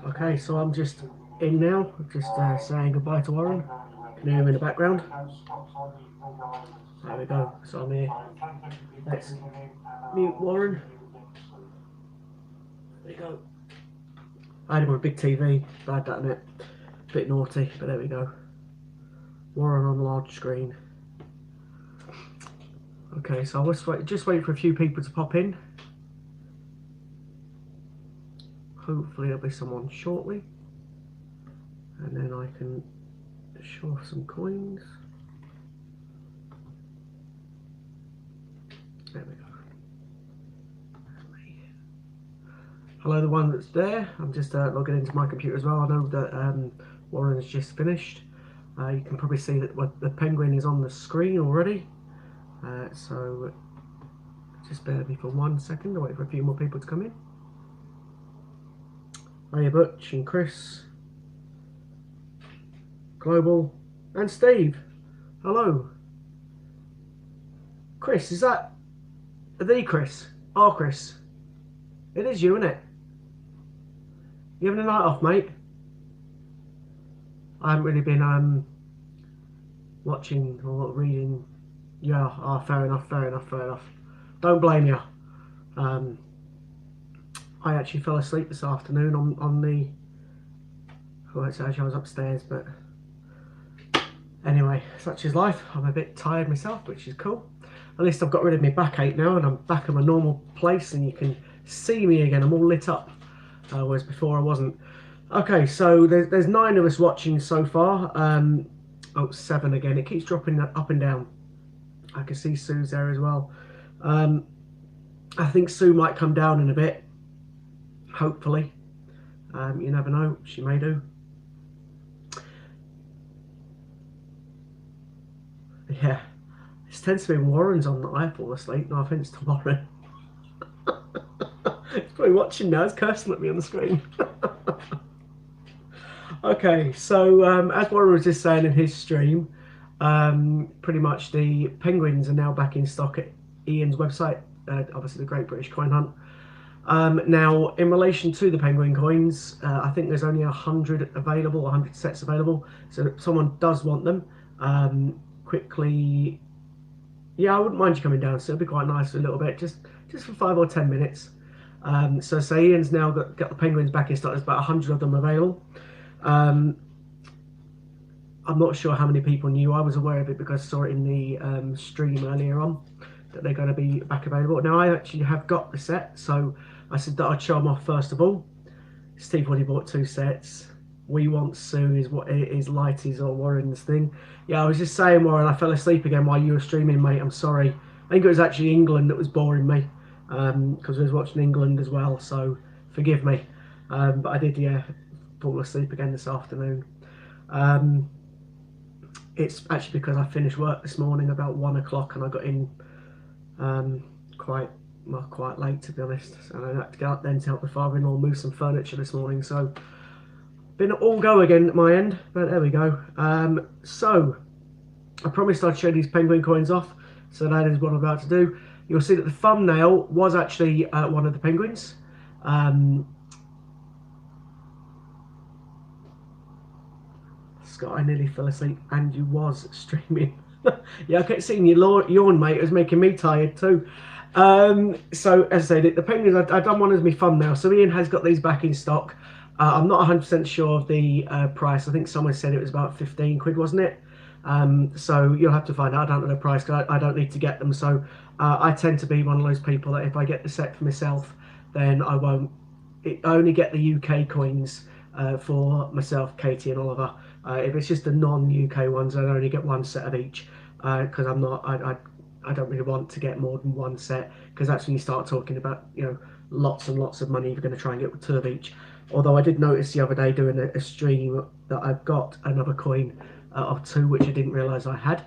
Okay, so I'm just in now, just saying goodbye to Warren. Can you hear him in the background? There we go, so I'm here. Let's mute Warren. There we go. I had him on a big TV, bad that in it. Bit naughty, but there we go. Warren on large screen. Okay, so I'll just wait for a few people to pop in. Hopefully there'll be someone shortly. And then I can show off some coins. There we go. Hello, the one that's there. I'm just logging into my computer as well. I know that Warren's just finished. You can probably see that the penguin is on the screen already. So just bear with me for 1 second. I'll wait for a few more people to come in. Hiya Butch and Chris, Global, and Steve. Hello. Chris, is that the Chris? Our Chris? It is you, isn't it? You having a night off, mate? I haven't really been watching or reading. Yeah, oh, fair enough. Don't blame you. I actually fell asleep this afternoon on the. Well, it's actually I was upstairs, but anyway, such is life. I'm a bit tired myself, which is cool. At least I've got rid of my backache now, and I'm back at my normal place, and you can see me again. I'm all lit up, whereas before I wasn't. Okay, so there's 9 of us watching so far. Oh, 7 again. It keeps dropping up and down. I can see Sue's there as well. I think Sue might come down in a bit. Hopefully. You never know. She may do. Yeah. It tends to be Warren's on that I fall asleep. No offence to Warren. He's probably watching now. He's cursing at me on the screen. Okay, so as Warren was just saying in his stream, pretty much the penguins are now back in stock at Ian's website, obviously the Great British Coin Hunt. Now, in relation to the penguin coins, I think there's only 100 available, 100 sets available. So if someone does want them, quickly, yeah, I wouldn't mind you coming down. So it'd be quite nice for a little bit, just for 5 or 10 minutes. So say Ian's now got the penguins back in stock. There's about 100 of them available. I'm not sure how many people knew. I was aware of it because I saw it in the stream earlier on that they're going to be back available. Now I actually have got the set, so I said that I'd show them off first of all. Steve already bought 2 sets. We Want Sue is what it is, Lighties or Warren's thing. Yeah, I was just saying, Warren, I fell asleep again while you were streaming, mate. I'm sorry. I think it was actually England that was boring me because I was watching England as well, so forgive me. But I did, yeah, fall asleep again this afternoon. It's actually because I finished work this morning about 1 o'clock and I got in quite late, to be honest, and I had to go up then to help the father-in-law move some furniture this morning, so been all go again at my end, but there we go. So I promised I'd show these penguin coins off, so that is what I'm about to do. You'll see that the thumbnail was actually one of the penguins. Scott, I nearly fell asleep and you was streaming. Yeah, I kept seeing you yawn, mate. It was making me tired too. So as I said, the penguins, I've done one as my thumbnail. So Ian has got these back in stock. I'm not 100% sure of the price. I think someone said it was about 15 quid, wasn't it? So you'll have to find out. I don't know the price because I don't need to get them. So I tend to be one of those people that if I get the set for myself, then I won't. I only get the UK coins for myself, Katie and Oliver. If it's just the non-UK ones, I only get 1 set of each because I'm not. I don't really want to get more than 1 set because that's when you start talking about, you know, lots and lots of money. You're going to try and get 2 of each. Although I did notice the other day doing a stream that I've got another coin of 2, which I didn't realise I had.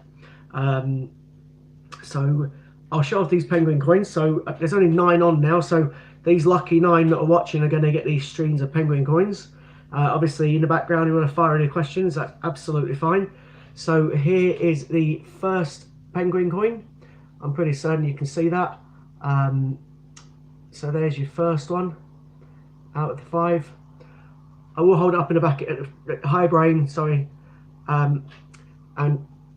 So I'll show off these penguin coins. So there's only 9 on now. So these lucky 9 that are watching are going to get these streams of penguin coins. Obviously in the background, you want to fire any questions, that's absolutely fine. So here is the first penguin coin. I'm pretty certain you can see that. So there's your first one out of the 5. I will hold it up in the back at high brain, sorry. And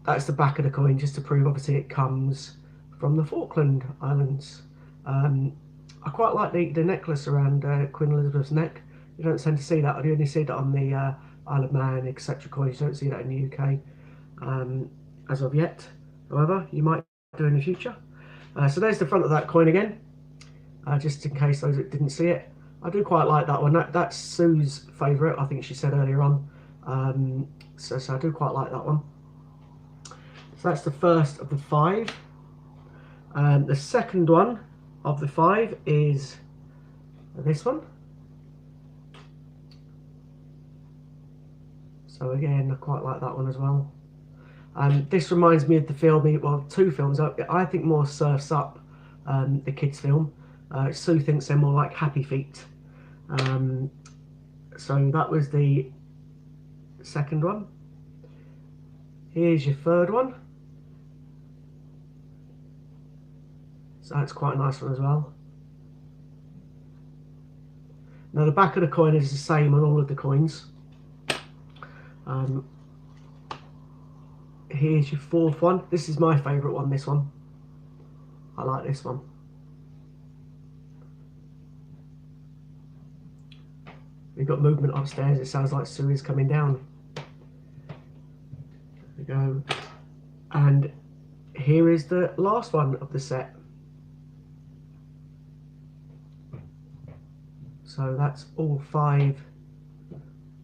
that's the back of the coin, just to prove obviously it comes from the Falkland Islands. I quite like the necklace around Queen Elizabeth's neck. You don't tend to see that. I only see that on the Isle of Man, etc. coins. You don't see that in the UK as of yet. However, you might do in the future. So there's the front of that coin again, just in case those that didn't see it. I do quite like that one. That's Sue's favourite, I think she said earlier on. So I do quite like that one. So that's the first of the 5. The second one of the 5 is this one. So again, I quite like that one as well. This reminds me of the film, well, 2 films. I think more Surf's Up, the kids' film. Sue thinks they're more like Happy Feet. So that was the second one. Here's your third one. So that's quite a nice one as well. Now the back of the coin is the same on all of the coins. Here's your fourth one. This is my favourite one, this one. I like this one. We've got movement upstairs. It sounds like Sue is coming down. There we go. And here is the last one of the set. So that's all 5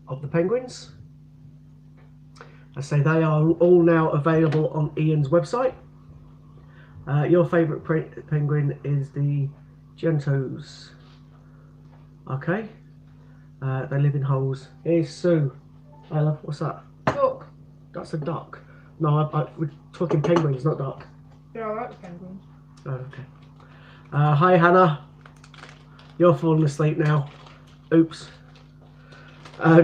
of the penguins. I say they are all now available on Ian's website. Your favourite penguin is the Gentos. Okay. They live in holes. Here's Sue. Hey love, what's that? Duck. That's a duck. No, we're talking penguins, not duck. Yeah, I like the penguins. Oh, okay. Hi Hannah. You're falling asleep now. Oops.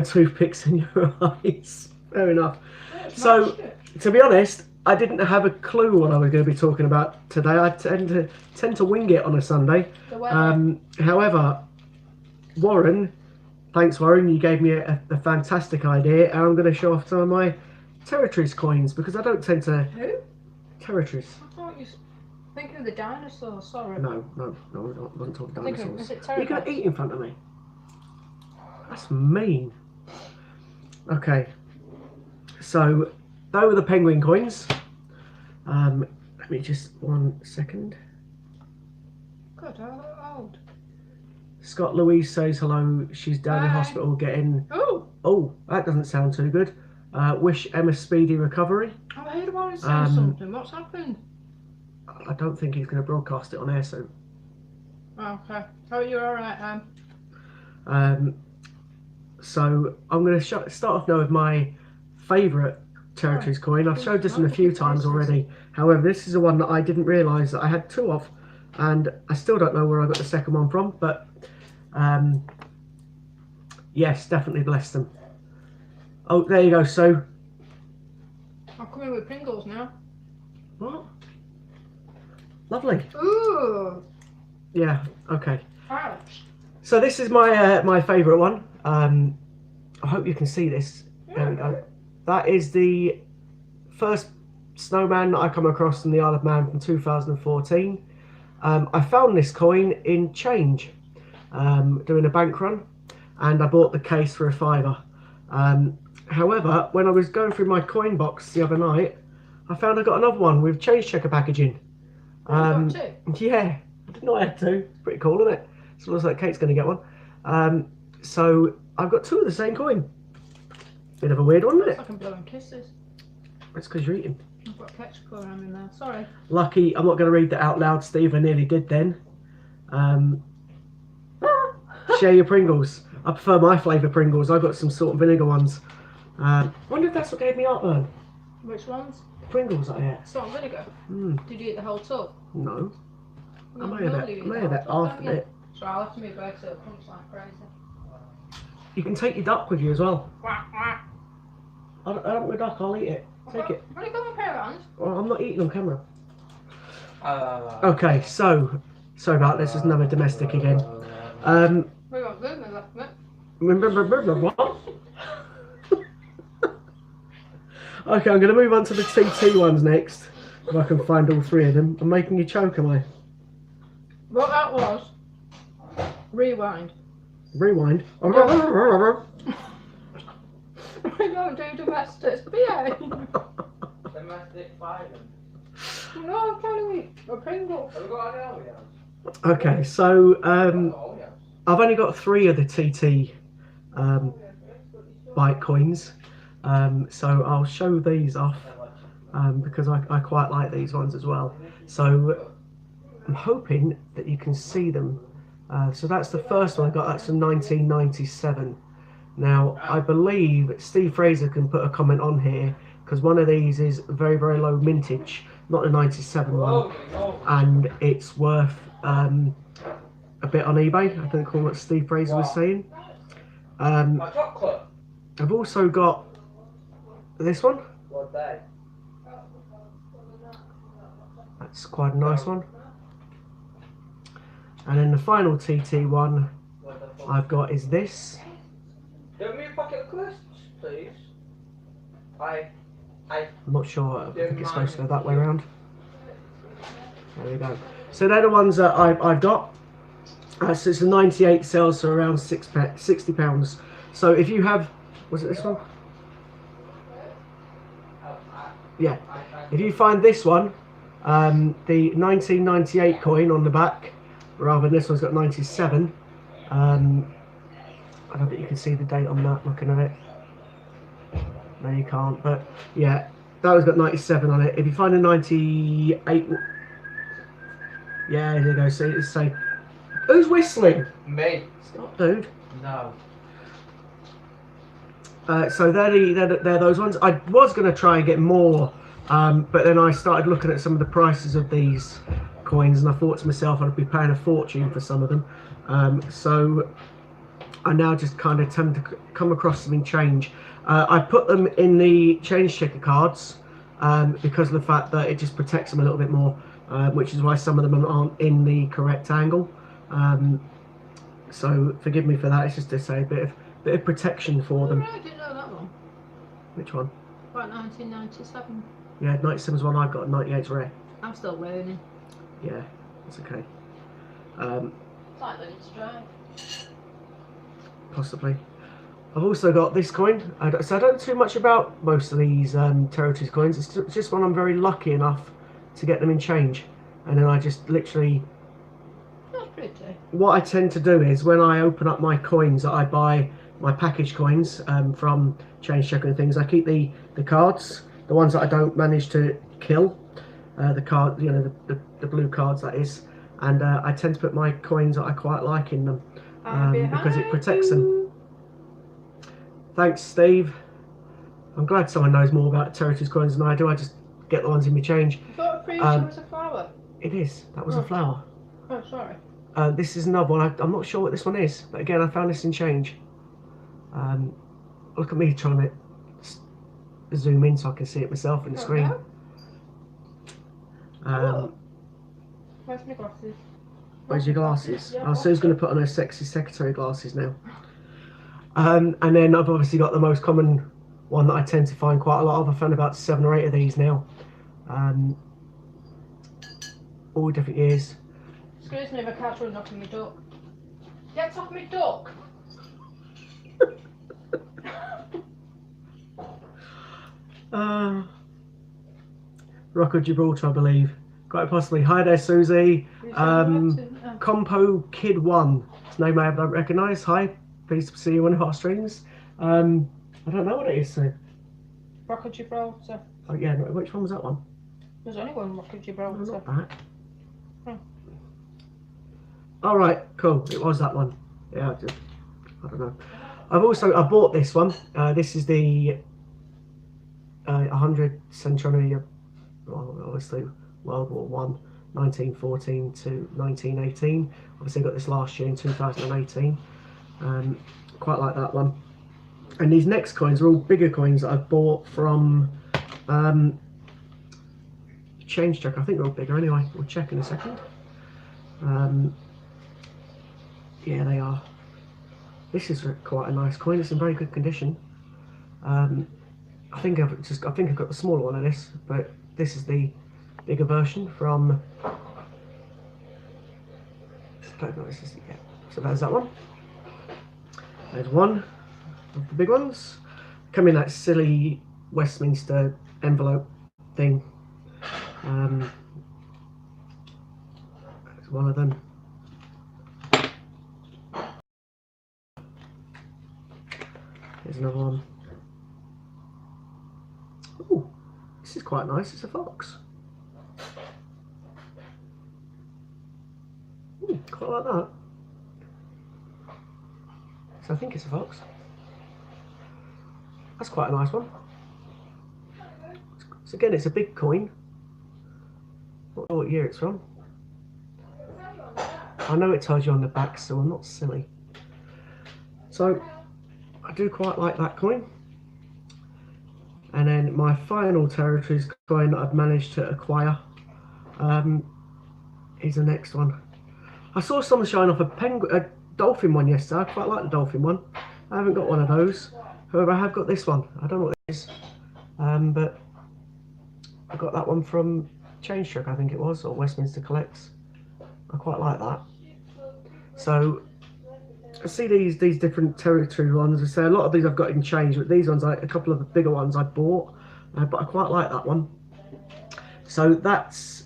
Toothpicks in your eyes. Fair enough. Yeah, so, to be honest, I didn't have a clue what I was going to be talking about today. I tend to wing it on a Sunday. However, Warren, thanks Warren, you gave me a fantastic idea, and I'm going to show off some of my Territories coins because I don't tend to. Who? Territories. I thought you were thinking of the dinosaurs. Sorry. No, I wasn't talking dinosaurs. Is it You're going to eat in front of me. That's mean. Okay. So, they were the penguin coins. Let me just 1 second. God, how old? Scott Louise says hello. She's down in hospital getting. Oh, that doesn't sound too good. Wish Emma speedy recovery. Oh, I heard Warren say something. What's happened? I don't think he's going to broadcast it on air soon. Oh, okay. Oh, you're all right, So I'm going to start off now with my favourite Territories coin. I've showed this one a few times already. However, this is the one that I didn't realise that I had 2 of, and I still don't know where I got the second one from. But yes, definitely bless them. Oh, there you go, Sue. I'll come in with Pringles now. What? Lovely. Ooh. Yeah. Okay. Ouch. So this is my my favourite one. I hope you can see this. There we go. That is the first snowman that I come across in the Isle of Man from 2014. I found this coin in change, doing a bank run, and I bought the case for £5. However, when I was going through my coin box the other night, I found I got another one with change checker packaging. Yeah, I didn't know I had 2. Pretty cool, isn't it? So it looks like Kate's going to get one. So I've got 2 of the same coin. Bit of a weird one, isn't it? I can blow in kisses. That's because you're eating. I've got ketchup around in there. Sorry. Lucky, I'm not going to read that out loud, Steve. I nearly did then. Share your Pringles. I prefer my flavour Pringles. I've got some salt and vinegar ones. Wonder if that's what gave me heartburn. Which ones? Pringles I ate. Salt and vinegar. Did you eat the whole tub? No. I may have it half of it. So I'll have to move back so it comes like crazy. You can take your duck with you as well. Quack, quack. I don't want my duck, I'll eat it. Take it. What have you got my pair of hands? Well, I'm not eating on camera. Okay, so Sorry about this. There's another domestic again. We got good with that. What? Okay, I'm going to move on to the TT ones next. If I can find all three of them. I'm making you choke, am I? What that was? Rewind. Rewind. We don't do domestics. Behave. Domestic violence. No, I'm trying to eat a Pringle. Have we got an Ellie? Okay, so Oh, yeah. I've only got 3 of the TT bike coins. So I'll show these off because I quite like these ones as well. So I'm hoping that you can see them. So that's the first one I got. That's from 1997. Now I believe Steve Fraser can put a comment on here because one of these is very, very low mintage, not the 97 one, and it's worth a bit on eBay. I think what Steve Fraser was saying. My chocolate. I've also got this one. What day? That's quite a nice one. And then the final TT one I've got is this. Give me a packet of crisps, please. I'm not sure. I think it's supposed to go that way around. There we go. So they're the ones that I've got. So it's a 98 sales for around £60. So if you have, was it this one? Yeah. If you find this one, the 1998 coin on the back, rather than this one's got 97. I don't think you can see the date on that looking at it. No, you can't. But yeah, that one's got 97 on it. If you find a 98, yeah, there you go. See, it's say, who's whistling? Me. Stop, dude. No. So they're those ones. I was going to try and get more, but then I started looking at some of the prices of these coins, and I thought to myself I'd be paying a fortune for some of them. So I now just kind of tend to come across them in change. I put them in the change checker cards because of the fact that it just protects them a little bit more, which is why some of them aren't in the correct angle. So forgive me for that. It's just to say a bit of protection for them. I didn't know that one. Which one? About 1997. Yeah, 97's one I've got, 98's rare. I'm still learning. Yeah, that's okay. It's like learning to drive. Possibly. I've also got this coin. So I don't know too much about most of these territories coins. It's just one I'm very lucky enough to get them in change. And then I just literally... That's pretty. What I tend to do is when I open up my coins that I buy, my package coins from Change Checker and things, I keep the cards, the ones that I don't manage to kill, the card, you know, the blue cards that is, and I tend to put my coins that I quite like in them because it protects them. Thanks, Steve. I'm glad someone knows more about territories coins than I do. I just get the ones in my change. I thought a creation was a flower. It is. That was a flower. Oh, sorry. This is another one. I'm not sure what this one is, but again, I found this in change. Look at me trying to zoom in so I can see it myself in the screen. Where's my glasses? Where's your glasses? Yeah, Oh, Sue's going to put on her sexy secretary glasses now. And then I've obviously got the most common one that I tend to find quite a lot of. I found about 7 or 8 of these now. All different years. Excuse me if I catch one knocking my duck. Get off my duck! Rock of Gibraltar, I believe. Quite possibly. Hi there, Susie. Compo Kid 1. His name I don't recognise. Hi. Pleased to see you on our streams. I don't know what it is, Sue. Rock of Gibraltar. Oh, yeah. Which one was that one? There's only one Rock of Gibraltar. No, not that. Alright, cool. It was that one. Yeah, I don't know. I bought this one. This is the 100 centenary, well, obviously World War One, 1914 to 1918. Obviously, I got this last year in 2018. Quite like that one. And these next coins are all bigger coins that I've bought from Change Check. I think they're all bigger anyway. We'll check in a second. Yeah, they are. This is quite a nice coin. It's in very good condition. I think I've got the smaller one of this, but this is the bigger version from. I don't know what this is yet. So there's that one. There's one of the big ones. Come in that silly Westminster envelope thing. There's one of them. Here's another one. Ooh, this is quite nice. It's a fox. Ooh, quite like that. So I think it's a fox. That's quite a nice one. So again, it's a big coin. I don't know what year it's from. I know it tells you on the back, so I'm not silly. So I do quite like that coin. And then my final territories coin that I've managed to acquire is the next one. I saw someone showing off a dolphin one yesterday. I quite like the dolphin one. I haven't got one of those. However, I have got this one. I don't know what it is, but I got that one from Change Truck, I think it was, or Westminster Collects. I quite like that. So I see these different territory ones. I say a lot of these I've got in change, but these ones, a couple of the bigger ones I bought, but I quite like that one. So that's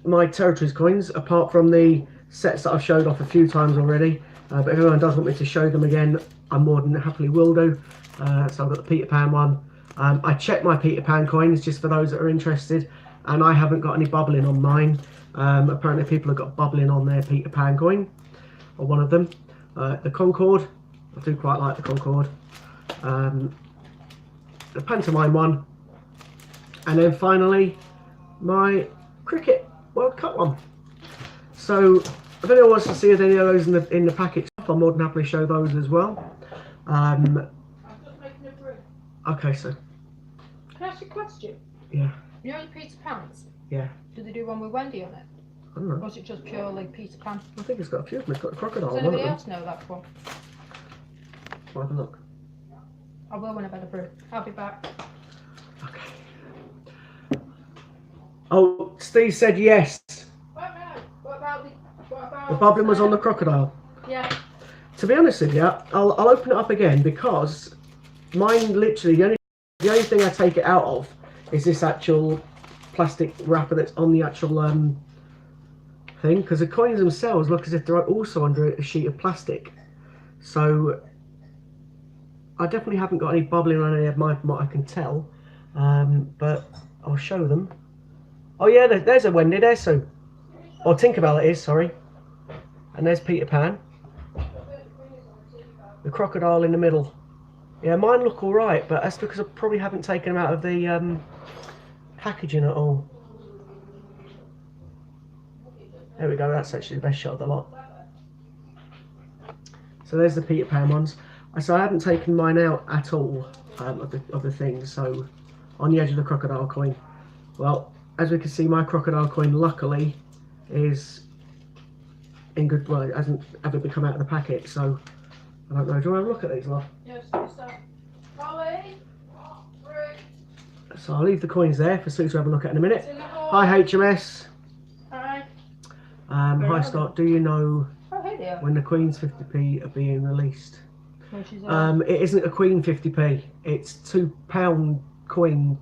my territories coins, apart from the sets that I've showed off a few times already. But if anyone does want me to show them again, I more than happily will do. So I've got the Peter Pan one. I checked my Peter Pan coins just for those that are interested, and I haven't got any bubbling on mine. Apparently people have got bubbling on their Peter Pan coin, or one of them. The Concorde, I do quite like the Concorde. The Pantomime one, and then finally my Cricket World Cup one. So if anyone wants to see any of those in the package, I'll more than happily show those as well. I'm just making a brew. Okay, so Can I ask you a question? yeah. You know the Peter Pans? Yeah. Do they do one with Wendy on it? I don't know. Or was it just purely Peter Pan? I think it's got a few of them. It's got a crocodile Does on one of anybody them. else know that one? I'll have a look. I will when I've had a brew. I'll be back. Okay. Oh, Steve said yes. What about The bubbling was on the crocodile. Yeah. To be honest with you, I'll open it up again, because mine literally the only thing I take it out of is this actual plastic wrapper that's on the actual thing, because the coins themselves look as if they're also under a sheet of plastic. So I definitely haven't got any bubbling on any of mine from what I can tell, but I'll show them. Oh yeah, there's a Wendy, there's Sue. Or Tinkerbell it is, sorry. And there's Peter Pan. The crocodile in the middle. Yeah, mine look alright, but that's because I probably haven't taken them out of the packaging at all. There we go, that's actually the best shot of the lot. So there's the Peter Pan ones. So I haven't taken mine out at all of the things, so on the edge of the crocodile coin. Well, as we can see, my crocodile coin luckily is in good, well, it hasn't ever come out of the packet, so I don't know. Do you want to have a look at these, love? Yes, sir. Ollie. So I'll leave the coins there for Sue to have a look at in a minute. It's in the hall. Hi HMS. Hi. Hi Scott. Do you know Oh, hey there. when the Queen's 50p are being released? When she's It isn't a Queen 50p. It's £2 Queen.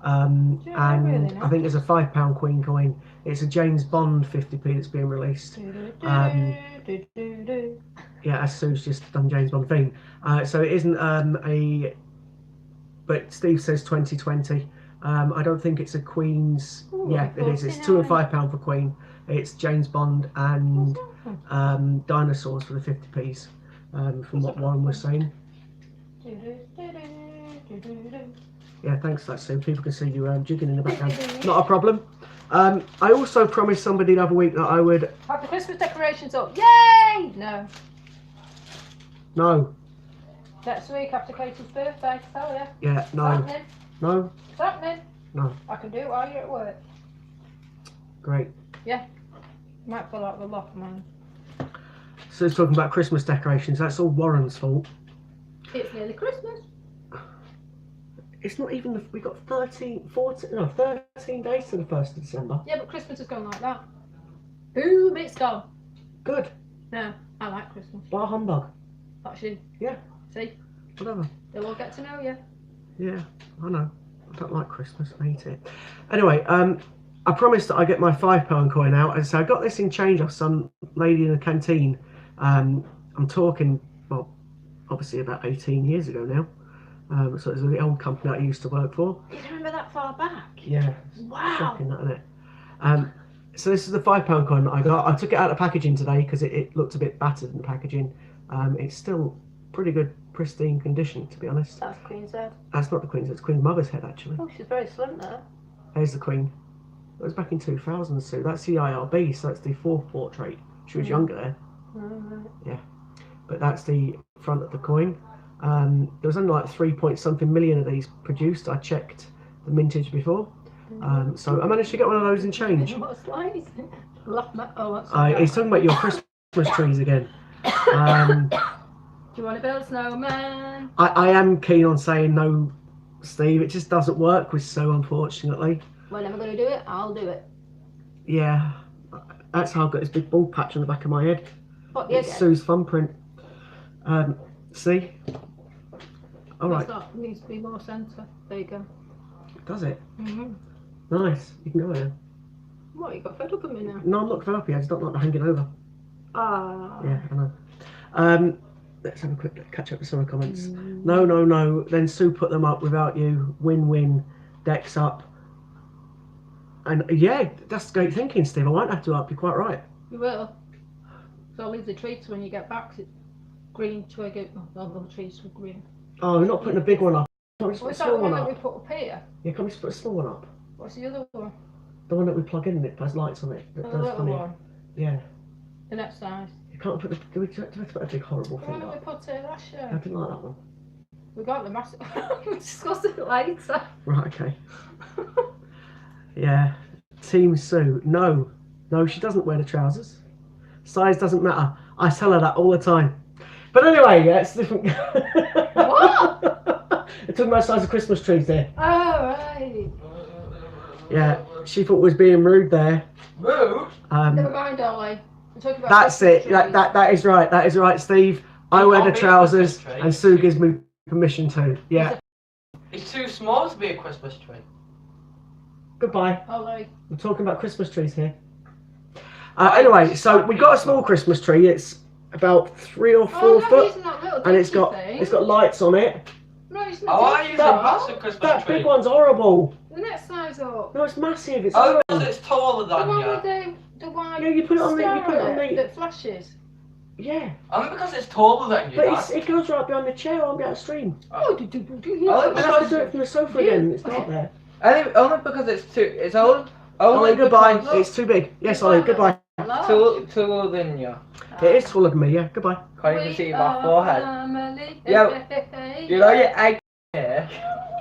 And really I think there's a £5 Queen coin. It's a James Bond 50p that's being released. Yeah, as Sue's just done James Bond theme. So it isn't but Steve says 2020. I don't think it's a Queen's. Ooh, yeah, it is. It's £2 and £5 for Queen. It's James Bond and dinosaurs for the 50p's. From what Warren was saying. Yeah, thanks for that, Sue. People can see you jigging in the background. Not a problem. I also promised somebody the other week that I would. Have the Christmas decorations up. Yay! No. No. Next week after Katie's birthday, tell you. Yeah, It's no. happening. No. It's happening. No. I can do it while you're at work. Great. Yeah. Might fall out the loft, man. So he's talking about Christmas decorations. That's all Warren's fault. It's nearly Christmas. It's not even. We got 13 days to the 1st of December. Yeah, but Christmas has gone like that. Boom, it's gone. Good. No, I like Christmas. Bar humbug. That's you. Yeah. See? Whatever. They'll all get to know you. Yeah, I know. I don't like Christmas. I hate it. Anyway, I promised that I get my £5 coin out, and so I got this in change off some lady in a canteen. I'm talking, well, obviously about 18 years ago now. So it's the old company that I used to work for. You remember that far back? Yeah. Wow. Shocking, that, isn't it? So this is the £5 coin that I got. I took it out of packaging today because it looked a bit battered in the packaging. It's still pretty good, pristine condition, to be honest. That's Queen's head. That's not the Queen's head, it's Queen Mother's head, actually. Oh, she's very slim there. There's the Queen. That was back in 2000, so that's the IRB, so that's the 4th portrait. She was younger there. Right. Yeah. But that's the front of the coin. There was only like 3-point-something million of these produced. I checked the mintage before. So I managed to get one of those in change. What slice? Oh, what's He's talking about your Christmas trees again. Do you want to build a snowman? I am keen on saying no, Steve. It just doesn't work with Sue, unfortunately. We're never going to do it. I'll do it. Yeah. That's how I've got this big bald patch on the back of my head. What, It's Sue's thumbprint. See? Alright. It needs to be more centre. There you go. Does it? Mm-hmm. Nice. You can go here. What, you got fed up with me now? No, I'm not fed up yet. I just don't like the hanging over. Ah. Yeah, I know. Let's have a quick catch up with some of the comments. No. Then Sue put them up without you. Win-win. Decks up. And yeah, that's great thinking, Steve. I won't have to up. You're quite right. You will. So I'll leave the tree to when you get back. 'Cause it's green twig. Oh, the trees were green. Oh, we're not putting a big one up. Can't we just put a What's that small one one that we up? put up here? Yeah, can't we just put a small one up? What's the other one? The one that we plug in and it has lights on it. The That's little funny. one. Yeah. The next size. You can't put the. Do we have to put a big horrible The thing one that we up? put in last I year. didn't like that one. We got the massive. We'll discuss it later. Right, okay. Yeah. Team Sue. No, she doesn't wear the trousers. Size doesn't matter. I tell her that all the time. But anyway, yeah, it's different. What? It took my size of Christmas trees there. Oh, right. Yeah, she thought we was being rude there. Rude? Never mind, Dolly. I'm talking about That's Christmas it. trees. That is right. That is right, Steve. I You wear the can't be a trousers, Christmas tree. and Sue gives me permission to. Yeah. It's too small to be a Christmas tree. Goodbye. Dolly. We're talking about Christmas trees here. Anyway, so we got a small Christmas tree. It's about 3 or 4 Oh, I'm not foot, using that little and it's dinky got thing. lights on it. I'm not using Oh, I the use dinky a one. massive Christmas That tree. big one's horrible. The next size up. No, it's massive. It's Oh, horrible. because it's taller The than one you. with the white Yeah, you put it on the- star you put it on the- that flashes. Yeah, Only because it's taller than you, but Dad. it goes right behind the chair. I'll be able to stream. Oh, Oh, I have to do it from the sofa again. It's not there. Only because it's taller. Ollie, goodbye. because It's too big. Yes, Ollie, goodbye. taller than you. It is taller than me. Yeah, goodbye. Can't even see my forehead. Yeah. You know your egg here?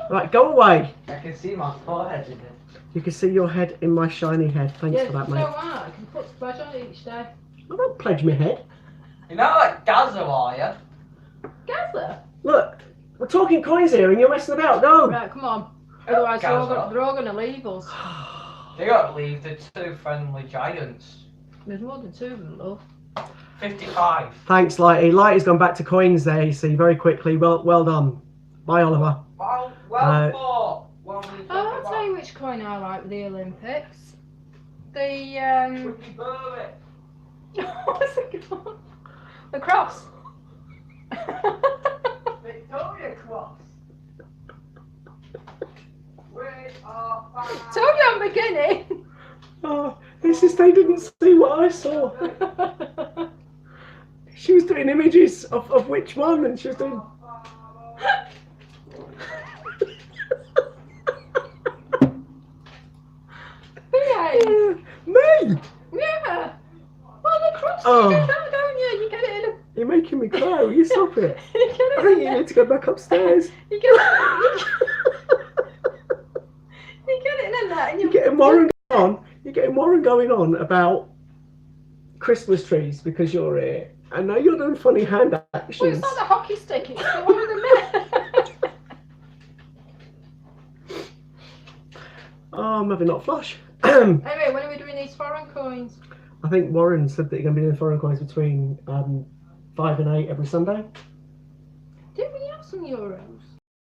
Right, go away. I can see my forehead in it. You can see your head in my shiny head. Thanks Yeah, for that, so mate. I can put splash on it each day. I don't pledge my head. You're not like Gazza, are you? Gazza? Look, we're talking coins here, and you're messing about. No. Right, come on. Otherwise, Gazza. they're all going to leave us. They got to leave the 2 friendly giants. There's more than 2 of them, love. 55. Thanks, Lighty. Lighty's gone back to coins there. You see, very quickly. Well done. Bye, Oliver. Well fought. Well, I'll tell you which coin I like with the Olympics. The, Would you burn it? what's it called? The cross. Victoria Cross. We are fine. Told you I'm beginning. Oh, this is they didn't see what I saw. She was doing images of which one, and she was doing. Behave. Me. Yeah. Well, the cross, Oh. you do that, don't you? You get it in a... You're making me cry. Will you stop it? You get it I think in you a... need to go back upstairs. You get it... You get it in a net and You're getting Warren going on. You're getting Warren going on about Christmas trees because you're here. I know you're doing funny hand Well, actions. it's not the hockey stick, it's the one with the mitt. Oh, I'm having not flush. Anyway, when are we doing these foreign coins? I think Warren said that you're going to be doing foreign coins between 5 and 8 every Sunday. Did we have some euros?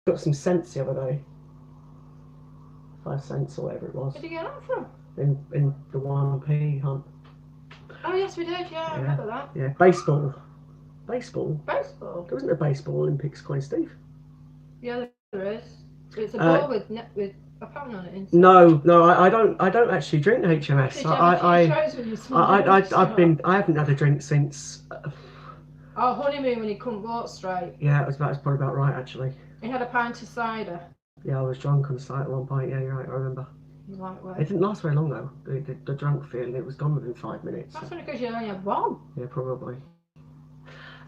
Got some cents the other day. 5 cents or whatever it was. Where did you get that from? In the 1p hunt. Oh yes, we did. Yeah, I remember that. Yeah, baseball. Baseball? Baseball? There isn't a baseball Olympics coin, Steve. Yeah, there is. It's a ball with a pattern on it inside. No, I don't actually drink HMS. Did you have a few shows when you I haven't had a drink since. Our honeymoon when he couldn't walk straight. Yeah, that's probably about right actually. He had a pint of cider. Yeah, I was drunk on site at one point. Yeah, you're right. I remember. Lightweight. It didn't last very long though. The drunk feeling, it was gone within 5 minutes. That's only because you only had one. Yeah, probably.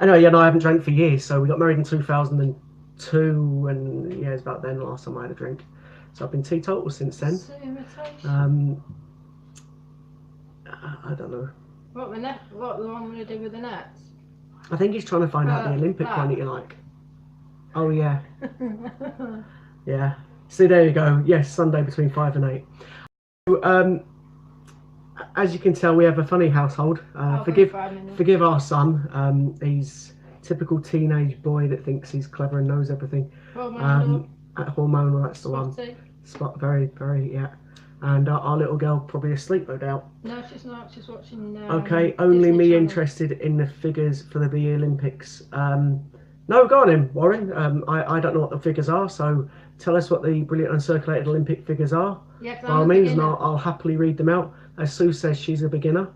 Anyway, yeah, no, I haven't drank for years. So we got married in 2002, and yeah, it's about then last time I had a drink. So I've been teetotal since then. I don't know. What the one we did with the nets? I think he's trying to find out the Olympic one that you like. Oh yeah. Yeah. See, there you go. Yes, Sunday between 5 and 8. So, as you can tell, we have a funny household. Forgive our son. He's typical teenage boy that thinks he's clever and knows everything. Hormonal, that's the one. Spot, very, yeah. And our little girl probably asleep, no doubt. No, she's not. She's watching. Okay, only Disney me Channel. interested in the figures for the Olympics. No, go on then, Warren. I don't know what the figures are, so tell us what the brilliant uncirculated Olympic figures are. Yeah, by all means, and I'll happily read them out. As Sue says, she's a beginner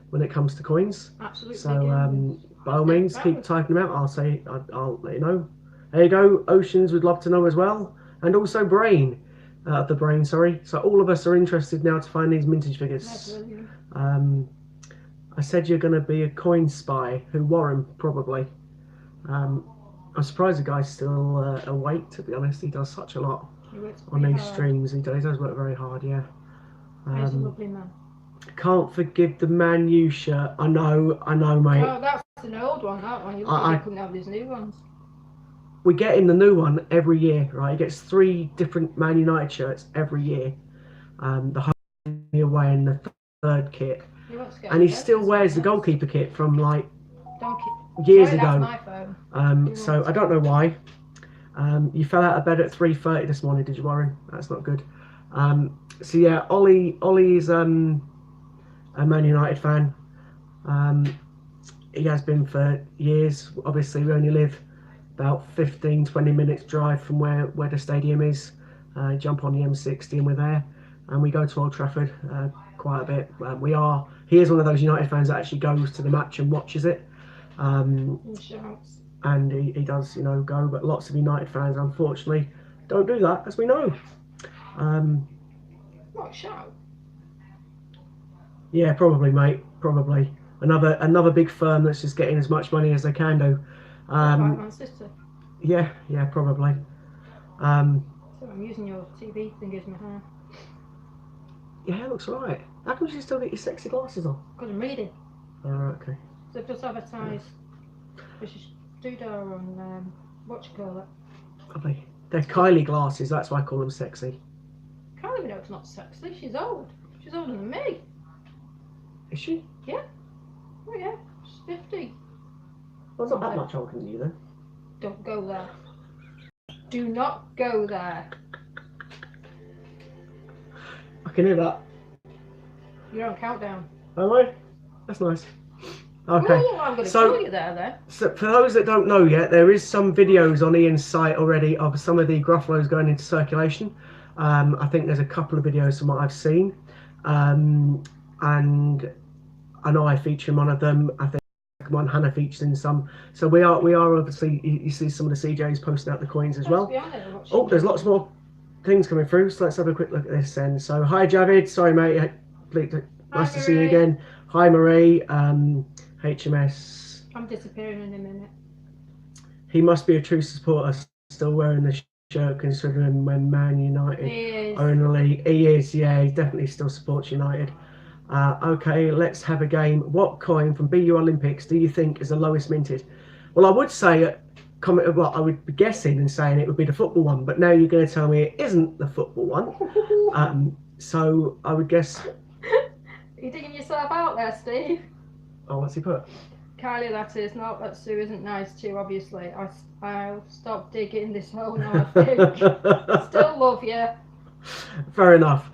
when it comes to coins. Absolutely. So by all means, keep typing them out. I'll let you know. There you go. Oceans would love to know as well, and also Brain. The Brain, sorry. So all of us are interested now to find these vintage figures. I said you're going to be a coin spy. Who? Warren, probably. I'm surprised the guy's still awake, to be honest. He does such a lot on these streams. He does work very hard, yeah. He's a lovely man. Can't forgive the Man U shirt. I know, mate. Oh, that's an old one, that one. You couldn't have these new ones. We get him the new one every year, right? He gets 3 different Man United shirts every year. The home, the away, and the third kit. And he still wears the goalkeeper kit from like years ago. My phone. So I don't know why. You fell out of bed at 3:30 this morning, did you, Warren? That's not good. So yeah, Ollie is a Man United fan. He has been for years. Obviously, we only live about 15-20 minutes drive from where the stadium is. Jump on the M60 and we're there. And we go to Old Trafford quite a bit. He is one of those United fans that actually goes to the match and watches it. And he does, go. But lots of United fans, unfortunately, don't do that, as we know. What, shout? Yeah, probably, mate. Probably another big firm that's just getting as much money as they can do. My sister. Yeah, probably. So I'm using your TV thing as my hair. Your hair looks alright. How come you still get your sexy glasses on? Because I'm reading. Alright, okay. So I've just advertised this Studio on what you call it. Lovely. They're Kylie glasses, that's why I call them sexy. Kylie Minogue's not sexy, she's old. She's older than me. Is she? Yeah. Oh yeah, she's 50. Well, not that much older than you then. Don't go there. Do not go there. I can hear that. You're on countdown. Am I? That's nice. Okay. Ooh, I'm going to kill you there then. So for those that don't know yet, there is some videos on Ian's site already of some of the Gruffalos going into circulation. I think there's a couple of videos from what I've seen. And I know I feature in one of them. I think one Hannah features in some. So we are obviously, you see some of the CJs posting out the coins as well. Oh, there's lots more things coming through, so let's have a quick look at this then. So hi Javid, sorry mate, nice to see you again. Hi Marie, HMS. I'm disappearing in a minute. He must be a true supporter, still wearing the shirt considering when Man United are in the league. He is, yeah, he definitely still supports United. Okay, let's have a game. What coin from BU Olympics do you think is the lowest minted? Well, I would say, well, I would be guessing and saying it would be the football one, but now you're going to tell me it isn't the football one. So I would guess. You're digging yourself out there, Steve. Oh, what's he put? Kylie, that is. Not that Sue isn't nice to you, obviously. I'll stop digging this hole now, I think. Still love you. Fair enough.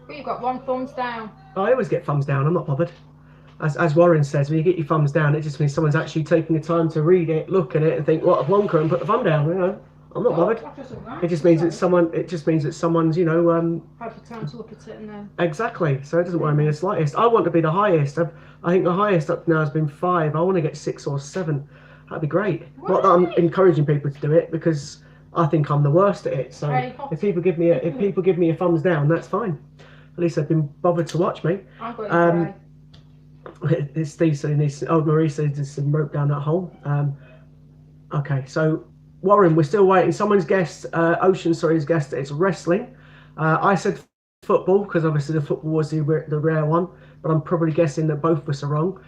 You've got one thumbs down. I always get thumbs down. I'm not bothered. As Warren says, when you get your thumbs down, it just means someone's actually taking the time to read it, look at it, and think, "What a plonker," and put the thumb down. You know, I'm not bothered. It just means that someone. It just means that someone's, you know, had the time to look at it and then. Exactly. So it doesn't worry me the slightest. I want to be the highest. I think the highest up now has been 5. I want to get 6 or 7. That'd be great. Why? Not that I'm encouraging people to do it, because I think I'm the worst at it. So if people give me a thumbs down, that's fine. At least they've been bothered to watch me. I'm going to cry. Steve saying this. Oh, Marie says there's some rope down that hole. Okay, so Warren, we're still waiting. Someone's guessed. Ocean, sorry, has guessed it's wrestling. I said football because obviously the football was the rare one, but I'm probably guessing that both of us are wrong.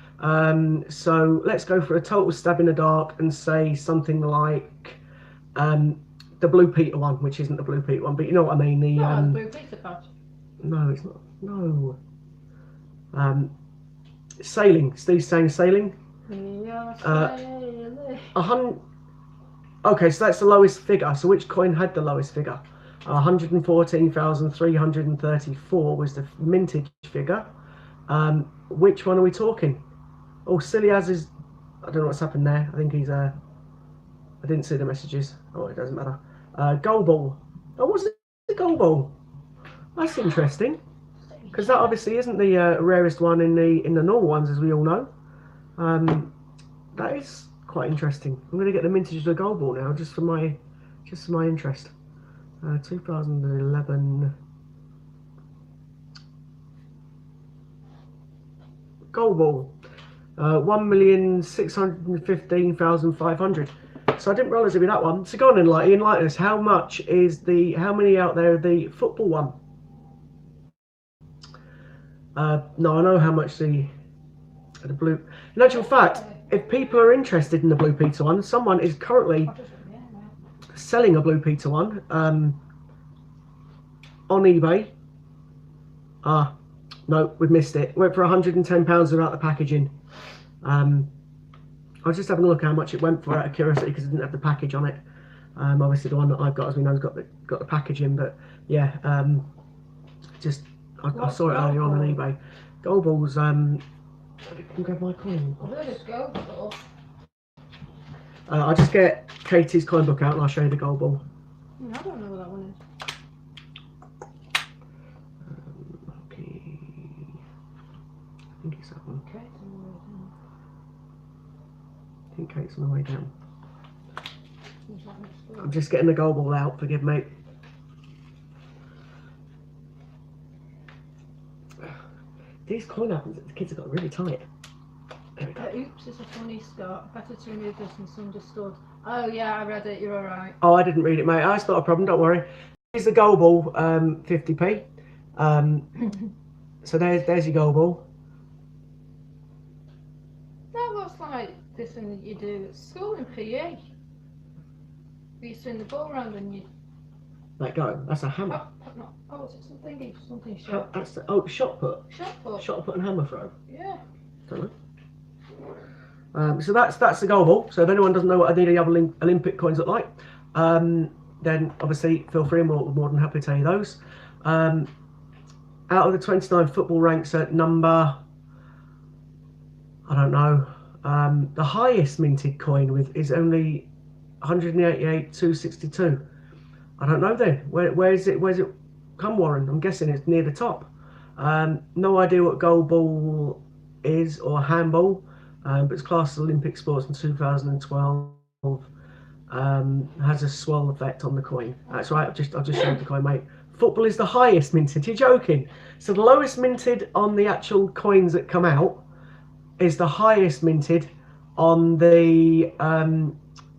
So let's go for a total stab in the dark and say something like the Blue Peter one, which isn't the Blue Peter one, but you know what I mean. The Blue Peter patch. No, it's not. No. Sailing. Steve's saying sailing. Yeah, sailing. Okay, so that's the lowest figure. So which coin had the lowest figure? 114,334 was the mintage figure. Which one are we talking? Oh, Silly As is. I don't know what's happened there. I think he's. I didn't see the messages. Oh, it doesn't matter. Gold ball. Oh, what's the gold ball? That's interesting, because that obviously isn't the rarest one in the normal ones, as we all know. That is quite interesting. I'm going to get the mintage of the gold ball now, just for my interest. 2011 gold ball, 1,615,500. So I didn't realise it'd be that one. So go on, enlighten us. How many out there are the football one? No, I know how much the blue. In actual fact, if people are interested in the Blue Peter one, someone is currently selling a Blue Peter one on eBay. No, we've missed it. Went for £110 without the packaging. I was just having a look how much it went for out of curiosity because it didn't have the package on it. Obviously, the one that I've got, as we know, has got the packaging. But yeah, I saw it earlier on eBay. Gold balls. I can grab my coin. I'll just get Katie's coin book out and I'll show you the gold ball. I don't know what that one is. Okay. I think it's that one. I think Kate's on the way down. I'm just getting the gold ball out. Forgive me. These coin apples, the kids have got really tight. There we go. Oops, it's a funny start. Better to remove this misunderstood. Oh yeah, I read it. You're all right. Oh, I didn't read it, mate. It's not a problem. Don't worry. Here's the gold ball, 50p. So there's your gold ball. That looks like this thing that you do at school in PE. You swing the ball around and you. Let go. That's a hammer. Oh, is it something shot? That's shot put. Shot put and hammer throw. Yeah. Don't know. So that's the gold ball. So if anyone doesn't know what any of the other Olympic coins look like, then obviously feel free, and we're more than happy to tell you those. Out of the 29 football ranks at number, I don't know, the highest minted coin is only 188,262. I don't know then. Where's it come, Warren? I'm guessing it's near the top. No idea what gold ball is or handball, but it's classed as Olympic sports in 2012. Has a swell effect on the coin. That's right. I've just showed the coin, mate. Football is the highest minted. You're joking. So the lowest minted on the actual coins that come out is the highest minted on the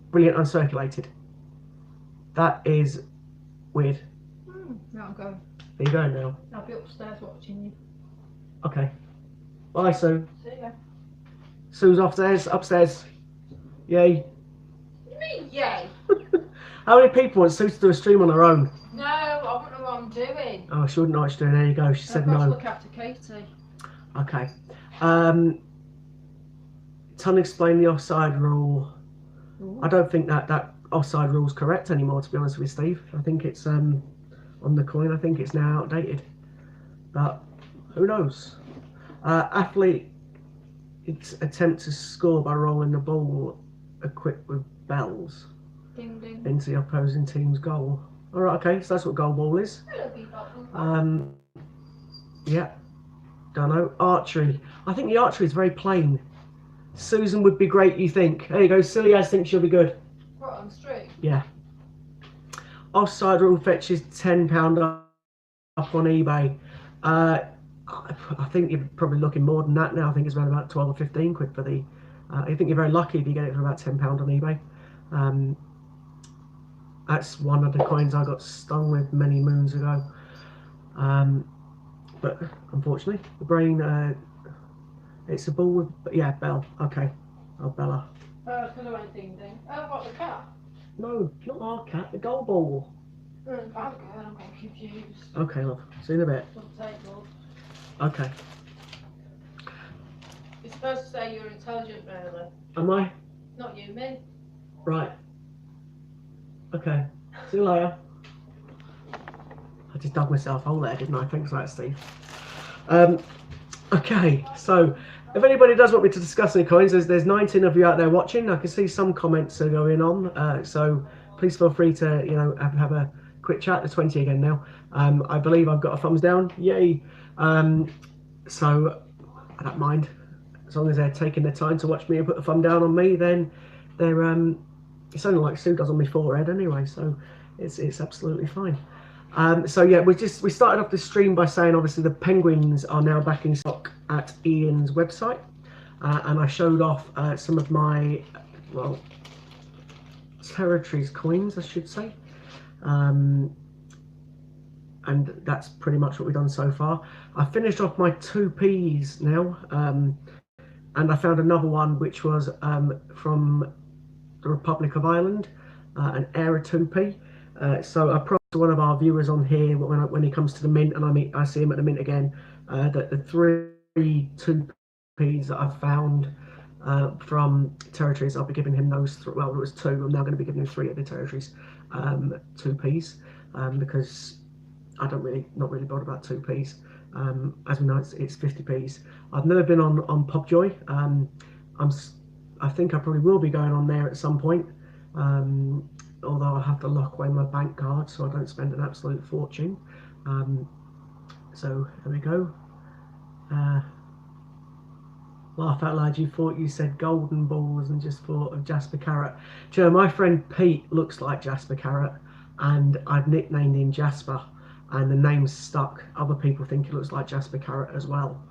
brilliant uncirculated. That is weird. Not going. Are you going now? I'll be upstairs watching you. Okay. Bye, Sue. See ya. Sue's upstairs. Yay. Me, yay. How many people want Sue to do a stream on her own? No, I won't know what I'm doing. Oh, she wouldn't know what she's doing. There you go. She said I've got to no. look after Katie. Okay. Ton explain the offside rule. Ooh. I don't think that offside rule is correct anymore, to be honest with you, Steve. I think it's on the coin. I think it's now outdated. But who knows? Athlete attempt to score by rolling the ball equipped with bells Ding ding. into the opposing team's goal. All right, okay, so that's what goal ball is. Yeah, don't know. Archery. I think the archery is very plain. Susan would be great, you think? There you go. Silly as thinks she'll be good. What, on street? Yeah. Offside rule fetches £10 up on eBay. I think you're probably looking more than that now. I think it's around about 12 or 15 quid for the. I think you're very lucky if you get it for about £10 on eBay. That's one of the coins I got stung with many moons ago. But unfortunately, the brain. It's a ball with bell. Okay, I'll bell her. Because I went ding ding. Oh, what, the cat? No, not our cat. The goal ball. I'm confused. Okay, love. See you in a bit. Okay. You're supposed to say you're intelligent, really. Am I? Not you, me. Right. Okay. See you later. I just dug myself a hole there, didn't I? Thanks for that, Steve. Okay, so if anybody does want me to discuss any coins, there's 19 of you out there watching. I can see some comments are going on, so please feel free to have a quick chat. There's 20 again now. I believe I've got a thumbs down. Yay! So I don't mind as long as they're taking the time to watch me and put a thumb down on me. Then they're it's only like Sue does on my forehead anyway, so it's absolutely fine. So yeah, we started off the stream by saying obviously the Penguins are now back in stock at Ian's website, and I showed off some of my territories coins, I should say, and that's pretty much what we've done so far. I finished off my 2p's now, and I found another one which was from the Republic of Ireland, an Era 2p. So I promised one of our viewers on here when he comes to the mint, and I see him at the mint again, that the 3 2p's that I've found from territories, I'll be giving him those. Well, it was 2. I'm now going to be giving him 3 of the territories 2p's, because I not really bothered about 2p's. As we know, it's 50p's. I've never been on Popjoy. I think I probably will be going on there at some point. Although I have to lock away my bank card so I don't spend an absolute fortune. So there we go. Laugh out loud, you thought you said golden balls and just thought of Jasper Carrot. Do you know, my friend Pete looks like Jasper Carrot, and I've nicknamed him Jasper, and the name's stuck. Other people think he looks like Jasper Carrot as well.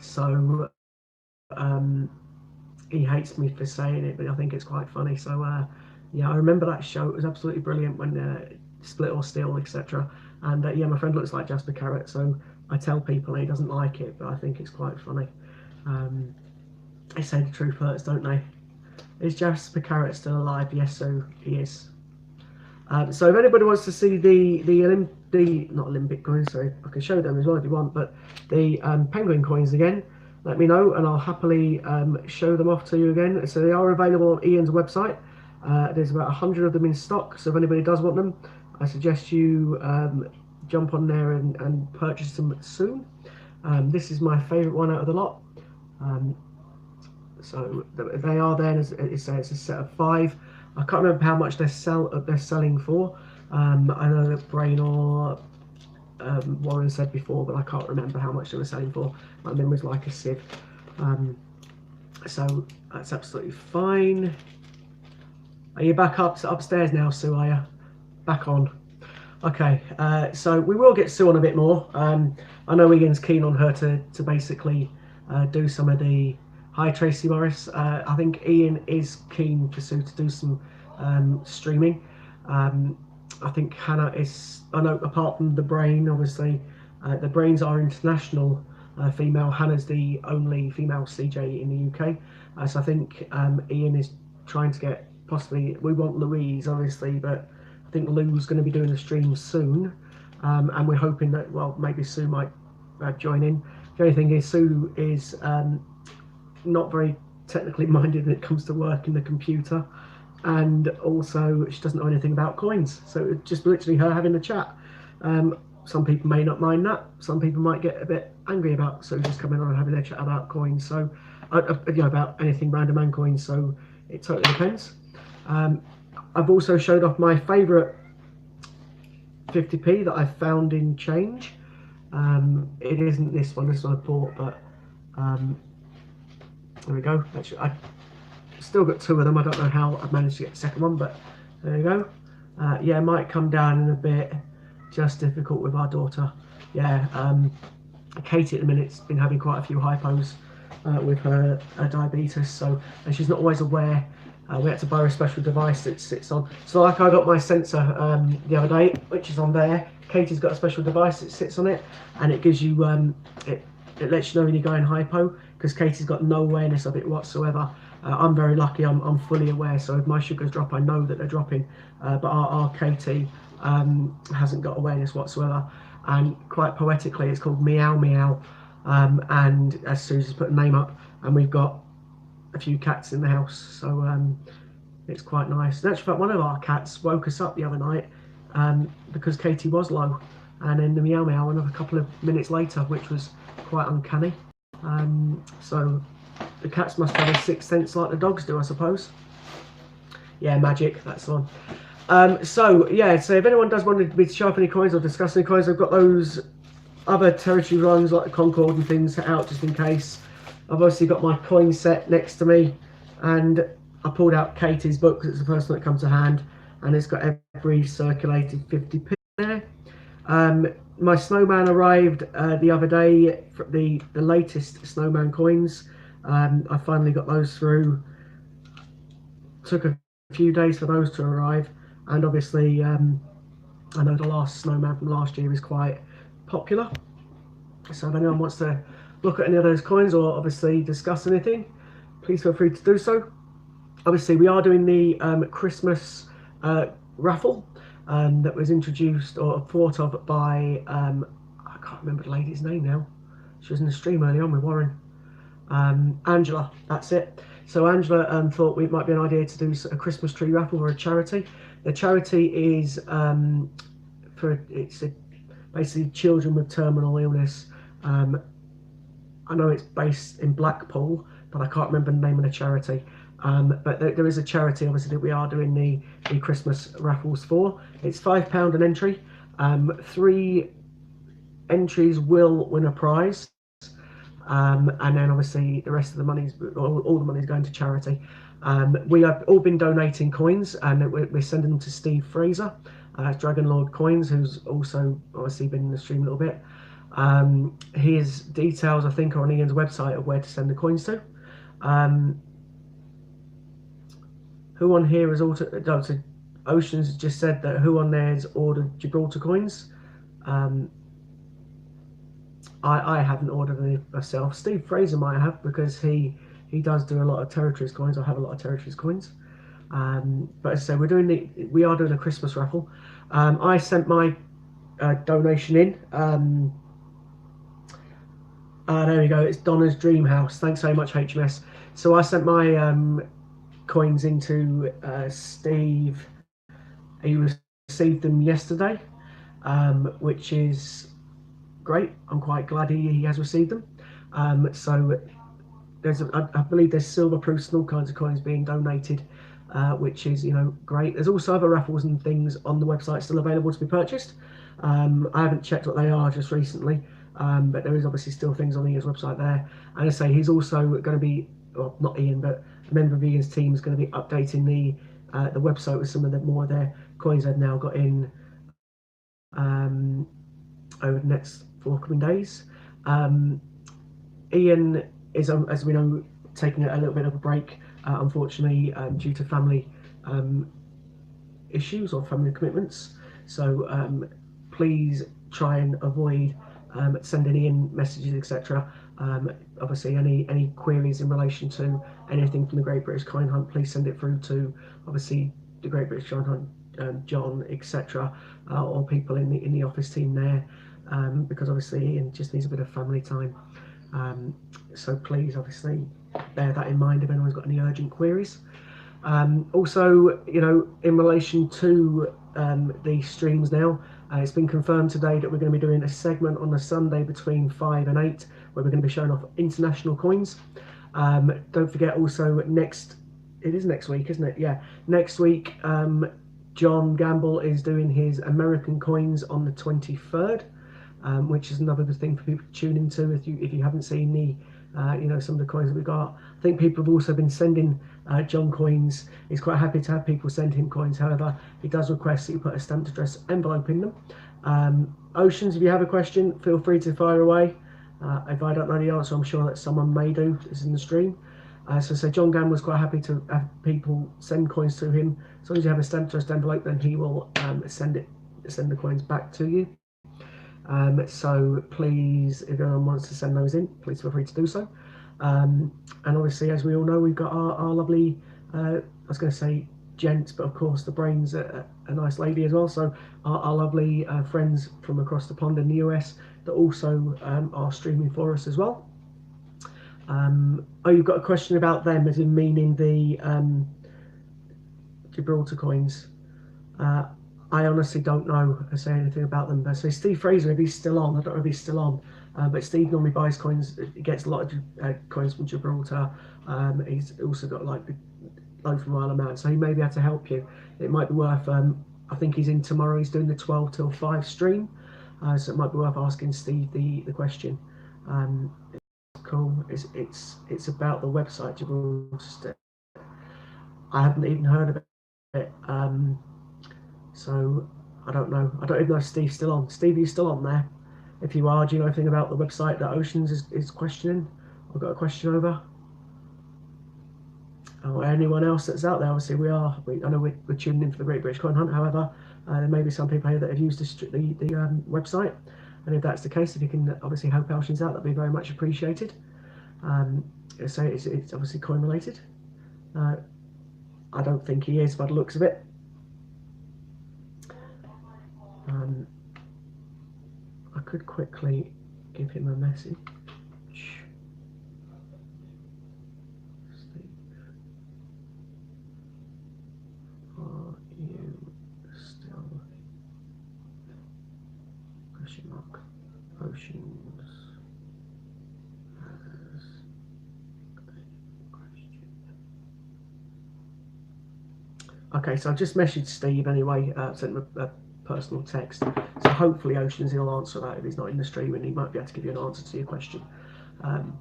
So he hates me for saying it, but I think it's quite funny. So yeah, I remember that show. It was absolutely brilliant when Split or Steal, etc. And yeah, my friend looks like Jasper Carrot, so I tell people he doesn't like it, but I think it's quite funny. They say the truth hurts, don't they? Is Jasper Carrot still alive? Yes, so he is. So if anybody wants to see the not Olympic coins, sorry, I can show them as well if you want, but the Penguin coins again, let me know and I'll happily show them off to you again. So they are available on Ian's website. There's about 100 of them in stock, so if anybody does want them, I suggest you jump on there and purchase them soon. This is my favourite one out of the lot. So they are there, as it says, it's a set of 5. I can't remember how much they're selling for. I know that Brain or Warren said before, but I can't remember how much they were selling for. My memory's like a sieve. So that's absolutely fine. Are you back upstairs now, Sue? Are you back on? Okay, so we will get Sue on a bit more. I know Ian's keen on her to basically do some of the. Hi Tracy Morris. I think Ian is keen for Sue to do some streaming. I think Hannah is. I know apart from the Brain, obviously, The Brains are international female. Hannah's the only female CJ in the UK. So I think Ian is trying to get, possibly, we want Louise obviously, but I think Lou's going to be doing the stream soon. And we're hoping that, well, maybe Sue might join in. The only thing is Sue is not very technically minded when it comes to working the computer, and also she doesn't know anything about coins, so it's just literally her having a chat. Some people may not mind that, some people might get a bit angry about Sue just coming on and having a chat about coins, so about anything random and coins, so it totally depends. I've also showed off my favourite 50p that I found in change. It isn't this one I bought, but there we go. Actually, I still got 2 of them. I don't know how I've managed to get the second one, but there you go. Yeah, might come down in a bit. Just difficult with our daughter. Yeah, Katie at the minute's been having quite a few hypos with her diabetes, so, and she's not always aware. We had to buy a special device that sits on. So like I got my sensor the other day, which is on there. Katie's got a special device that sits on it, and it gives you it lets you know when you're going hypo, because Katie's got no awareness of it whatsoever. I'm very lucky, I'm fully aware, so if my sugars drop, I know that they're dropping, but our Katie hasn't got awareness whatsoever, and quite poetically it's called Meow Meow, and as Susie's put a name up, and we've got a few cats in the house, so it's quite nice. In actual fact, one of our cats woke us up the other night because Katie was low, and then the Meow Meow another couple of minutes later, which was quite uncanny. So the cats must have a sixth sense like the dogs do, I suppose. Yeah, magic, that's the one. So yeah, so if anyone does want to sharpen any coins or discuss any coins, I've got those other territory runs like the Concord and things out just in case. I've obviously got my coin set next to me, and I pulled out Katie's book because it's the first one that comes to hand, and it's got every circulated 50p there. My snowman arrived the other day, for the latest snowman coins. I finally got those through. Took a few days for those to arrive, and obviously I know the last snowman from last year is quite popular, so if anyone wants to look at any of those coins or obviously discuss anything, please feel free to do so. Obviously we are doing the Christmas raffle that was introduced or thought of by I can't remember the lady's name now. She was in the stream early on with Warren. Angela, that's it. So Angela thought it might be an idea to do a Christmas tree raffle for a charity. The charity is basically children with terminal illness. I know it's based in Blackpool, but I can't remember the name of the charity. But there is a charity, obviously, that we are doing the Christmas raffles for. It's £5 an entry. 3 entries will win a prize. And then obviously the rest of the money's, all the money's going to charity. We have all been donating coins, and we're sending them to Steve Fraser, Dragon Lord Coins, who's also obviously been in the stream a little bit. His details, I think, are on Ian's website of where to send the coins to. Who on here has ordered? Oceans just said that who on there has ordered Gibraltar coins. I haven't ordered any myself. Steve Fraser might have, because he does do a lot of territories coins. I have a lot of territories coins. But as I say, we are doing a Christmas raffle. I sent my donation in. There we go. It's Donna's Dream House. Thanks very much, HMS. So I sent my coins into Steve. He received them yesterday, which is great. I'm quite glad he has received them. So I believe there's silver proofs and all kinds of coins being donated, which is great. There's also other raffles and things on the website still available to be purchased. I haven't checked what they are just recently, but there is obviously still things on Ian's website there. And I say he's also going to be, well, not Ian, but a member of Ian's team is going to be updating the website with some of the more of their coins they've now got in over the next 4 coming days. Ian is, as we know, taking a little bit of a break, unfortunately, due to family issues or family commitments. So please try and avoid sending in messages, etc. Obviously, any queries in relation to anything from the Great British Coin Hunt, please send it through to obviously the Great British Coin Hunt, John, etc., or people in the office team there, because obviously Ian just needs a bit of family time. So please, obviously, bear that in mind if anyone's got any urgent queries. Also, in relation to the streams now, it's been confirmed today that we're going to be doing a segment on a Sunday between 5 and 8 where we're going to be showing off international coins. Don't forget also it is next week, isn't it? Yeah, next week John Gamble is doing his American coins on the 23rd, which is another good thing for people to tune into if you haven't seen the some of the coins that we got. I think people have also been sending John coins. He's quite happy to have people send him coins. However, he does request that you put a stamped address envelope in them. Oceans, if you have a question, feel free to fire away. If I don't know the answer, I'm sure that someone may do. It's in the stream. So John Gamble was quite happy to have people send coins to him. As long as you have a stamped address envelope, then he will send the coins back to you. So please, if anyone wants to send those in, please feel free to do so. And obviously, as we all know, we've got our lovely, I was going to say gents, but of course the brain's a nice lady as well. So our lovely friends from across the pond in the US that also are streaming for us as well. You've got a question about them, as in meaning the Gibraltar coins. I honestly don't know say anything about them. So Steve Fraser, if he's still on, I don't know if he's still on, but Steve normally buys coins. He gets a lot of coins from Gibraltar. He's also got like the load from Isle of Man, so he may be able to help you. It might be worth. I think he's in tomorrow. He's doing the 12 till 5 stream, so it might be worth asking Steve the question. Cool. It's about the website Gibraltar. I haven't even heard of it. So I don't know. I don't even know if Steve's still on. Steve, are you still on there? If you are, do you know anything about the website that Oceans is questioning? I've got a question over. Or anyone else that's out there? Obviously, I know we're tuning in for the Great British Coin Hunt. However, there may be some people here that have used the website, and if that's the case, if you can obviously help Oceans out, that'd be very much appreciated. So it's obviously coin related. I don't think he is by the looks of it. I could quickly give him a message. Steve, are you still? Question mark. Oceans has a question. Okay, so I've just messaged Steve anyway. Sent him a personal text. So hopefully Oceans he'll answer that if he's not in the stream, and he might be able to give you an answer to your question.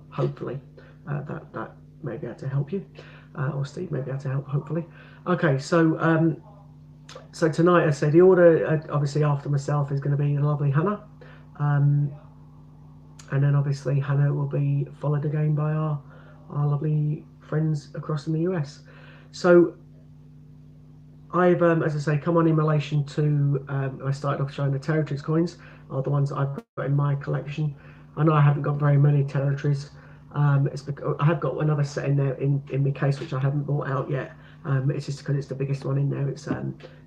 Hopefully that may be able to help you, or Steve may be able to help. Hopefully. Okay, so so tonight I say the order obviously after myself is going to be the lovely Hannah, and then obviously Hannah will be followed again by our lovely friends across in the US. So I've, as I say, come on in relation to, I started off showing the territories coins, are the ones that I've got in my collection. I know I haven't got very many territories. It's because I have got another set in there in my case, which I haven't brought out yet. It's just because it's the biggest one in there. It's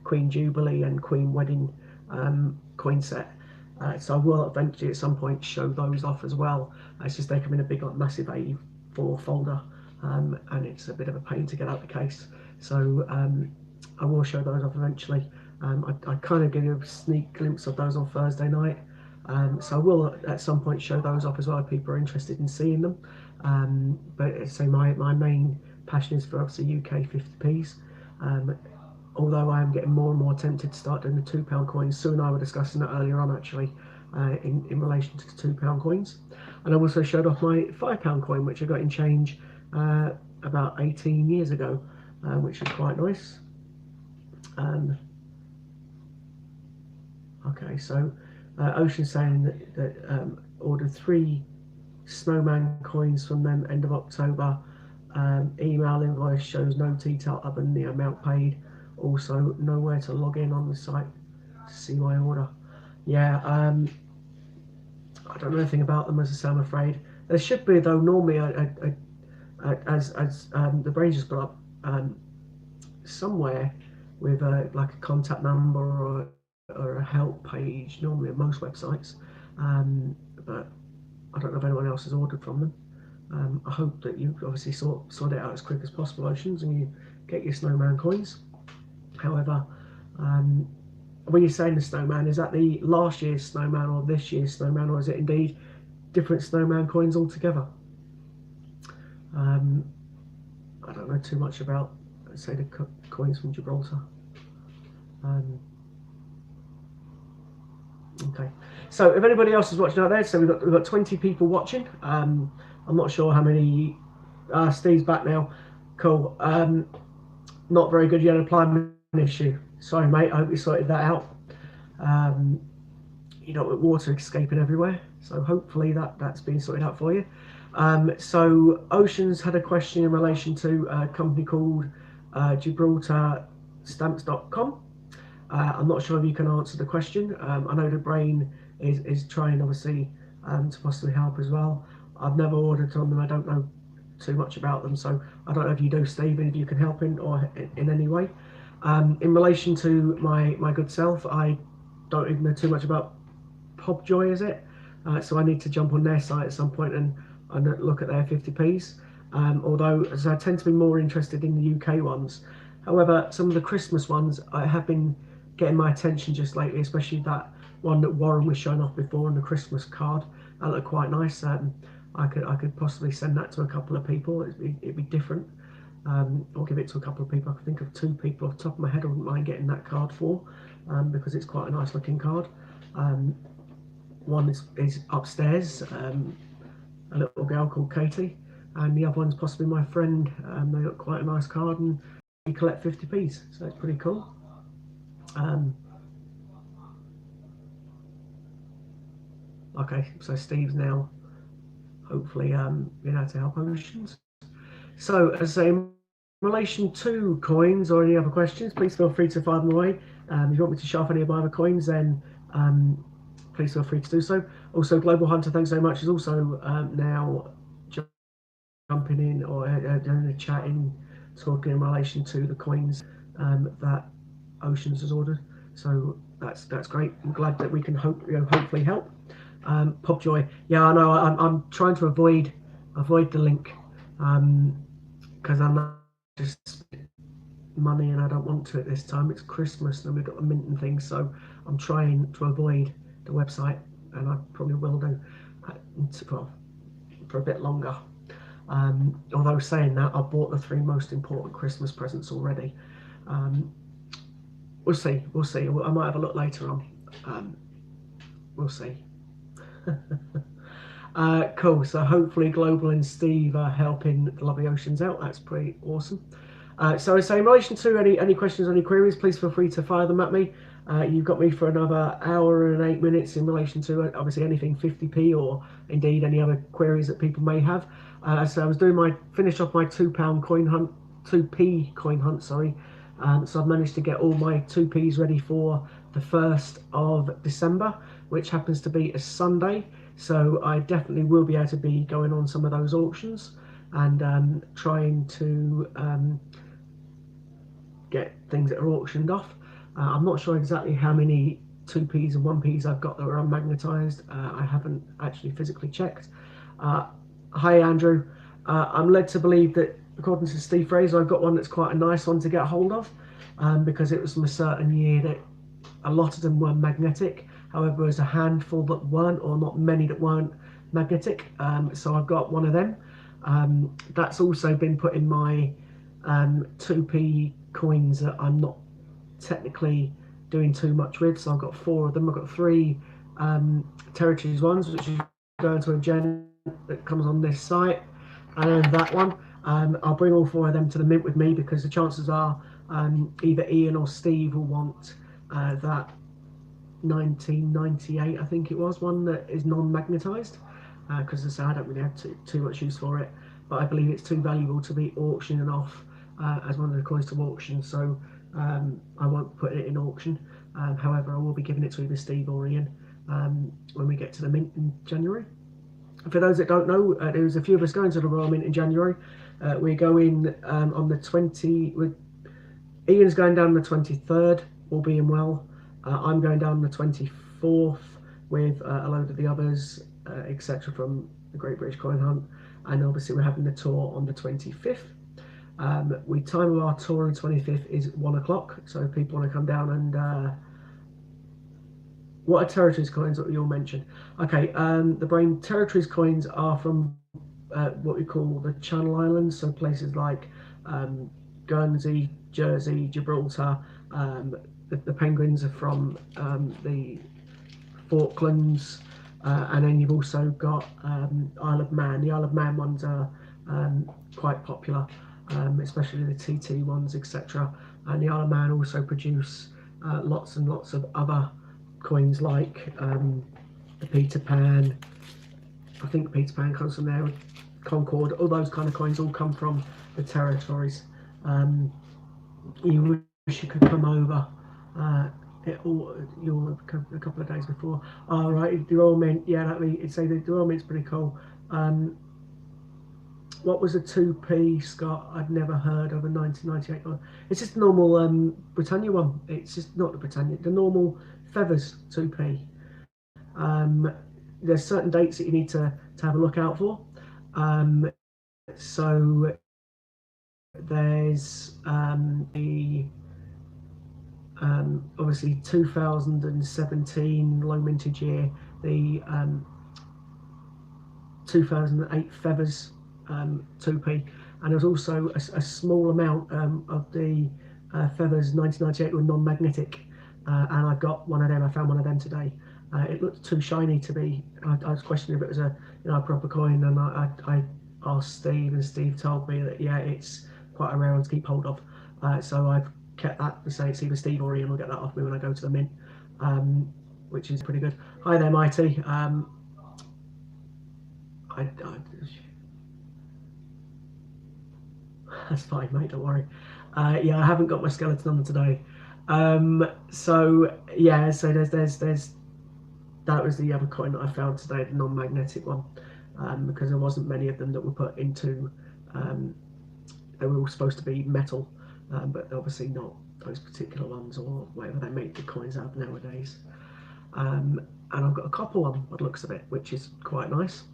Queen Jubilee and Queen Wedding coin set. So I will eventually at some point show those off as well. It's just they come in a big, like, massive A4 folder, and it's a bit of a pain to get out the case. So I will show those off eventually. I kind of give you a sneak glimpse of those on Thursday night. So I will at some point show those off as well if people are interested in seeing them. But so my main passion is for obviously UK 50p's. Although I am getting more and more tempted to start doing the £2 coins. Sue and I were discussing that earlier on actually, in relation to the £2 coins. And I also showed off my £5 coin, which I got in change about 18 years ago, which is quite nice. Okay, so Ocean saying that ordered 3 snowman coins from them end of October. Email invoice shows no detail other than the amount paid. Also, nowhere to log in on the site to see my order. Yeah, I don't know anything about them, as I say, I'm afraid. There should be, though, normally, as the brain just brought up, somewhere with like a contact number or a help page, normally on most websites. But I don't know if anyone else has ordered from them. I hope that you obviously sort it out as quick as possible, Oceans, and you get your snowman coins. However, when you're saying the snowman, is that the last year's snowman or this year's snowman, or is it indeed different snowman coins altogether? I don't know too much about, say, the coins from Gibraltar. Okay, so if anybody else is watching out there, so we've got 20 people watching. I'm not sure how many. Steve's back now. Cool. Not very good. You had a plumbing issue. Sorry, mate. I hope you sorted that out. You know, with water escaping everywhere. So hopefully that's been sorted out for you. So Oceans had a question in relation to a company called GibraltarStamps.com. I'm not sure if you can answer the question. I know the brain is trying, obviously, to possibly help as well. I've never ordered from them. I don't know too much about them, so I don't know if you do, Stephen, if you can help in or in any way. In relation to my good self, I don't even know too much about Pobjoy, is it? So I need to jump on their site at some point and look at their 50p's. Although, as I tend to be more interested in the UK ones. However, some of the Christmas ones I have been getting my attention just lately, especially that one that Warren was showing off before on the Christmas card. That looked quite nice. I could possibly send that to a couple of people. It'd be different. Or give it to a couple of people. I can think of 2 people off the top of my head I wouldn't mind getting that card for, because it's quite a nice looking card. One is upstairs, a little girl called Katie, and the other one's possibly my friend. They look quite a nice card, and you collect 50p's, so it's pretty cool. Okay, so Steve's now hopefully being able to help Oceans. So, as I say, in relation to coins or any other questions, please feel free to fire them away. If you want me to show off any of my other coins, then please feel free to do so. Also, Global Hunter, thanks so much, is also now jumping in or doing the chatting, talking in relation to the coins that Oceans has ordered. So that's great. I'm glad that we can hopefully help. Pobjoy, yeah, I know. I'm trying to avoid the link because I'm just money and I don't want to at this time. It's Christmas and we've got the mint and things, so I'm trying to avoid the website, and I probably will do for a bit longer. Although saying that, I bought the 3 most important Christmas presents already. We'll see. I might have a look later on. We'll see. Cool. So hopefully Global and Steve are helping the lovely Oceans out. That's pretty awesome. So I say, in relation to any questions, any queries, please feel free to fire them at me. You've got me for another hour and 8 minutes in relation to obviously anything 50p or indeed any other queries that people may have. So I was finish off my £2 coin hunt, 2p coin hunt, sorry. So I've managed to get all my 2p's ready for the 1st of December, which happens to be a Sunday. So I definitely will be able to be going on some of those auctions and trying to get things that are auctioned off. I'm not sure exactly how many 2p's and 1p's I've got that are unmagnetized. I haven't actually physically checked. Hi Andrew, I'm led to believe that according to Steve Fraser, I've got one that's quite a nice one to get hold of, because it was from a certain year that a lot of them were magnetic. However, there's a handful that weren't, or not many that weren't magnetic. So I've got one of them. That's also been put in my 2p coins that I'm not technically doing too much with. So I've got 4 of them. I've got 3 territories ones, which is going to a gen that comes on this site, and that one. I'll bring all 4 of them to the mint with me, because the chances are either Ian or Steve will want that 1998, I think it was, one that is non-magnetized, because as I say, I don't really have too much use for it, but I believe it's too valuable to be auctioning off as one of the coins to auction, so I won't put it in auction. However, I will be giving it to either Steve or Ian, when we get to the Mint in January. For those that don't know, there's a few of us going to the Royal Mint in January. We're going on the 20. Ian's going down the 23rd, all being well. I'm going down the 24th with a load of the others, etc. from the Great British Coin Hunt, and obviously we're having the tour on the 25th. We time of our tour on the 25th is 1 o'clock, so if people want to come down and what are Territories coins that you all mentioned? Okay, the Brain Territories coins are from what we call the Channel Islands, so places like Guernsey, Jersey, Gibraltar. The penguins are from the Falklands, and then you've also got Isle of Man. The Isle of Man ones are quite popular, especially the TT ones, etc. And the Isle of Man also produce lots and lots of other coins like the Peter Pan. I think Peter Pan comes from there. Concord, all those kind of coins all come from the territories. You wish you could come over. You'll a couple of days before. All right, the Royal Mint. Yeah, it'd say the Royal Mint's pretty cool. What was a 2p, Scott? I'd never heard of a 1998. It's just the normal Britannia one. It's just not the Britannia, the normal Feathers 2p. There's certain dates that you need to have a look out for. So there's the obviously 2017 low mintage year, the 2008 Feathers 2p, and there's also a small amount of the Feathers 1998 were non-magnetic, and I've got one of them. I found one of them today. It looked too shiny to be. I was questioning if it was a a proper coin, and I asked Steve, and Steve told me that yeah, it's quite a rare one to keep hold of. So I've kept that to say it's either Steve or Ian will get that off me when I go to the Mint, which is pretty good. Hi there, Mighty. That's fine, mate. Don't worry. Yeah, I haven't got my skeleton on today. So yeah, so there's that was the other coin that I found today, the non-magnetic one, because there wasn't many of them that were put into. They were all supposed to be metal, but obviously not those particular ones or whatever they make the coins out of nowadays. And I've got a copper one by the looks of it, which is quite nice.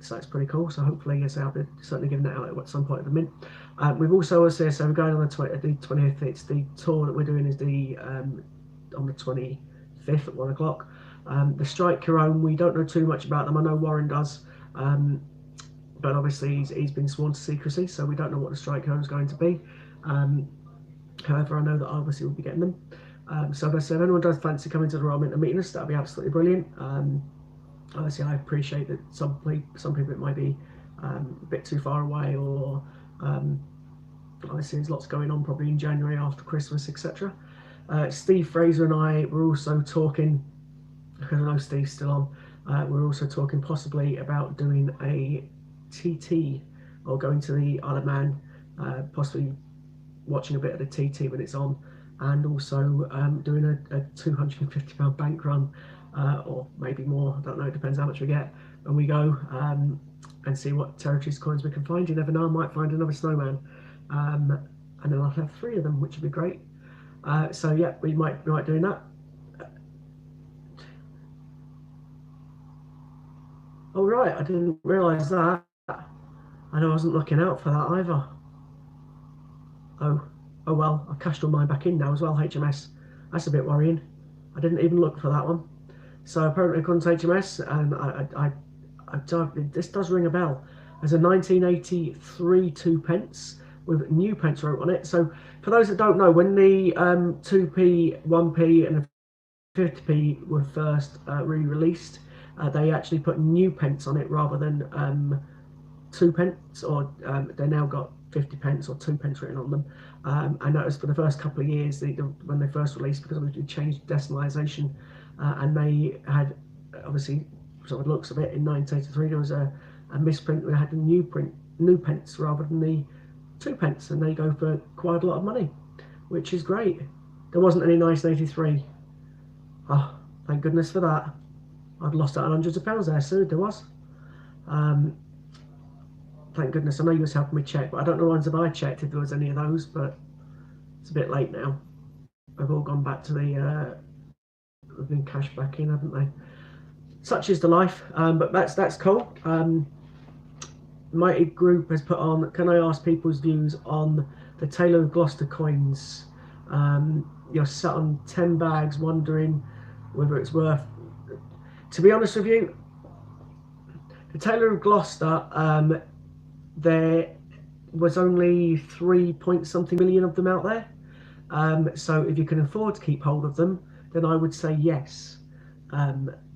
So it's pretty cool. So hopefully, yes, I'll be certainly giving that out at some point at the Mint. We've also so we're going on the 20th. It's the tour that we're doing is the on the 25th at 1 o'clock. The Strike Your Own, we don't know too much about them. I know Warren does, but obviously he's been sworn to secrecy, so we don't know what the Strike Your Own is going to be. However, I know that obviously we'll be getting them. So if anyone does fancy coming to the Royal Mint and meeting us, that'd be absolutely brilliant. Obviously, I appreciate that some people it might be a bit too far away, or obviously there's lots going on probably in January after Christmas, etc. Steve Fraser and I were also talking, because I know Steve's still on, we're also talking possibly about doing a TT or going to the Isle of Man, possibly watching a bit of the TT when it's on, and also doing a £250 bank run, or maybe more, I don't know, it depends how much we get when we go, and see what Territories coins we can find. You never know, I might find another snowman, and then I'll have 3 of them, which would be great. So yeah, we might be doing that. Oh right, I didn't realise that. I wasn't looking out for that either. Oh well, I've cashed all mine back in now as well, HMS. That's a bit worrying. I didn't even look for that one. So apparently according to HMS, this does ring a bell. There's a 1983 2p with new pence wrote on it. So for those that don't know, when the 2p, 1p and the 50p were first re-released, they actually put new pence on it rather than 2p, or they now got 50p or 2p written on them, and that was for the first couple of years when they first released, because we changed decimalisation, and they had obviously sort of looks of it in 1983 there was a misprint. We had a new pence rather than the 2p, and they go for quite a lot of money, which is great. There wasn't any 1983. Oh, Thank goodness for that. I'd lost out on hundreds of pounds there, Sue, there was. Thank goodness. I know you was helping me check, but I don't know the ones that I checked if there was any of those, but it's a bit late now. They've all gone back to they've been cashed back in, haven't they? Such is the life, but that's cool. Mighty Group has put on, can I ask people's views on the Taylor of Gloucester coins? You're sat on 10 bags wondering whether it's worth. To be honest with you, the Taylor of Gloucester, there was only 3 point something million of them out there. So if you can afford to keep hold of them, then I would say yes.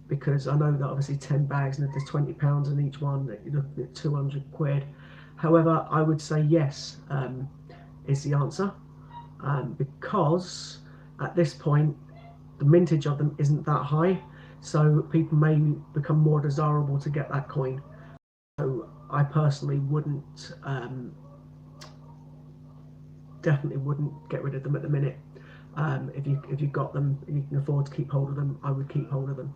Because I know that obviously 10 bags and if there's £20 in each one, you're looking at 200 quid. However, I would say yes is the answer. Because at this point, the mintage of them isn't that high. So people may become more desirable to get that coin. So I personally wouldn't, definitely wouldn't get rid of them at the minute. If you've got them and you can afford to keep hold of them, I would keep hold of them.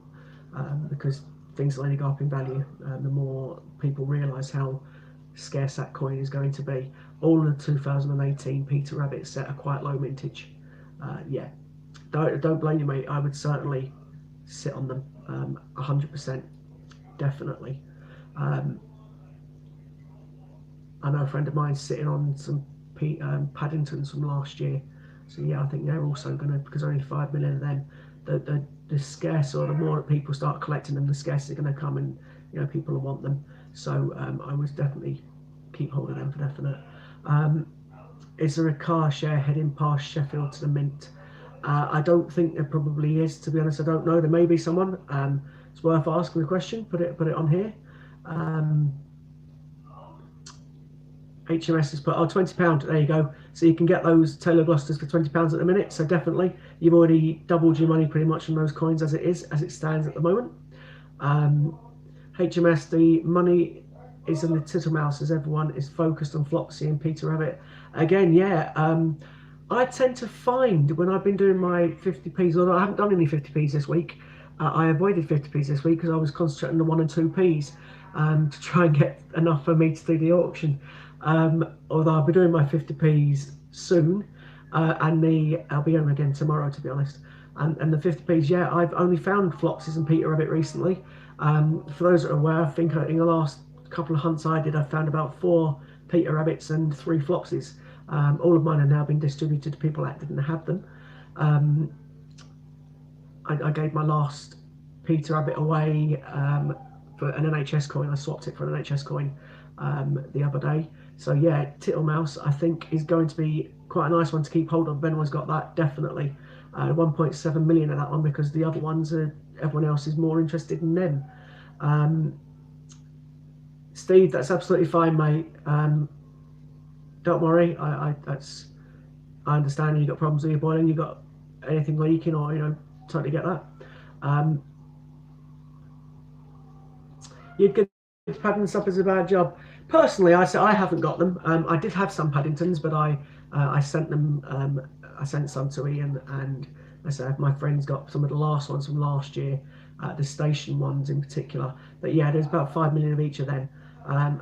Because things will only go up in value the more people realise how scarce that coin is going to be. All of the 2018 Peter Rabbit set are quite low mintage. Yeah, don't blame you, mate. I would certainly sit on them 100%, definitely. I know a friend of mine sitting on some Paddingtons from last year. So yeah, I think they're also going to, because only 5 million of them, the scarcer, or the more that people start collecting them, the scarcer they're going to come, and people will want them. So I would definitely keep hold of them for definite. Is there a car share heading past Sheffield to the Mint? I don't think there probably is, to be honest. I don't know. There may be someone. It's worth asking the question. Put it on here. HMS has put, £20, there you go. So you can get those Taylor Gloucesters for £20 at the minute. So definitely, you've already doubled your money pretty much on those coins as it stands at the moment. HMS, the money is in the Tittlemouse as everyone is focused on Flopsy and Peter Rabbit. Again, yeah, I tend to find when I've been doing my 50p's, although I haven't done any 50p's this week, I avoided 50p's this week because I was concentrating on the 1 and 2p's to try and get enough for me to do the auction. Although I'll be doing my 50p's soon, and I'll be on again tomorrow, to be honest. And the 50p's, yeah, I've only found Flopsies and Peter Rabbit recently. For those that are aware, I think in the last couple of hunts I did, I found about 4 Peter Rabbits and 3 Flopsies. All of mine have now been distributed to people that didn't have them. I gave my last Peter Rabbit away for an NHS coin. I swapped it for an NHS coin the other day. So yeah, Tittlemouse I think is going to be quite a nice one to keep hold of. If anyone's got that, definitely. 1.7 million of that one, because the other ones are, everyone else is more interested in them. Steve, that's absolutely fine, mate. Don't worry. I understand you've got problems with your boiling, you've got anything leaking, or totally get that. You'd give Paddington Suppers a bad job. Personally, I haven't got them. I did have some Paddingtons, but I sent them. I sent some to Ian, and I said my friends got some of the last ones from last year, the station ones in particular. But yeah, there's about 5 million of each of them.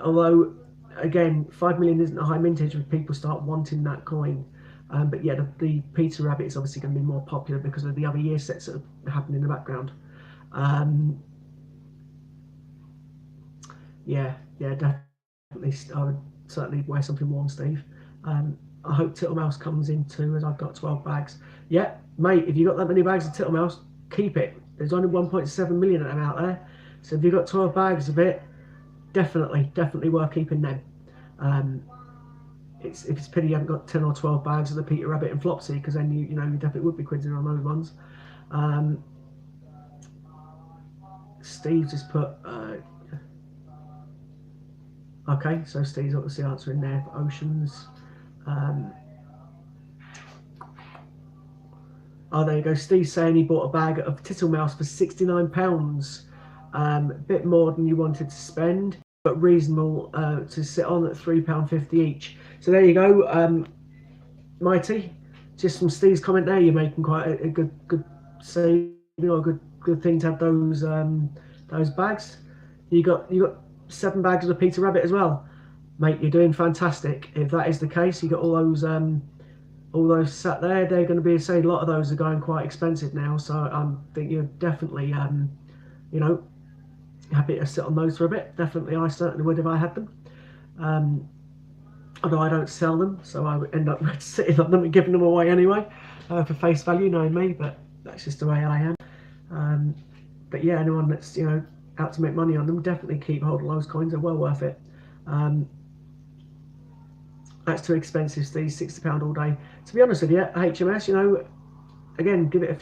Although, again, 5 million isn't a high mintage when people start wanting that coin. But yeah, the Peter Rabbit is obviously going to be more popular because of the other year sets that have happened in the background. Yeah, definitely. I would certainly wear something warm, Steve. I hope Tittlemouse comes in too, as I've got 12 bags. Yeah, mate, if you've got that many bags of Tittlemouse, keep it. There's only 1.7 million of them out there. So if you've got 12 bags of it, definitely worth keeping them. It's a pity you haven't got 10 or 12 bags of the Peter Rabbit and Flopsy, because then you definitely would be quizzing on those ones. Steve just put okay, so Steve's obviously answering there for Oceans. Oh, there you go. Steve's saying he bought a bag of Tittlemouse for £69. A bit more than you wanted to spend, but reasonable to sit on at £3.50 each. So there you go, Mighty. Just from Steve's comment there, you're making quite a good saving, or a good good thing to have those bags. You got 7 bags of the Peter Rabbit as well, mate. You're doing fantastic. If that is the case, you got all those sat there. They're going to be saying a lot of those are going quite expensive now. So I think you're definitely you know, happy to sit on those for a bit. Definitely, I certainly would if I had them. Although I don't sell them, so I would end up sitting on them and giving them away anyway for face value, knowing me. But that's just the way I am. But yeah, anyone that's out to make money on them, definitely keep hold of those coins. They're well worth it. That's too expensive, Steve. £60 all day. To be honest with you, HMS, again, give it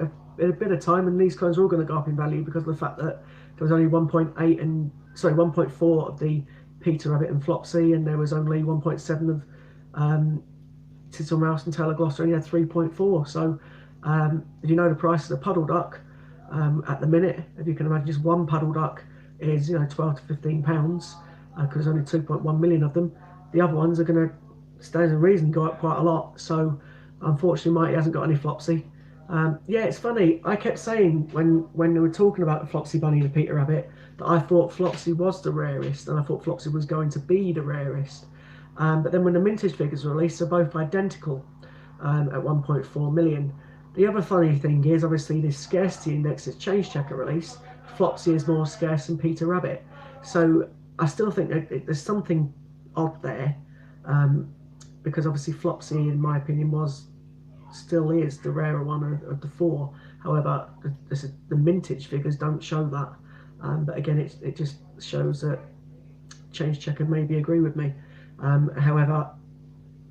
a bit of time, and these coins are all going to go up in value because of the fact that there was only 1.4 of the Peter Rabbit and Flopsy, and there was only 1.7 of Tittle Mouse and Taylor Gloucester, and you had 3.4. So if you know the price of the puddle duck at the minute, if you can imagine, just one puddle duck is 12 to 15 pounds because there's only 2.1 million of them. The other ones are going to, stands to reason, go up quite a lot. So unfortunately, Mighty hasn't got any Flopsy. Yeah, it's funny. I kept saying when they were talking about the Flopsy Bunny and the Peter Rabbit that I thought Flopsy was the rarest, and I thought Flopsy was going to be the rarest. But then when the mintage figures were released, they're both identical at 1.4 million. The other funny thing is, obviously, this scarcity index that's Change Checker released, Flopsy is more scarce than Peter Rabbit. So I still think that there's something odd there, because obviously Flopsy, in my opinion, still is the rarer one of the 4. However, the mintage figures don't show that. But again, it just shows that Change Checker maybe agree with me. However,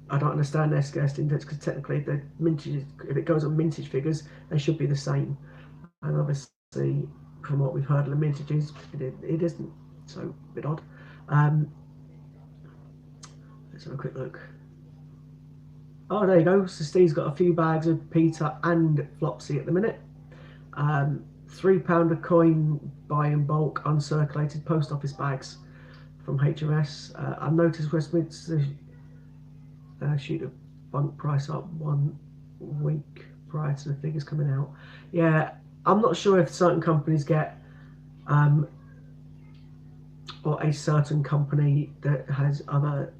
I don't understand their scarcity index because technically, the mintage, if it goes on mintage figures, they should be the same. And obviously, from what we've heard of the mintages, it isn't. So a bit odd. Let's have a quick look. Oh, there you go. So Steve's got a few bags of Peter and Flopsy at the minute. £3 a coin, buy in bulk, uncirculated post office bags from HMS. I noticed Westminster shoot a bunk price up 1 week prior to the figures coming out. Yeah, I'm not sure if certain companies get, or a certain company that has other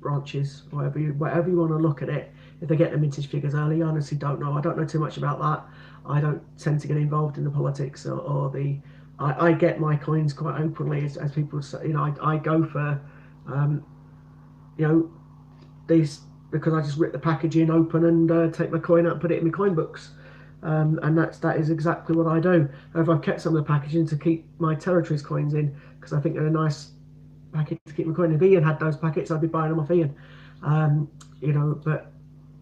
branches, whatever you want to look at it, if they get the mintage figures early. I honestly don't know. I don't know too much about that. I don't tend to get involved in the politics or the. I get my coins quite openly, as people say. I go for, these, because I just rip the packaging open and take my coin out and put it in my coin books, and that is exactly what I do. I've kept some of the packaging to keep my Territories coins in because I think they're a nice packet to keep my coin. If Ian had those packets, I'd be buying them off Ian. But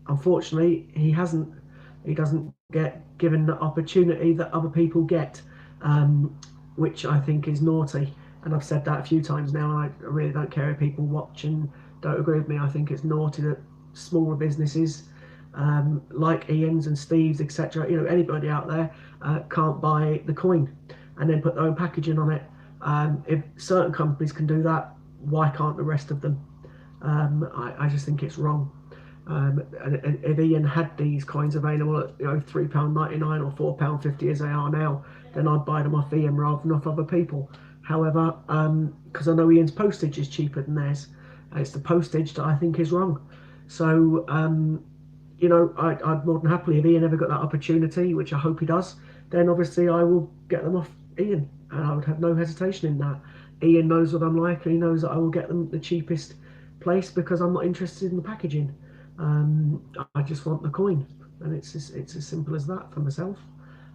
unfortunately, he hasn't. He doesn't get given the opportunity that other people get, which I think is naughty. And I've said that a few times now. And I really don't care if people watch and don't agree with me. I think it's naughty that smaller businesses like Ian's and Steve's, etc., anybody out there can't buy the coin and then put their own packaging on it. If certain companies can do that, why can't the rest of them? I just think it's wrong. And if Ian had these coins available at £3.99 or £4.50 as they are now, then I'd buy them off Ian rather than off other people. However, because I know Ian's postage is cheaper than theirs, it's the postage that I think is wrong. So I'd more than happily, if Ian ever got that opportunity, which I hope he does, then obviously I will get them off Ian, and I would have no hesitation in that. Ian knows what I'm like, and he knows that I will get them the cheapest place because I'm not interested in the packaging. I just want the coin, and it's as simple as that for myself.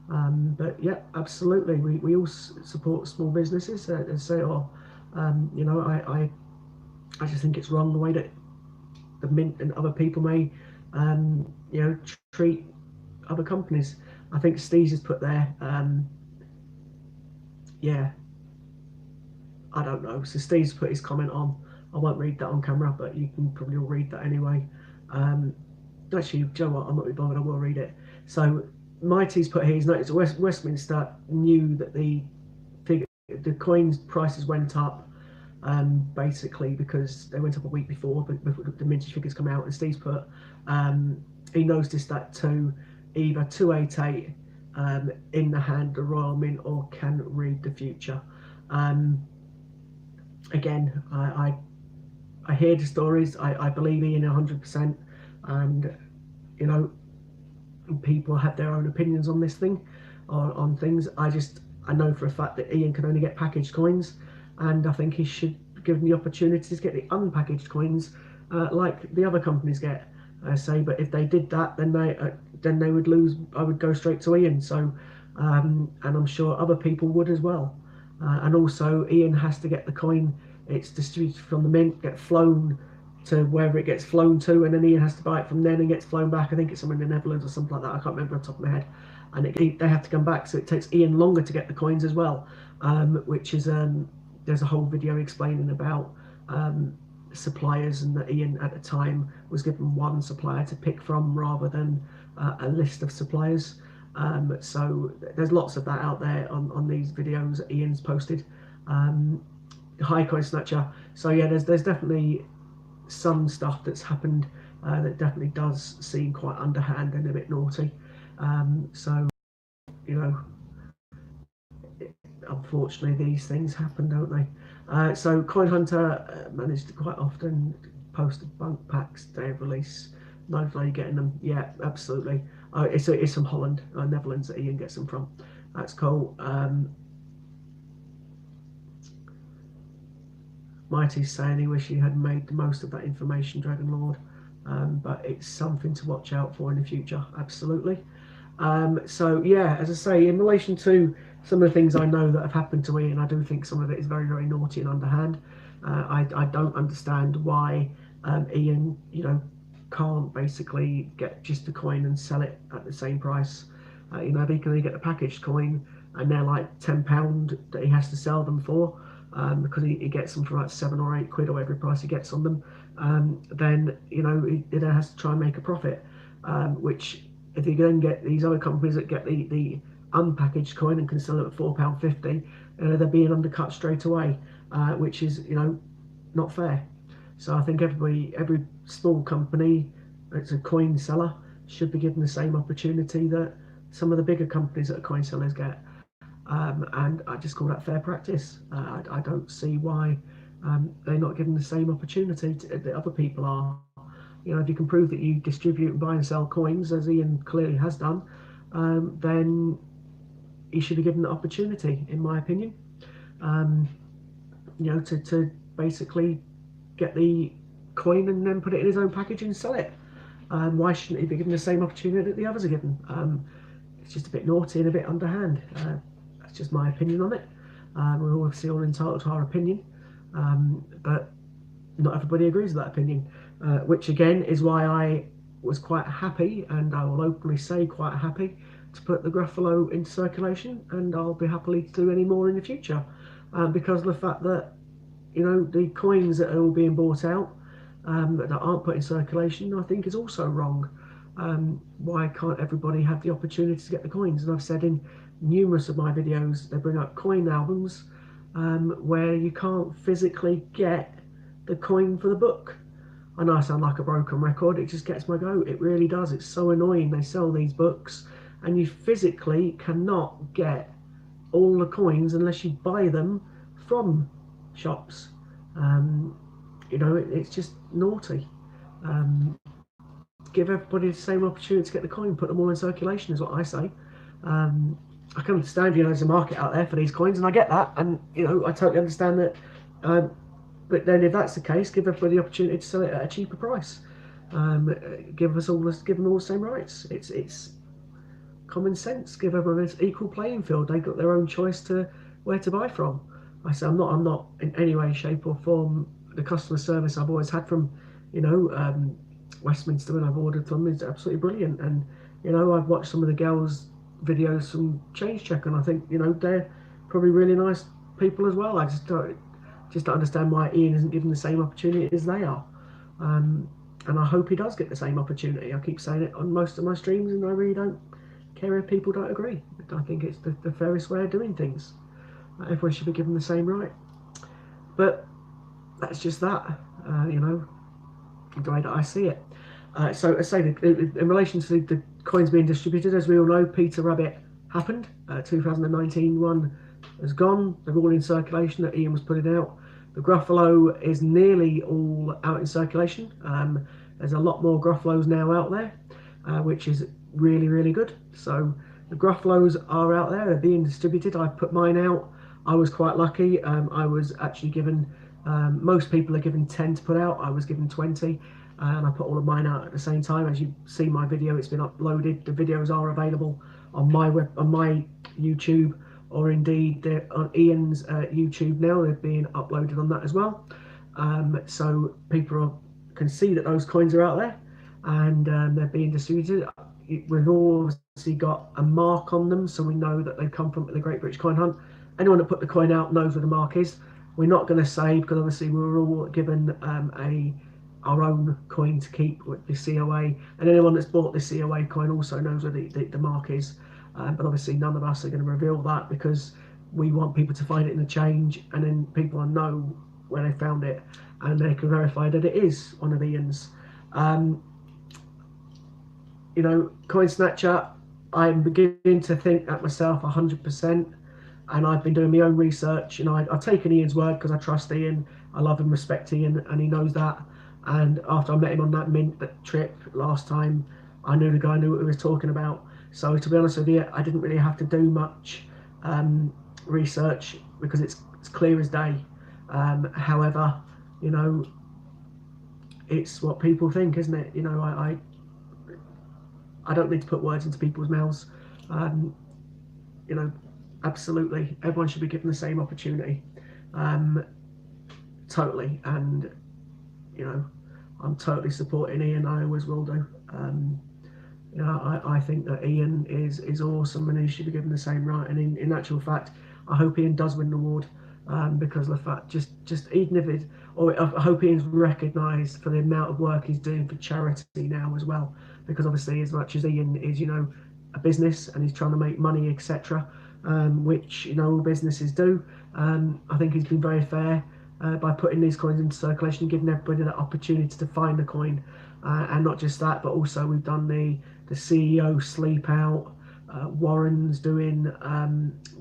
But yeah, absolutely, we all support small businesses and say, I just think it's wrong the way that the Mint and other people may treat other companies. I think Steve's has put there, I don't know. So Steve's put his comment on. I won't read that on camera, but you can probably all read that anyway. Actually, Joe, what? I'm not really bothered. I will read it. So Mighty's put here. He's noticed Westminster knew that the coins prices went up, basically because they went up a week before the mintage figures come out. And Steve's put he noticed that to either 288 in the hand of Royal Mint or can read the future. Again, I hear the stories. I believe Ian 100%, and you know, people have their own opinions on this thing, on things. I know for a fact that Ian can only get packaged coins, and I think he should be given the opportunity to get the unpackaged coins, like the other companies get. But if they did that, then they would lose. I would go straight to Ian. So, and I'm sure other people would as well. And also, Ian has to get the coin. It's distributed from the mint, get flown to wherever it gets flown to, and then Ian has to buy it from then and gets flown back. I think it's somewhere in the Netherlands or something like that. I can't remember off the top of my head. And they have to come back, so it takes Ian longer to get the coins as well. Which is there's a whole video explaining about suppliers, and that Ian at the time was given one supplier to pick from rather than a list of suppliers. So there's lots of that out there on these videos that Ian's posted. High coin snatcher. So yeah, there's definitely some stuff that's happened that definitely does seem quite underhand and a bit naughty. So you know, unfortunately these things happen, don't they? So Coin Hunter managed to quite often post bunk packs day of release. No delay getting them. Yeah, absolutely. It's from Holland, Netherlands that Ian gets them from. That's cool. Mighty's saying he wish he had made the most of that information, Dragon Lord. But it's something to watch out for in the future, absolutely. So yeah, as I say, in relation to some of the things I know that have happened to Ian, I do think some of it is very, very naughty and underhand. I don't understand why Ian, you know, can't basically get just a coin and sell it at the same price. You know, if he can only get the packaged coin and they're like £10 that he has to sell them for, because he gets them for like £7 or £8 or every price he gets on them, then you know he then has to try and make a profit. Which if you then get these other companies that get the unpackaged coin and can sell it at £4.50, they're being undercut straight away, which is, you know, not fair. So I think every small company that's a coin seller should be given the same opportunity that some of the bigger companies that are coin sellers get. And I just call that fair practice. I don't see why they're not given the same opportunity that other people are. You know, if you can prove that you distribute and buy and sell coins, as Ian clearly has done, then he should be given the opportunity, in my opinion. You know, to basically get the coin and then put it in his own package and sell it. Why shouldn't he be given the same opportunity that the others are given? It's just a bit naughty and a bit underhand. That's just my opinion on it. We're obviously all entitled to our opinion, but not everybody agrees with that opinion, which again is why I was quite happy, and I will openly say quite happy, to put the Gruffalo into circulation, and I'll be happily to do any more in the future, because of the fact that, you know, the coins that are all being bought out that aren't put in circulation, I think is also wrong. Why can't everybody have the opportunity to get the coins? And I've said in numerous of my videos, they bring up coin albums where you can't physically get the coin for the book. I know I sound like a broken record, it just gets my goat, it really does. It's so annoying. They sell these books and you physically cannot get all the coins unless you buy them from shops. You know, it's just naughty. Give everybody the same opportunity to get the coin, put them all in circulation is what I say. I can understand, you know, there's a market out there for these coins, and I get that, and you know, I totally understand that. But then, if that's the case, give everybody the opportunity to sell it at a cheaper price. Give them all the same rights. It's common sense. Give everyone an equal playing field. They've got their own choice to where to buy from. I say I'm not in any way, shape, or form. The customer service I've always had from, you know, Westminster when I've ordered from is absolutely brilliant. And you know, I've watched some of the girls' videos from Change Check, and I think, you know, they're probably really nice people as well. I just don't understand why Ian isn't given the same opportunity as they are. And I hope he does get the same opportunity. I keep saying it on most of my streams, and I really don't care if people don't agree. I think it's the fairest way of doing things. Everyone should be given the same right. But that's just that, you know, the way that I see it. So I say, in relation to the coins being distributed, as we all know, Peter Rabbit happened. 2019 one has gone. They're all in circulation that Ian was putting out. The Gruffalo is nearly all out in circulation. There's a lot more Gruffalos now out there, which is really, really good. So the Gruffalos are out there. They're being distributed. I put mine out. I was quite lucky. I was actually given, most people are given 10 to put out. I was given 20. And I put all of mine out at the same time. As you see my video, it's been uploaded. The videos are available on my YouTube, or indeed they're on Ian's YouTube now. They're being uploaded on that as well. So people can see that those coins are out there, and they're being distributed. We've obviously got a mark on them, so we know that they come from the Great British Coin Hunt. Anyone that put the coin out knows where the mark is. We're not going to say, because obviously we were all given our own coin to keep with the COA, and anyone that's bought the COA coin also knows where the mark is, but obviously none of us are going to reveal that, because we want people to find it in the change, and then people will know where they found it, and they can verify that it is one of Ian's. You know, Coin Snatcher, I'm beginning to think that myself 100%, and I've been doing my own research. You know, I've taken Ian's word because I trust Ian, I love and respect Ian, and he knows that. And after I met him on that mint trip last time, I knew the guy knew what he was talking about. So to be honest with you, I didn't really have to do much research, because it's clear as day. However, you know, it's what people think, isn't it? You know, I don't need to put words into people's mouths. You know, absolutely, everyone should be given the same opportunity. Totally, and you know, I'm totally supporting Ian. I always will do. You know, I think that Ian is awesome, and he should be given the same right. And in actual fact, I hope Ian does win the award, because of the fact, just even if it, or I hope Ian's recognised for the amount of work he's doing for charity now as well. Because obviously, as much as Ian is, you know, a business and he's trying to make money, etc., which, you know, all businesses do, I think he's been very fair. By putting these coins into circulation, giving everybody that opportunity to find the coin, and not just that, but also we've done the CEO sleep out. Warren's doing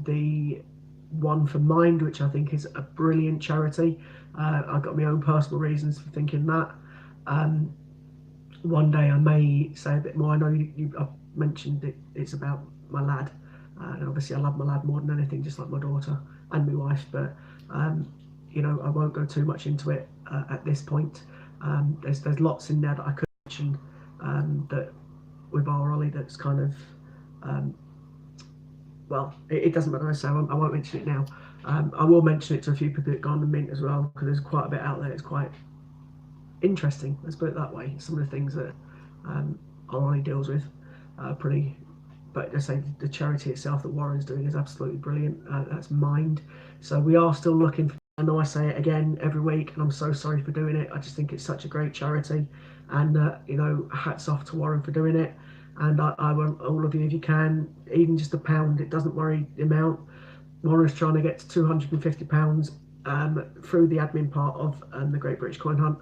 the one for Mind, which I think is a brilliant charity. I've got my own personal reasons for thinking that. One day I may say a bit more. I know I've mentioned it's about my lad, and obviously I love my lad more than anything, just like my daughter and my wife, but you know, I won't go too much into it at this point. There's lots in there that I could mention, that with our Ollie that's kind of, well, it doesn't matter, so I won't mention it now. I will mention it to a few people that go on the mint as well, because there's quite a bit out there. It's quite interesting, let's put it that way. Some of the things that our Ollie deals with pretty, but I say the charity itself that Warren's doing is absolutely brilliant. That's Mind. So we are still looking for, I know I say it again every week, and I'm so sorry for doing it. I just think it's such a great charity, and you know, hats off to Warren for doing it. And I want all of you, if you can, even just £1, it doesn't worry the amount. Warren's trying to get to £250 through the admin part of the Great British Coin Hunt.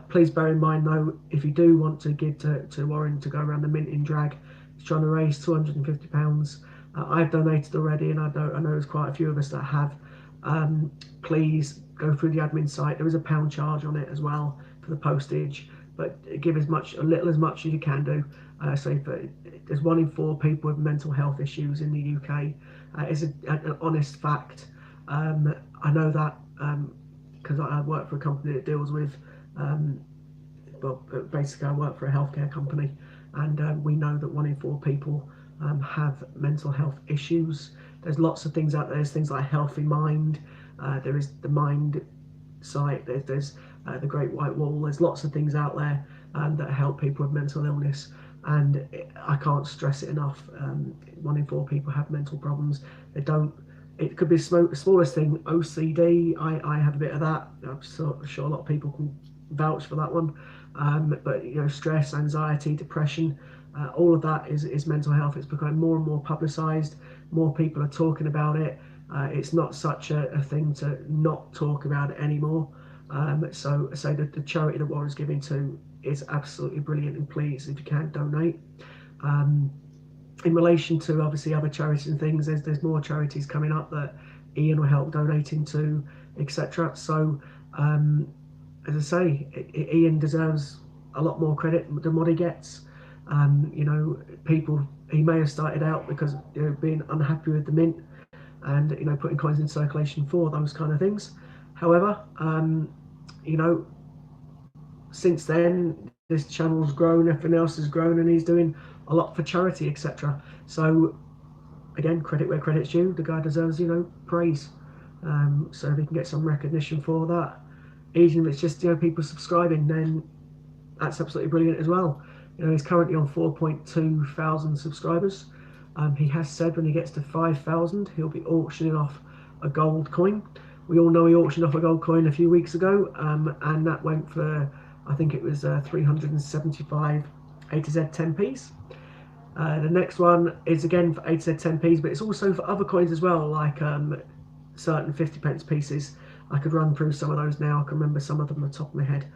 Please bear in mind though, if you do want to give to Warren to go around the mint in drag, he's trying to raise £250. I've donated already, and I know there's quite a few of us that have. Please go through the admin site. There is a £1 charge on it as well for the postage, but give as little as much as you can do. So there's 1 in 4 people with mental health issues in the UK. It's an honest fact. I know that because I work for a company that deals with, well, basically I work for a healthcare company, and we know that 1 in 4 people have mental health issues. There's lots of things out there. There's things like Healthy Mind. There is the Mind site. There's the Great White Wall. There's lots of things out there that help people with mental illness, and I can't stress it enough. 1 in 4 people have mental problems. They don't. It could be the smallest thing. OCD. I have a bit of that. I'm sure a lot of people can vouch for that one. But you know, stress, anxiety, depression. All of that is mental health. It's becoming more and more publicised. More people are talking about it. It's not such a thing to not talk about it anymore. So the charity that Warren's giving to is absolutely brilliant, and please, if you can, donate. in relation to obviously other charities and things, there's more charities coming up that Ian will help donating to, etc. So as I say, Ian deserves a lot more credit than what he gets. You know, people, he may have started out because, you know, being unhappy with the mint and, you know, putting coins in circulation for those kind of things. However, you know, since then this channel's grown, everything else has grown, and he's doing a lot for charity, etc. So again, credit where credit's due. The guy deserves, you know, praise. So if he can get some recognition for that, even if it's just, you know, people subscribing, then that's absolutely brilliant as well. You know, he's currently on 4.2 thousand subscribers. He has said when he gets to 5,000, he'll be auctioning off a gold coin. We all know he auctioned off a gold coin a few weeks ago, and that went for, I think it was 375 A to Z 10p's. The next one is again for A to Z 10p's, but it's also for other coins as well, like certain 50p pieces. I could run through some of those now. I can remember some of them on the top of my head,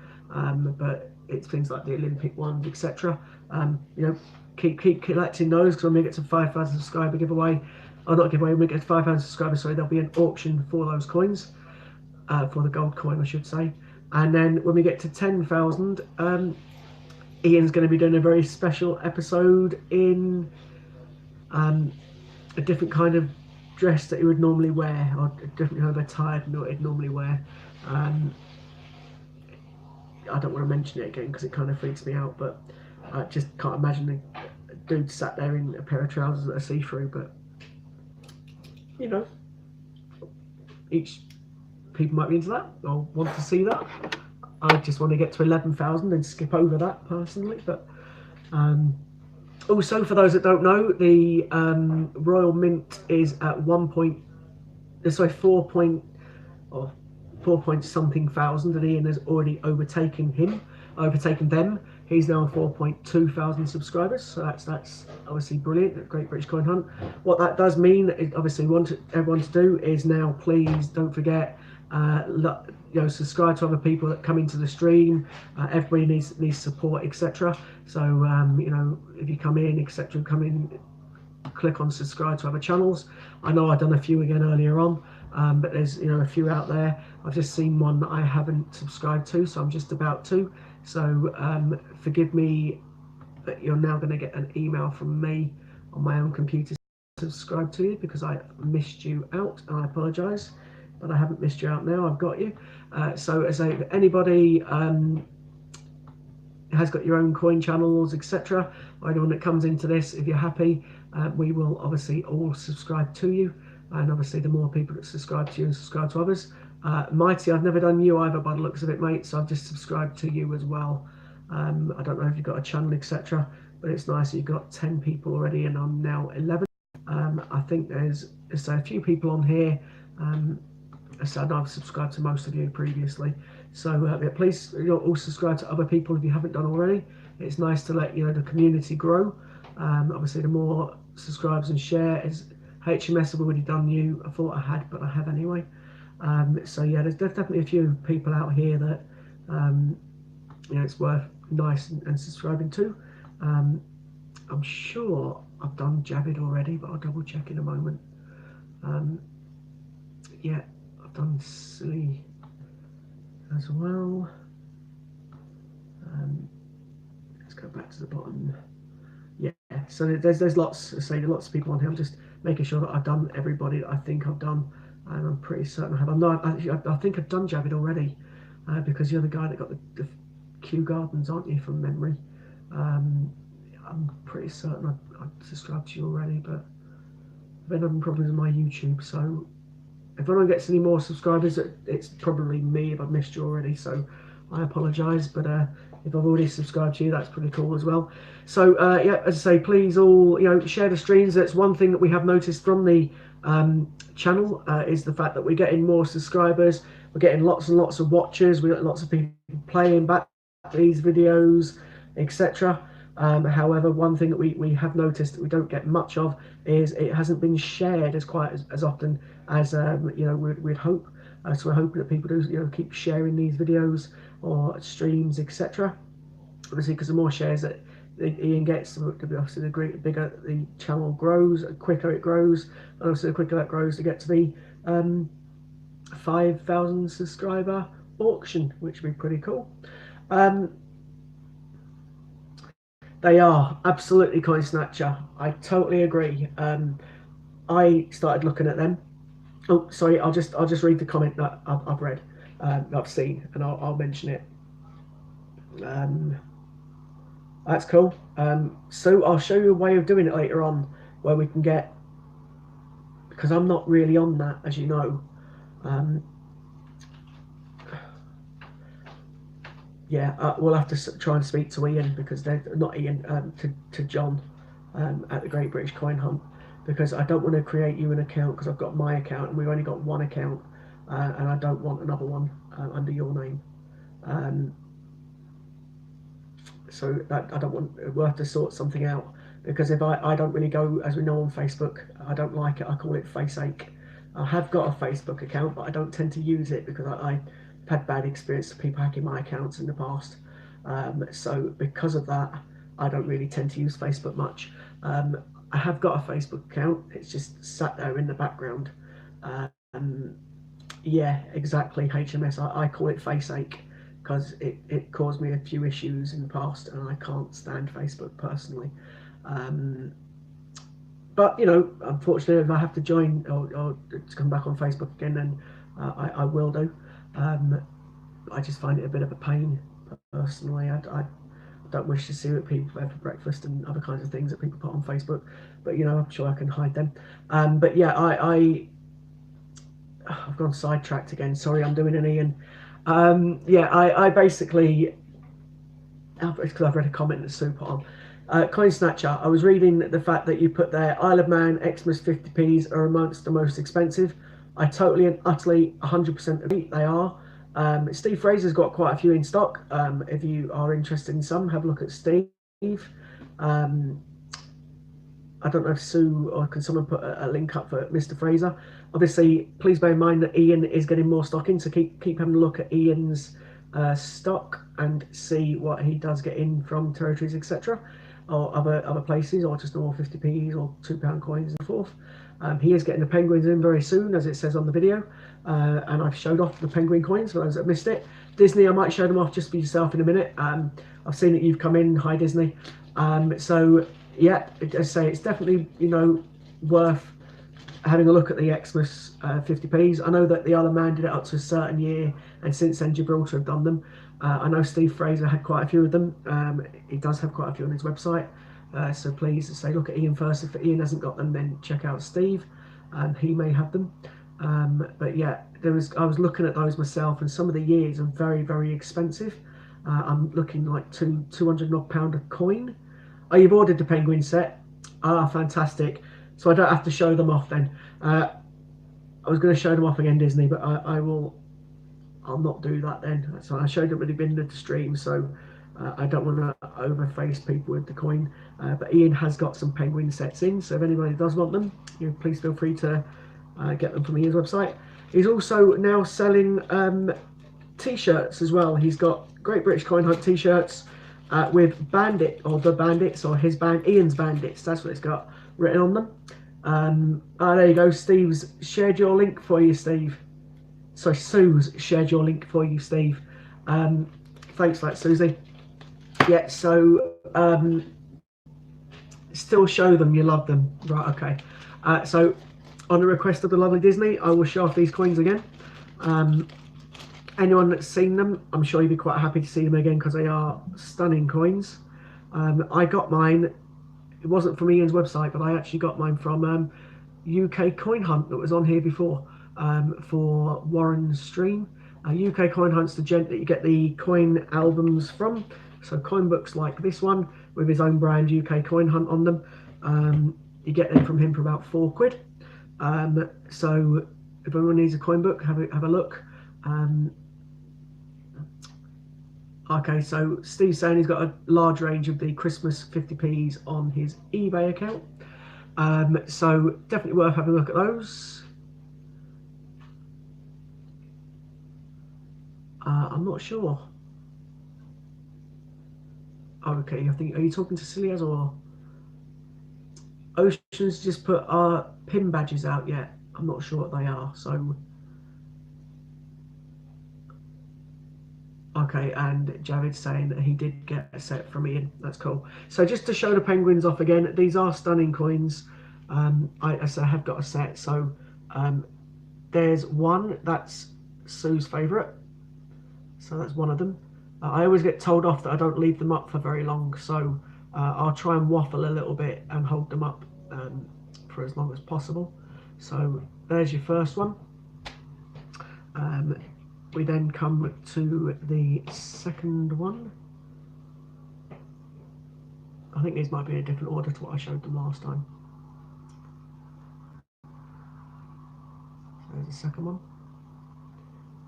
but it's things like the Olympic ones, etc. You know, keep collecting those, because when we get to 5,000 subscriber giveaway, or not giveaway, when we get to 5,000 subscribers, sorry, there'll be an auction for those coins, for the gold coin, I should say. And then when we get to 10,000, Ian's going to be doing a very special episode in a different kind of dress that he would normally wear, or a different kind of attire that he'd normally wear. I don't want to mention it again because it kind of freaks me out, but I just can't imagine a dude sat there in a pair of trousers that are see-through. But you know, each people might be into that or want to see that. I just want to get to 11,000 and skip over that personally. But also, for those that don't know, the Royal Mint is at 4 point something thousand, and Ian has already overtaken them. He's now on 4.2 thousand subscribers, so that's obviously brilliant. Great British Coin Hunt. What that does mean is, obviously, want everyone to do is now, please don't forget, you know, subscribe to other people that come into the stream. Everybody needs support, etc. So you know, if you come in, etc., click on subscribe to other channels. I know I've done a few again earlier on, but there's, you know, a few out there. I've just seen one that I haven't subscribed to, so I'm just about to. So forgive me, but you're now going to get an email from me on my own computer to subscribe to you, because I missed you out, and I apologise, but I haven't missed you out now. I've got you. So as if anybody has got your own coin channels, etc., or anyone that comes into this, if you're happy, we will obviously all subscribe to you. And obviously the more people that subscribe to you and subscribe to others. Mighty, I've never done you either by the looks of it, mate, so I've just subscribed to you as well. I don't know if you've got a channel, etc., but it's nice that you've got 10 people already, and I'm now 11. I think there's a few people on here. So I know I've subscribed to most of you previously. So yeah, please, you know, all subscribe to other people if you haven't done already. It's nice to let, you know, the community grow. Obviously, the more subscribers and share, is HMS have already done you. I thought I had, but I have anyway. So yeah, there's definitely a few people out here that you know, it's worth nice and subscribing to. I'm sure I've done Javid already, but I'll double check in a moment. Yeah, I've done Silly as well. Let's go back to the bottom. Yeah, so there's lots of people on here. I'm just making sure that I've done everybody that I think I've done, and I'm pretty certain I have. I think I've done Javid already, because you're the guy that got the Kew Gardens, aren't you, from memory? I'm pretty certain I subscribed to you already, but I've been having problems with my YouTube, so if anyone gets any more subscribers, it's probably me if I've missed you already, so I apologise, but if I've already subscribed to you, that's pretty cool as well. So yeah, as I say, please all, you know, share the streams. That's one thing that we have noticed from the channel, is the fact that we're getting more subscribers, we're getting lots and lots of watchers, we got lots of people playing back these videos, etc. However, one thing that we have noticed that we don't get much of is it hasn't been shared as often as you know, we'd hope. So we're hoping that people do, you know, keep sharing these videos or streams, etc. Obviously, because the more shares that Ian gets, to be obviously the bigger the channel grows, the quicker it grows, and also the quicker that grows to get to the 5,000 subscriber auction, which would be pretty cool. They are absolutely coin snatcher. I totally agree. I started looking at them. Oh, sorry. I'll just read the comment that I've read, that I've seen, and I'll mention it. That's cool. So I'll show you a way of doing it later on, where we can get, because I'm not really on that, as you know. Yeah, we'll have to try and speak to Ian, because they're not Ian, to John, at the Great British Coin Hunt, because I don't want to create you an account, because I've got my account and we've only got one account, and I don't want another one under your name. So that I don't want. We'll have to sort something out, because if I don't really go, as we know, on Facebook, I don't like it. I call it face ache. I have got a Facebook account, but I don't tend to use it, because I've had bad experience of people hacking my accounts in the past. So because of that, I don't really tend to use Facebook much. I have got a Facebook account. It's just sat there in the background. Yeah, exactly. HMS. I call it face ache, because it caused me a few issues in the past, and I can't stand Facebook personally. But you know, unfortunately, if I have to join or to come back on Facebook again, then I will do. I just find it a bit of a pain personally. I don't wish to see what people have for breakfast and other kinds of things that people put on Facebook, but you know, I'm sure I can hide them. But yeah, I've gone sidetracked again. Sorry, I'm doing an Ian. Yeah, I basically, it's because I've read a comment that Sue put on. Coin Snatcher, I was reading the fact that you put there Isle of Man Xmas 50p's are amongst the most expensive. I totally and utterly 100% agree, they are. Steve Fraser's got quite a few in stock. If you are interested in some, have a look at Steve. I don't know if Sue or can someone put a link up for Mr. Fraser. Obviously, please bear in mind that Ian is getting more stock in, so keep having a look at Ian's stock and see what he does get in from territories, etc., or other places, or just normal 50p's or £2 coins and so forth. He is getting the penguins in very soon, as it says on the video, and I've showed off the penguin coins for those that missed it. Disney, I might show them off just for yourself in a minute. I've seen that you've come in. Hi, Disney. So yeah, I say it's definitely, you know, worth having a look at the Xmas 50p's. I know that the Isle of Man did it up to a certain year, and since then Gibraltar have done them. I know Steve Fraser had quite a few of them. He does have quite a few on his website. So please say look at Ian first. If Ian hasn't got them, then check out Steve. He may have them. But yeah, I was looking at those myself, and some of the years are very, very expensive. I'm looking like £200 odd a coin. Oh, you've ordered the penguin set. Ah, fantastic. So I don't have to show them off then. I was going to show them off again, Disney, but I'll not do that then. So I showed them at the beginning of the stream, so I don't want to overface people with the coin. But Ian has got some penguin sets in, so if anybody does want them, you know, please feel free to get them from Ian's website. He's also now selling t-shirts as well. He's got Great British Coin Hunt t-shirts with Bandit, or the Bandits, or his band, Ian's Bandits. That's what it's got written on them. There you go. Steve's shared your link for you, Steve. Sorry, Sue's shared your link for you, Steve. Thanks for that, Susie. Yeah, so still show them you love them. Right, okay. So on the request of the lovely Disney, I will show off these coins again. Anyone that's seen them, I'm sure you'd be quite happy to see them again, because they are stunning coins. I got mine, it wasn't from Ian's website, but I actually got mine from UK Coin Hunt that was on here before, for Warren's stream. UK Coin Hunt's the gent that you get the coin albums from. So coin books like this one with his own brand UK Coin Hunt on them. You get them from him for about £4. So if anyone needs a coin book, have a look. Okay, so Steve's saying he's got a large range of the Christmas 50p's on his eBay account. So definitely worth having a look at those. I'm not sure. Oh, okay, I think, are you talking to Cilias or Oceans? Just put pin badges out yet? I'm not sure what they are. So okay, and Javid's saying that he did get a set from Ian. That's cool. So just to show the penguins off again, these are stunning coins. I have got a set. So there's one that's Sue's favourite. So that's one of them. I always get told off that I don't leave them up for very long. So I'll try and waffle a little bit and hold them up for as long as possible. So there's your first one. We then come to the second one. I think these might be in a different order to what I showed them last time. So there's the second one.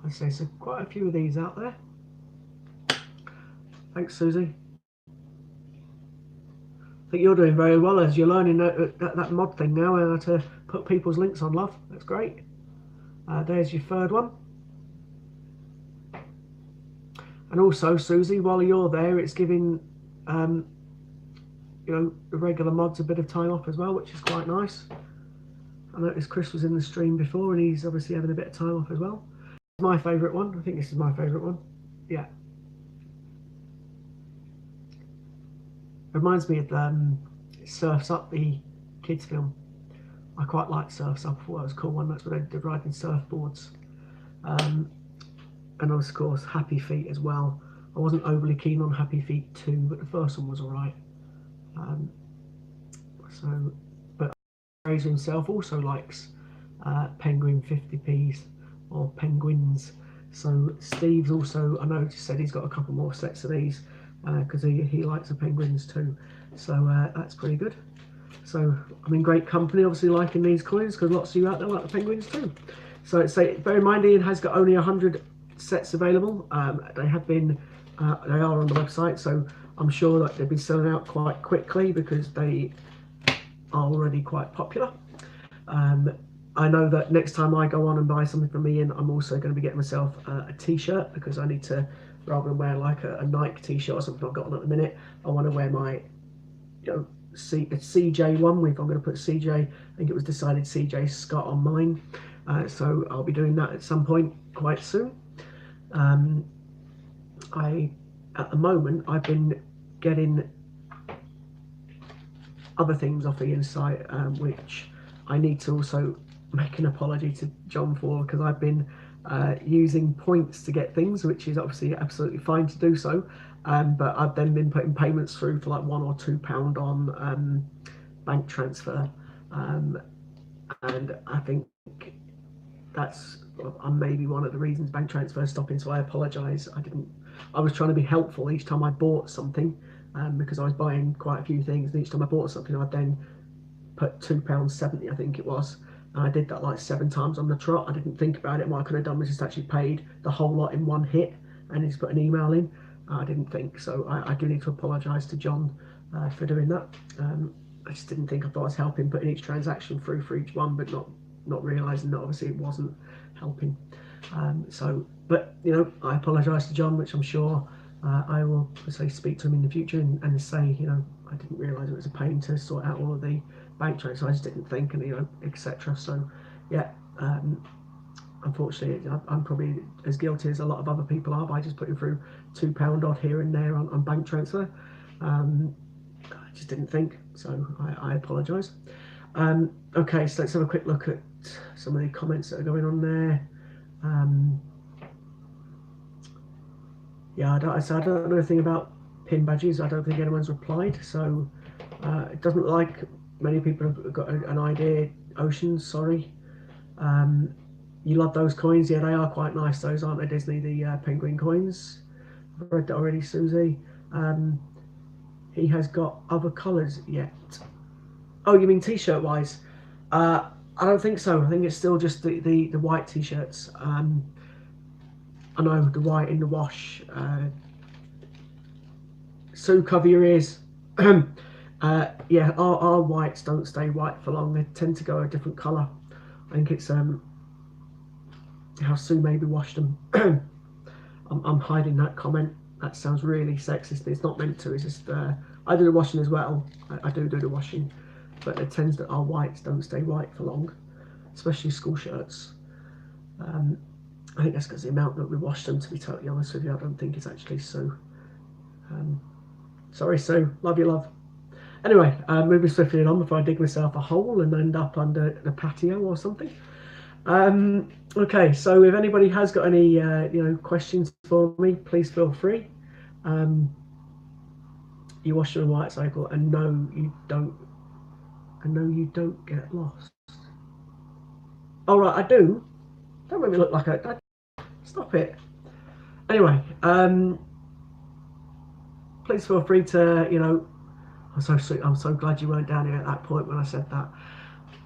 I say, so quite a few of these out there. Thanks, Susie. I think you're doing very well as you're learning that mod thing now, how to put people's links on, love. That's great. There's your third one. And also, Susie, while you're there, it's giving you know, the regular mods a bit of time off as well, which is quite nice. I noticed Chris was in the stream before and he's obviously having a bit of time off as well. My favourite one. I think this is my favourite one. Yeah. Reminds me of Surf's Up, the kids film. I quite like Surf's Up. I thought that was a cool one. That's where they're riding surfboards. And of course Happy Feet as well. I wasn't overly keen on Happy Feet 2, but the first one was alright. But Fraser himself also likes Penguin 50p's or Penguins. So Steve's also, I know, just said he's got a couple more sets of these because he likes the Penguins too. So that's pretty good. So I'm in great company, obviously liking these coins because lots of you out there like the Penguins too. So bear in mind, Ian has got only 100 sets available. They have been, they are on the website, so I'm sure that they'll be selling out quite quickly because they are already quite popular. I know that next time I go on and buy something from Ian, I'm also going to be getting myself a t-shirt because I need to, rather than wear like a Nike t-shirt or something I've got on at the minute, I want to wear my, you know, CJ one. If I'm going to put CJ, I think it was decided CJ Scott on mine. So I'll be doing that at some point quite soon. At the moment, I've been getting other things off Ian's site, which I need to also make an apology to John for, because I've been using points to get things, which is obviously absolutely fine to do so. But I've then been putting payments through for like £1 or £2 on bank transfer, and I think that's maybe one of the reasons bank transfer is stopping. So I apologise. I was trying to be helpful each time I bought something, because I was buying quite a few things, and each time I bought something I'd then put £2.70, I think it was, and I did that like 7 times on the trot. I didn't think about it. What I could have done was just actually paid the whole lot in one hit and just put an email in. I didn't think, so I do need to apologise to John for doing that. I just didn't think. I thought I was helping putting each transaction through for each one, but not realising that obviously it wasn't helping. But you know, I apologise to John, which I'm sure I will speak to him in the future and say, you know, I didn't realise it was a pain to sort out all of the bank transfers. I just didn't think, and you know, etc. So yeah, unfortunately, I'm probably as guilty as a lot of other people are by just putting through £2 odd here and there on bank transfer. I just didn't think, so I apologise. Okay, so let's have a quick look at some of the comments that are going on there. Yeah, I don't know anything about pin badges. I don't think anyone's replied, so it doesn't look like many people have got an idea. Oceans, sorry. You love those coins? Yeah, they are quite nice. Those, aren't they, Disney? The penguin coins. I've read that already, Susie. He has got other colours yet. Oh, you mean t-shirt wise? I don't think so. I think it's still just the white t-shirts. I know, the white in the wash. Sue, cover your ears. Yeah, our whites don't stay white for long. They tend to go a different colour. I think it's how Sue maybe washed them. I'm hiding that comment. That sounds really sexist. It's not meant to. It's just I do the washing as well. I do the washing, but it tends that our whites don't stay white for long, especially school shirts. I think that's because the amount that we wash them. To be totally honest with you, I don't think it's actually Sue. Sorry, Sue. Love you, love. Anyway, moving swiftly on before I dig myself a hole and end up under the patio or something. Okay, so if anybody has got any questions for me, please feel free. You wash your white cycle, and no, you don't. And no, you don't get lost. All right, I do. Don't make me look like I stop it. Anyway, please feel free to, I'm so glad you weren't down here at that point when I said that.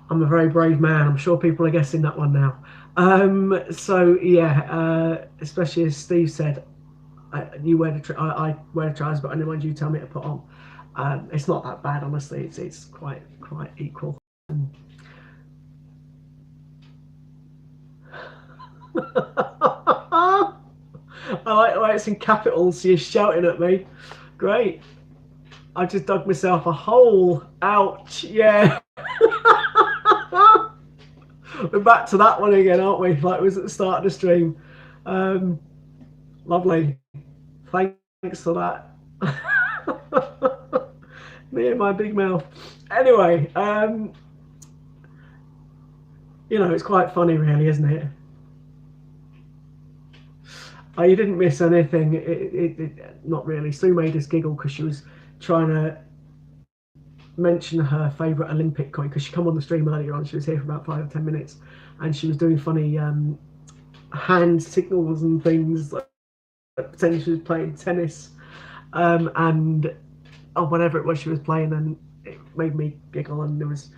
I'm a very brave man. I'm sure people are guessing that one now. So yeah, especially as Steve said, I wear the trousers, but only ones you tell me to put on. It's not that bad, honestly. It's quite equal. I like the way it's in capitals, so you're shouting at me. Great. I just dug myself a hole. Ouch. Yeah. We're back to that one again, aren't we? Like it was at the start of the stream. Lovely. Thanks for that. Me and my big mouth. Anyway, it's quite funny really, isn't it? Oh, you didn't miss anything. It not really. Sue made us giggle because she was trying to mention her favourite Olympic coin because she come on the stream earlier on. She was here for about 5 or 10 minutes, and she was doing funny hand signals and things. Like pretending she was playing tennis, and whatever it was she was playing, and it made me giggle. And there was,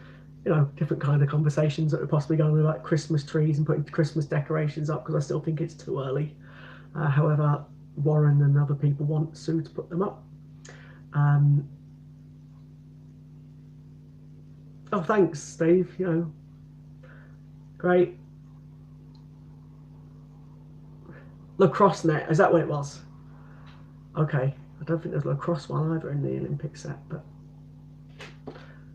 different kind of conversations that were possibly going on about Christmas trees and putting Christmas decorations up because I still think it's too early. However, Warren and other people want Sue to put them up. Oh, thanks, Steve. Great. Lacrosse net, is that what it was? Okay, I don't think there's a lacrosse one either in the Olympic set, but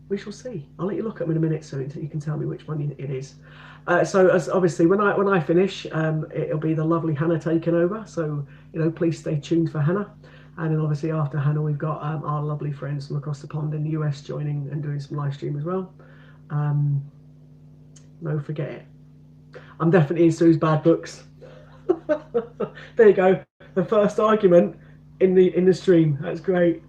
we shall see. I'll let you look at them in a minute so you can tell me which one it is. So as obviously when I finish, it'll be the lovely Hannah taking over. So please stay tuned for Hannah. And then obviously after Hannah, we've got our lovely friends from across the pond in the US joining and doing some live stream as well. No, forget it. I'm definitely in Sue's bad books. There you go. The first argument in the stream. That's great.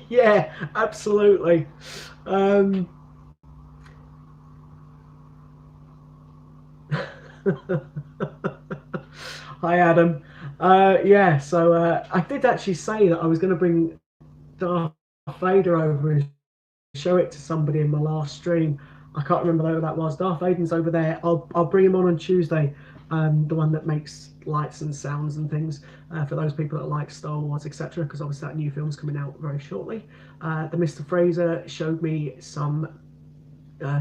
Yeah, absolutely. Hi, Adam. Yeah, so I did actually say that I was going to bring Darth Vader over and show it to somebody in my last stream. I can't remember who that was. Darth Vader's over there. I'll bring him on Tuesday. The one that makes lights and sounds and things for those people that like Star Wars, etc. Because obviously that new film's coming out very shortly. The Mr. Fraser showed me some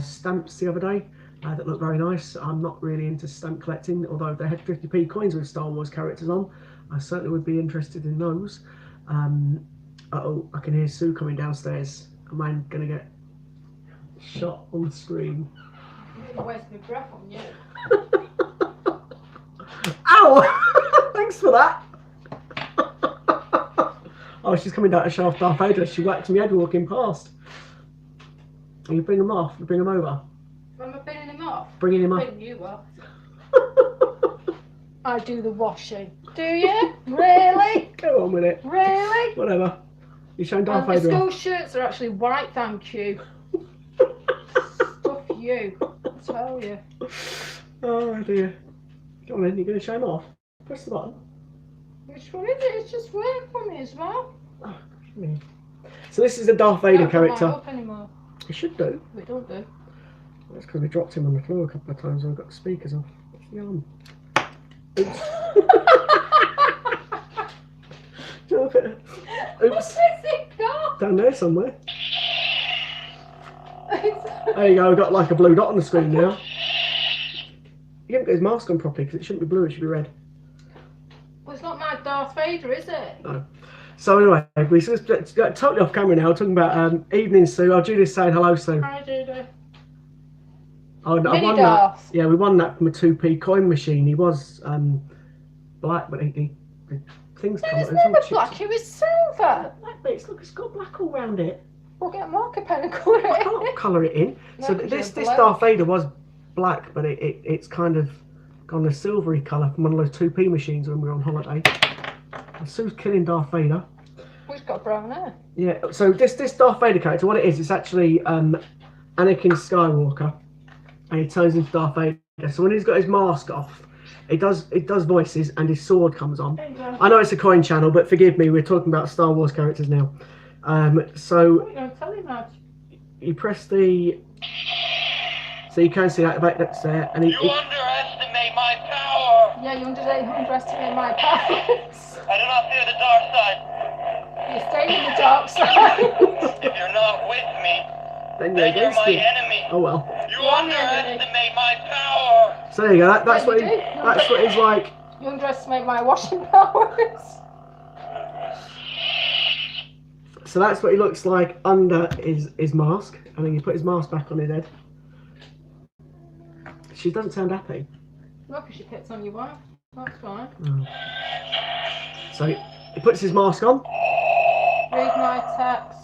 stamps the other day that look very nice. I'm not really into stamp collecting, although they had 50p coins with Star Wars characters on. I certainly would be interested in those. Uh-oh, I can hear Sue coming downstairs. Am I going to get shot on the screen? I'm gonna waste my breath on you. Ow! Thanks for that. Oh, she's coming down to show off Darth Vader. She whacked me head walking past. And you bring him off? You bring him over? Am I bringing him off? Bringing him off. Bring you off. I do the washing. Do you? Really? Go on with it. Really? Whatever. You showing Darth The Vader school off? shirts are actually white, thank you. Stuff you. I tell you. Oh dear. Go on then, you're going to show him off? Press the button. Which one is it? It's just work for me as well. Oh, me. So this is a Darth Vader character. Up anymore. It should do. We don't do. That's because we dropped him on the floor a couple of times and I got the speakers off. What's the on? Oops. Oops. Where's it gone? Down there somewhere. There you go, I've got like a blue dot on the screen now. He hasn't got his mask on properly because it shouldn't be blue, it should be red. Well, it's not my Darth Vader, is it? No. So anyway, we just got totally off camera now, talking about evening Sue. Oh, Judith's saying hello, Sue. Hi, Judy. Oh, I Mini won Darth. that. Yeah, we won that from a 2p coin machine. He was black, but the things It come was it's all never chips. black, it was silver. Black bits, look, it's got black all round it. We'll get a marker pen and colour I it can't in. colour it in. No, So 'cause this you're black. Darth Vader was black, but it's kind of gone a silvery colour from one of those 2p machines when we were on holiday. And Sue's killing Darth Vader. We've got brown hair. Yeah, so this Darth Vader character, what it is, it's actually Anakin Skywalker, and he turns into Darth Vader. So when he's got his mask off, it does voices, and his sword comes on. I know it's a coin channel, but forgive me, we're talking about Star Wars characters now. So What are you going to tell him, Madge? you press the, so you can see that that's there, and You underestimate my power. Yeah, you underestimate my powers. I do not fear the dark side. You're staying in the dark side. If you're not with me, then then you're against my me. enemy. Oh well. You You're my enemy. underestimate my power. So there you go. That's Yeah, what you he, do. that's what he's like. You underestimate my washing powers. So that's what he looks like under his mask, and then you put his mask back on his head. She doesn't sound happy. Look, she picks on your wife. That's fine. So he puts his mask on. Read my text.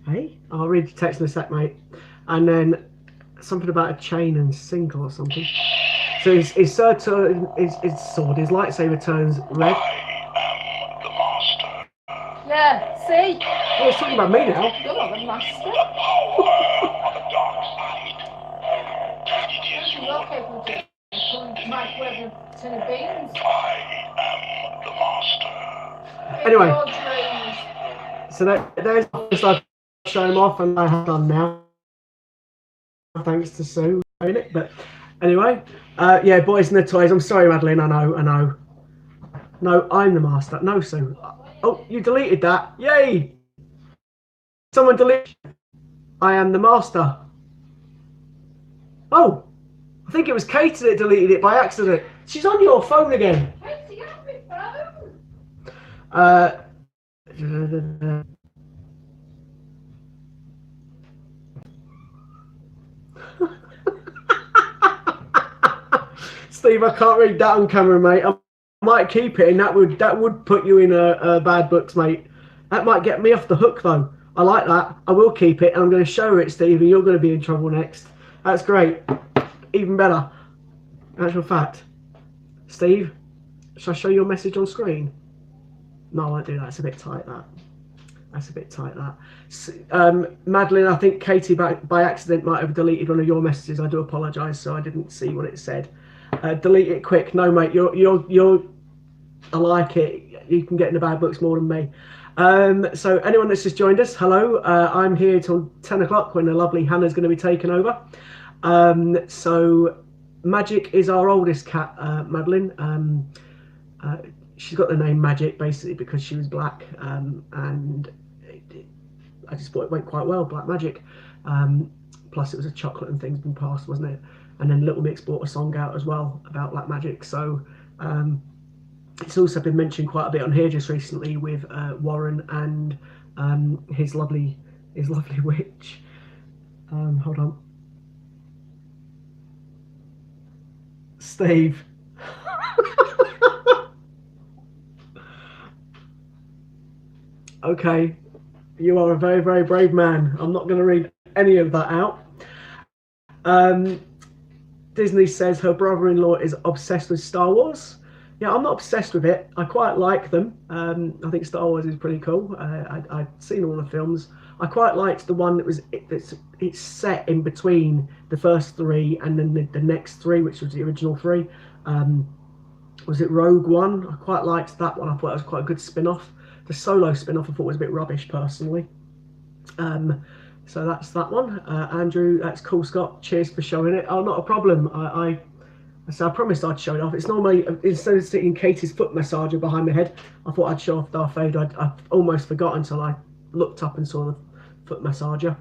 Hey, I'll read your text in a sec, mate. And then something about a chain and single or something. So his sword, his lightsaber turns red. The master. Yeah, see? Oh, it's talking about me now. You're not the master. On the dark side. It is You're capable of microwave a tin of beans. I am the master. Anyway. Your dreams. So there's just like show him off, and I have done now. Thanks to Sue doing it. But anyway, yeah, boys and the toys. I'm sorry, Madeline. I know. No, I'm the master. No, Sue. Oh, you deleted that. Yay! Someone deleted. I am the master. Oh, I think it was Katie that deleted it by accident. She's on your phone again. Katie, you have my phone. Steve, I can't read that on camera, mate. I might keep it, and that would put you in a bad books, mate. That might get me off the hook, though. I like that. I will keep it, and I'm going to show it, Steve, and you're going to be in trouble next. That's great. Even better. Actual fact. Steve, shall I show your message on screen? No, I won't do that. It's a bit tight, that. That's a bit tight, that. Madeline, I think Katie by accident might have deleted one of your messages. I do apologise, so I didn't see what it said. Delete it quick. No, mate, you're I like it. You can get in the bad books more than me. So anyone that's just joined us, hello. I'm here till 10 o'clock when the lovely Hannah's going to be taking over. So Magic is our oldest cat, Madeline. She's got the name Magic basically because she was black, and I just thought it went quite well, Black Magic. Plus it was a chocolate and things been passed, wasn't it? And then Little Mix brought a song out as well about Black Magic. So it's also been mentioned quite a bit on here just recently with Warren and his lovely witch. Hold on, Steve. Okay, you are a very, very brave man. I'm not going to read any of that out. Disney says her brother-in-law is obsessed with Star Wars. Yeah, I'm not obsessed with it. I quite like them. I think Star Wars is pretty cool. I've seen all the films. I quite liked the one that was it's set in between the first three and then the next three, which was the original three. Was it Rogue One? I quite liked that one. I thought it was quite a good spin-off. The Solo spin-off I thought was a bit rubbish personally. So that's that one. Andrew, that's cool, Scott. Cheers for showing it. Oh, not a problem. So I promised I'd show it off. It's normally, instead of sticking Katie's foot massager behind my head, I thought I'd show off Darth Vader. I almost forgot until I looked up and saw the foot massager.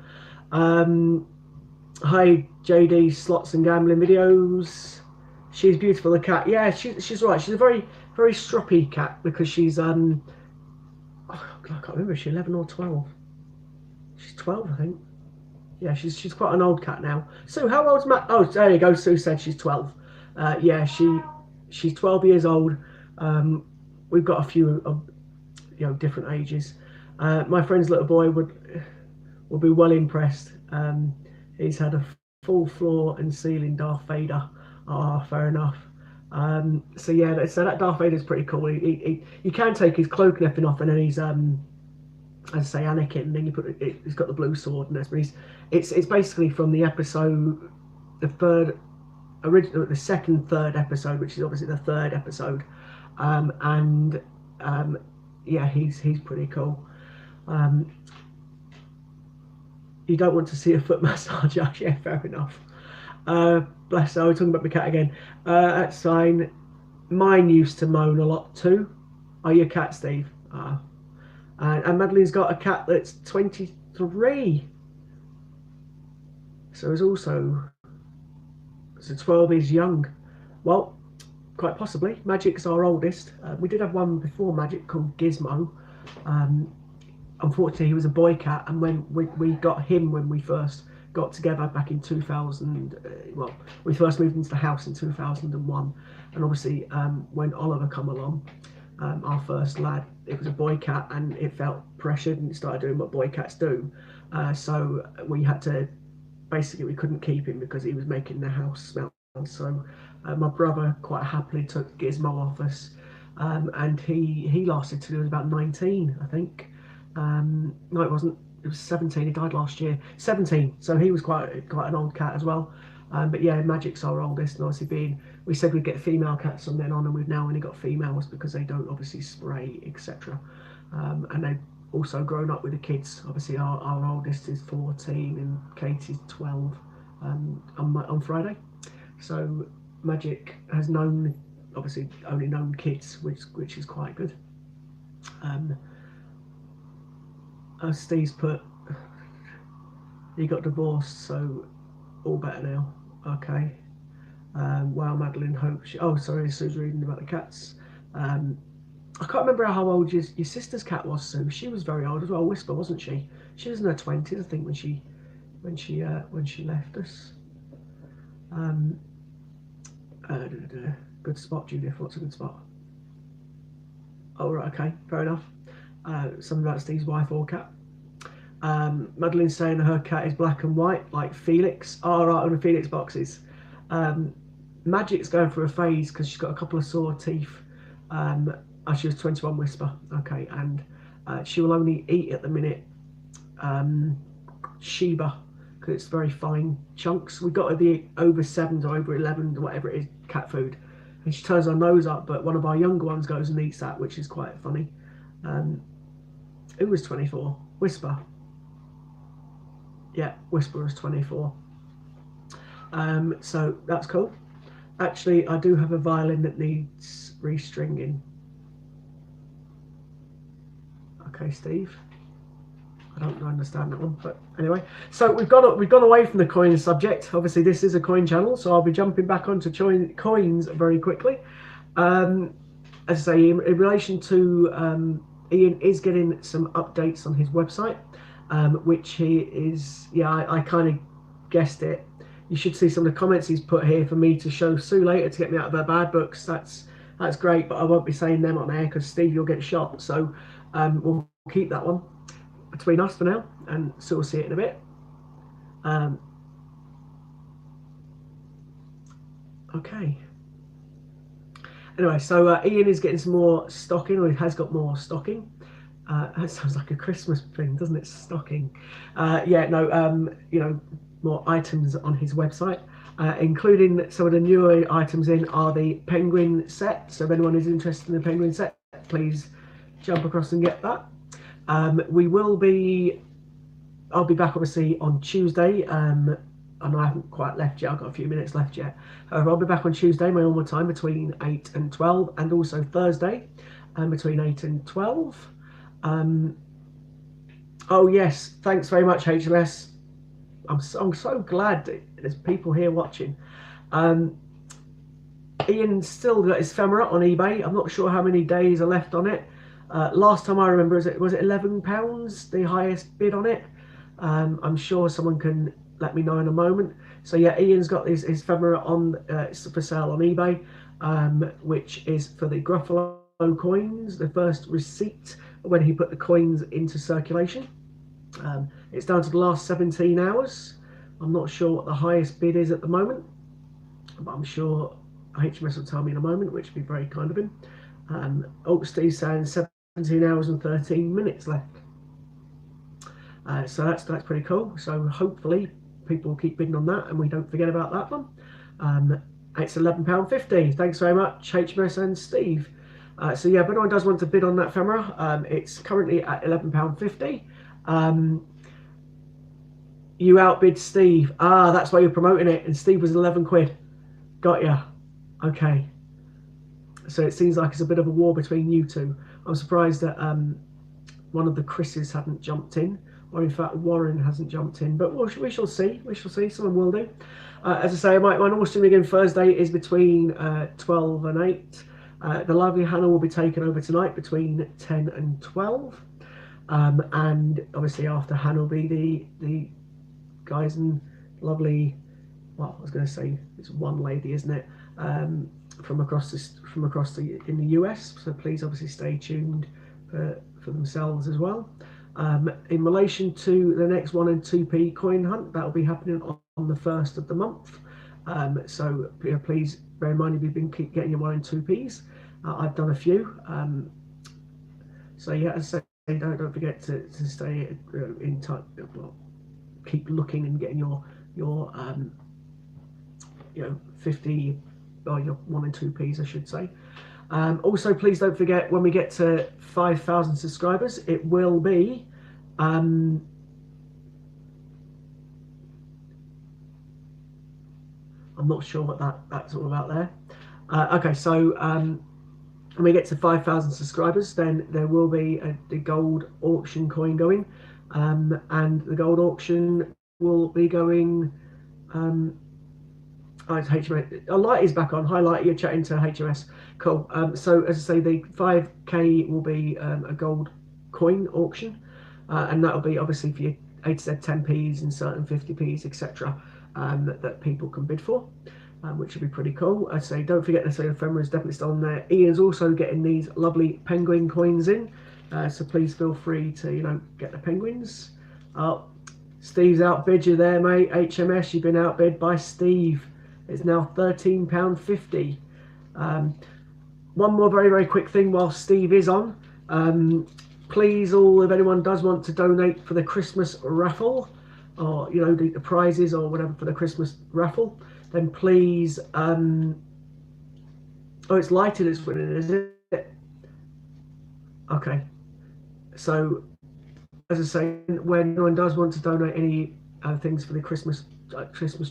Hi JD Slots and Gambling Videos. She's beautiful, the cat. Yeah, she's right. She's a very stroppy cat because she's oh, I can't remember. Is she 11 or 12? She's 12, I think. Yeah, she's quite an old cat now. Sue, how old's Matt? Oh, there you go. Sue said she's 12. Yeah, she's 12 years old. We've got a few of different ages. My friend's little boy would be well impressed. He's had a full floor and ceiling Darth Vader. Ah, fair enough. So yeah, so that Darth Vader's pretty cool. You can take his cloak and everything off, and then he's as I say, Anakin, and then you put he's got the blue sword and this, but it's basically from the episode, the second, third episode, which is obviously the third episode, yeah, he's pretty cool. You don't want to see a foot massager. Yeah, fair enough. Bless her. We're talking about the cat again. That's fine. Mine used to moan a lot too. Oh, your cat, Steve. And Madeline's got a cat that's 23. So it's also 12 is young. Well, quite possibly. Magic's our oldest. We did have one before Magic called Gizmo. Unfortunately, he was a boy cat, and when we got him when we first got together back in 2000, well, we first moved into the house in 2001, and obviously when Oliver come along, our first lad, it was a boy cat, and it felt pressured, and it started doing what boy cats do. So we had to, basically, we couldn't keep him because he was making the house smell. So my brother quite happily took Gizmo off us, and he lasted till he was about 19, I think. No, it wasn't. It was 17. He died last year. 17. So he was quite an old cat as well. But yeah, Magic's our oldest, and obviously we said we'd get female cats from then on, and we've now only got females because they don't obviously spray, etc. And they've also grown up with the kids. Obviously, our oldest is 14 and Katie's 12 on Friday. So Magic has obviously only known kids, which is quite good. Steve's put, he got divorced, so all better now. Okay. Wow, Madeline Hope. Oh, sorry, Sue's reading about the cats. I can't remember how old your sister's cat was, Sue. She was very old as well. Whisper, wasn't she? She was in her 20s, I think, when she left us. Good spot, Judith. What's a good spot? Oh, right, okay, fair enough. Something about Steve's wife or cat. Madeline's saying her cat is black and white, like Felix. Oh, right, on the Felix boxes. Magic's going through a phase because she's got a couple of sore teeth. She was 21 Whisper. Okay, and she will only eat at the minute Sheba because it's very fine chunks. We got her the over 7s or over 11s or whatever it is, cat food, and she turns her nose up, but one of our younger ones goes and eats that, which is quite funny. Who was 24? Whisper. Yeah, Whisper was 24. So that's cool. Actually, I do have a violin that needs restringing. Okay, Steve. I don't understand that one, but anyway. So we've gone away from the coin subject. Obviously, this is a coin channel, so I'll be jumping back onto coins very quickly. As I say, in relation to Ian is getting some updates on his website, which he is. Yeah, I kind of guessed it. You should see some of the comments he's put here for me to show Sue later to get me out of her bad books. That's great, but I won't be saying them on air because Steve, you'll get shot. So we'll keep that one between us for now, and Sue will see it in a bit. Okay. Anyway, so Ian is getting some more stocking, or he has got more stocking. That sounds like a Christmas thing, doesn't it? Stocking. Yeah, no, more items on his website, including some of the newer items are the Penguin set. So if anyone is interested in the Penguin set, please jump across and get that. I'll be back obviously on Tuesday. and I haven't quite left yet. I've got a few minutes left yet. However, I'll be back on Tuesday, my normal time, between 8 and 12, and also Thursday, between 8 and 12. Oh yes, thanks very much, HMS. I'm so glad that there's people here watching. Ian's still got his femora on eBay. I'm not sure how many days are left on it. Last time I remember, was it £11, the highest bid on it? I'm sure someone can let me know in a moment. So yeah, Ian's got his femora on for sale on eBay, which is for the Gruffalo coins, the first receipt when he put the coins into circulation. It's down to the last 17 hours. I'm not sure what the highest bid is at the moment, but I'm sure HMS will tell me in a moment, which would be very kind of him. Steve's saying 17 hours and 13 minutes left. So that's pretty cool. So hopefully people will keep bidding on that and we don't forget about that one. It's £11.50. Thanks very much, HMS and Steve. So yeah, if anyone does want to bid on that femora, it's currently at £11.50. You outbid Steve. Ah, that's why you're promoting it, and Steve was 11 quid. Got ya. Okay. So it seems like it's a bit of a war between you two. I'm surprised that one of the Chris's hadn't jumped in, or in fact Warren hasn't jumped in, but we shall see. We shall see. Someone will do. As I say, my normal stream again Thursday is between 12 and 8. The lively Hannah will be taken over tonight between 10 and 12. And obviously after Hannah will be the guys and lovely, well, I was going to say it's one lady, isn't it, from across in the US. So please obviously stay tuned for themselves as well. In relation to the next 1 and 2p coin hunt, that will be happening on the 1st of the month. So please bear in mind if you've been keep getting your 1 and 2p's. I've done a few. So yeah, as I say, don't forget to stay in touch. Well, keep looking and getting your 50 or your 1 and 2p's, I should say. Also, please don't forget, when we get to 5,000 subscribers, it will be I'm not sure what that's all about there. Okay, so when we get to 5,000 subscribers, then there will be the gold auction coin going, and the gold auction will be going. It's HMS. Light is back on. Hi, Light. You're chatting to HMS. Cool. So as I say, the 5k will be a gold coin auction, and that will be obviously for your A to Z 10p's and certain 50p's, etc. That people can bid for. Which would be pretty cool. I say, don't forget the ephemera is definitely still on there. Ian's also getting these lovely penguin coins in, so please feel free to get the penguins. Steve's outbid you there, mate. HMS, you've been outbid by Steve. It's now £13.50. One more very quick thing while Steve is on. Please, if anyone does want to donate for the Christmas raffle, or the prizes or whatever for the Christmas raffle, then please, it's lighted as winning, is it? Okay. So, as I say, when anyone does want to donate any things for the Christmas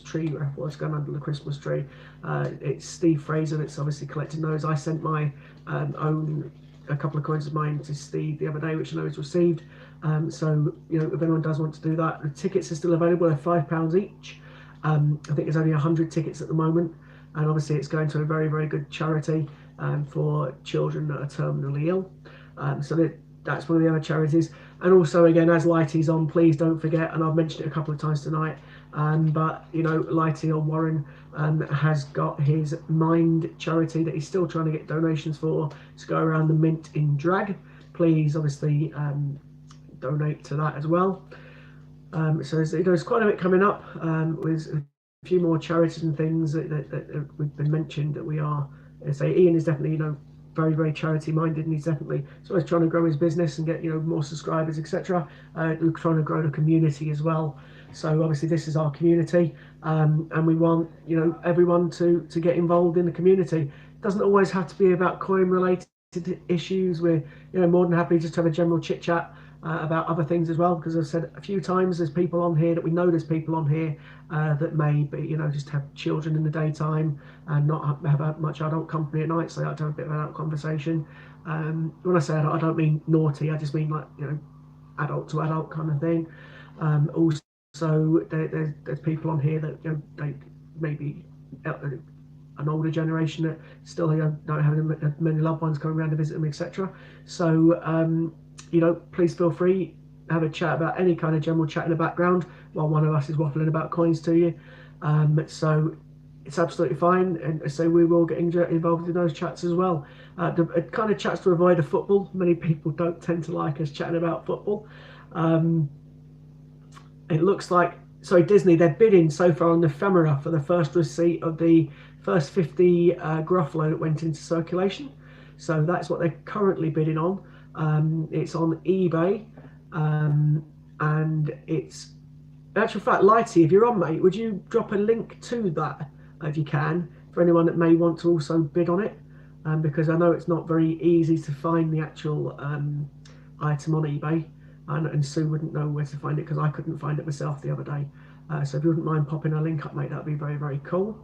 tree raffle, what's going under the Christmas tree, it's Steve Fraser that's obviously collecting those. I sent my own, a couple of coins of mine to Steve the other day, which I know he's received. So, if anyone does want to do that, the tickets are still available. They're £5 each. I think there's only 100 tickets at the moment, and obviously it's going to a very good charity for children that are terminally ill. So that's one of the other charities. And also, again, as Lighty's on, please don't forget, and I've mentioned it a couple of times tonight, but Lighty or Warren has got his Mind charity that he's still trying to get donations for to go around the mint in drag. Please obviously donate to that as well. So there's quite a bit coming up with a few more charities and things that we've been mentioned that we are. Say Ian is definitely very charity minded, and he's definitely always trying to grow his business and get more subscribers, etc. We're trying to grow the community as well. So obviously this is our community, and we want everyone to get involved in the community. It doesn't always have to be about coin related issues. We're more than happy just to have a general chit chat. about other things as well, because I've said a few times there's people on here that we know there's people on here that may be, you know, just have children in the daytime and not have much adult company at night, so they like to have a bit of an adult conversation. When I say adult, I don't mean naughty, I just mean like, you know, adult to adult kind of thing. Also, there's people on here that, you know, they maybe an older generation that still, you know, don't have many loved ones coming around to visit them, etc. So you know, please feel free, have a chat about any kind of general chat in the background while one of us is waffling about coins to you. So it's absolutely fine, and so we will get involved in those chats as well. The kind of chats to avoid are football. Many people don't tend to like us chatting about football. It looks like, sorry, Disney, they're bidding so far on the ephemera for the first receipt of the first 50 Gruffalo that went into circulation. So that's what they're currently bidding on. It's on eBay, and it's, in actual fact, Lighty, if you're on, mate, would you drop a link to that if you can, for anyone that may want to also bid on it, because I know it's not very easy to find the actual item on eBay, and Sue wouldn't know where to find it because I couldn't find it myself the other day. So if you wouldn't mind popping a link up, mate, that'd be very, very cool,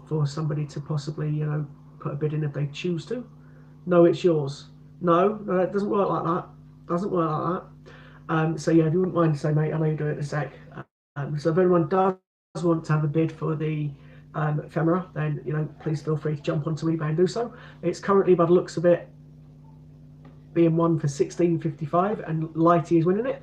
for somebody to possibly, you know, put a bid in if they choose to. No, it's yours. No, it doesn't work like that. Doesn't work like that. So yeah, if you wouldn't mind, say, mate, I know you do it in a sec. So if anyone does want to have a bid for the ephemera, then, you know, please feel free to jump onto eBay and do so. It's currently, by the looks of it, being won for $16.55, and Lighty is winning it.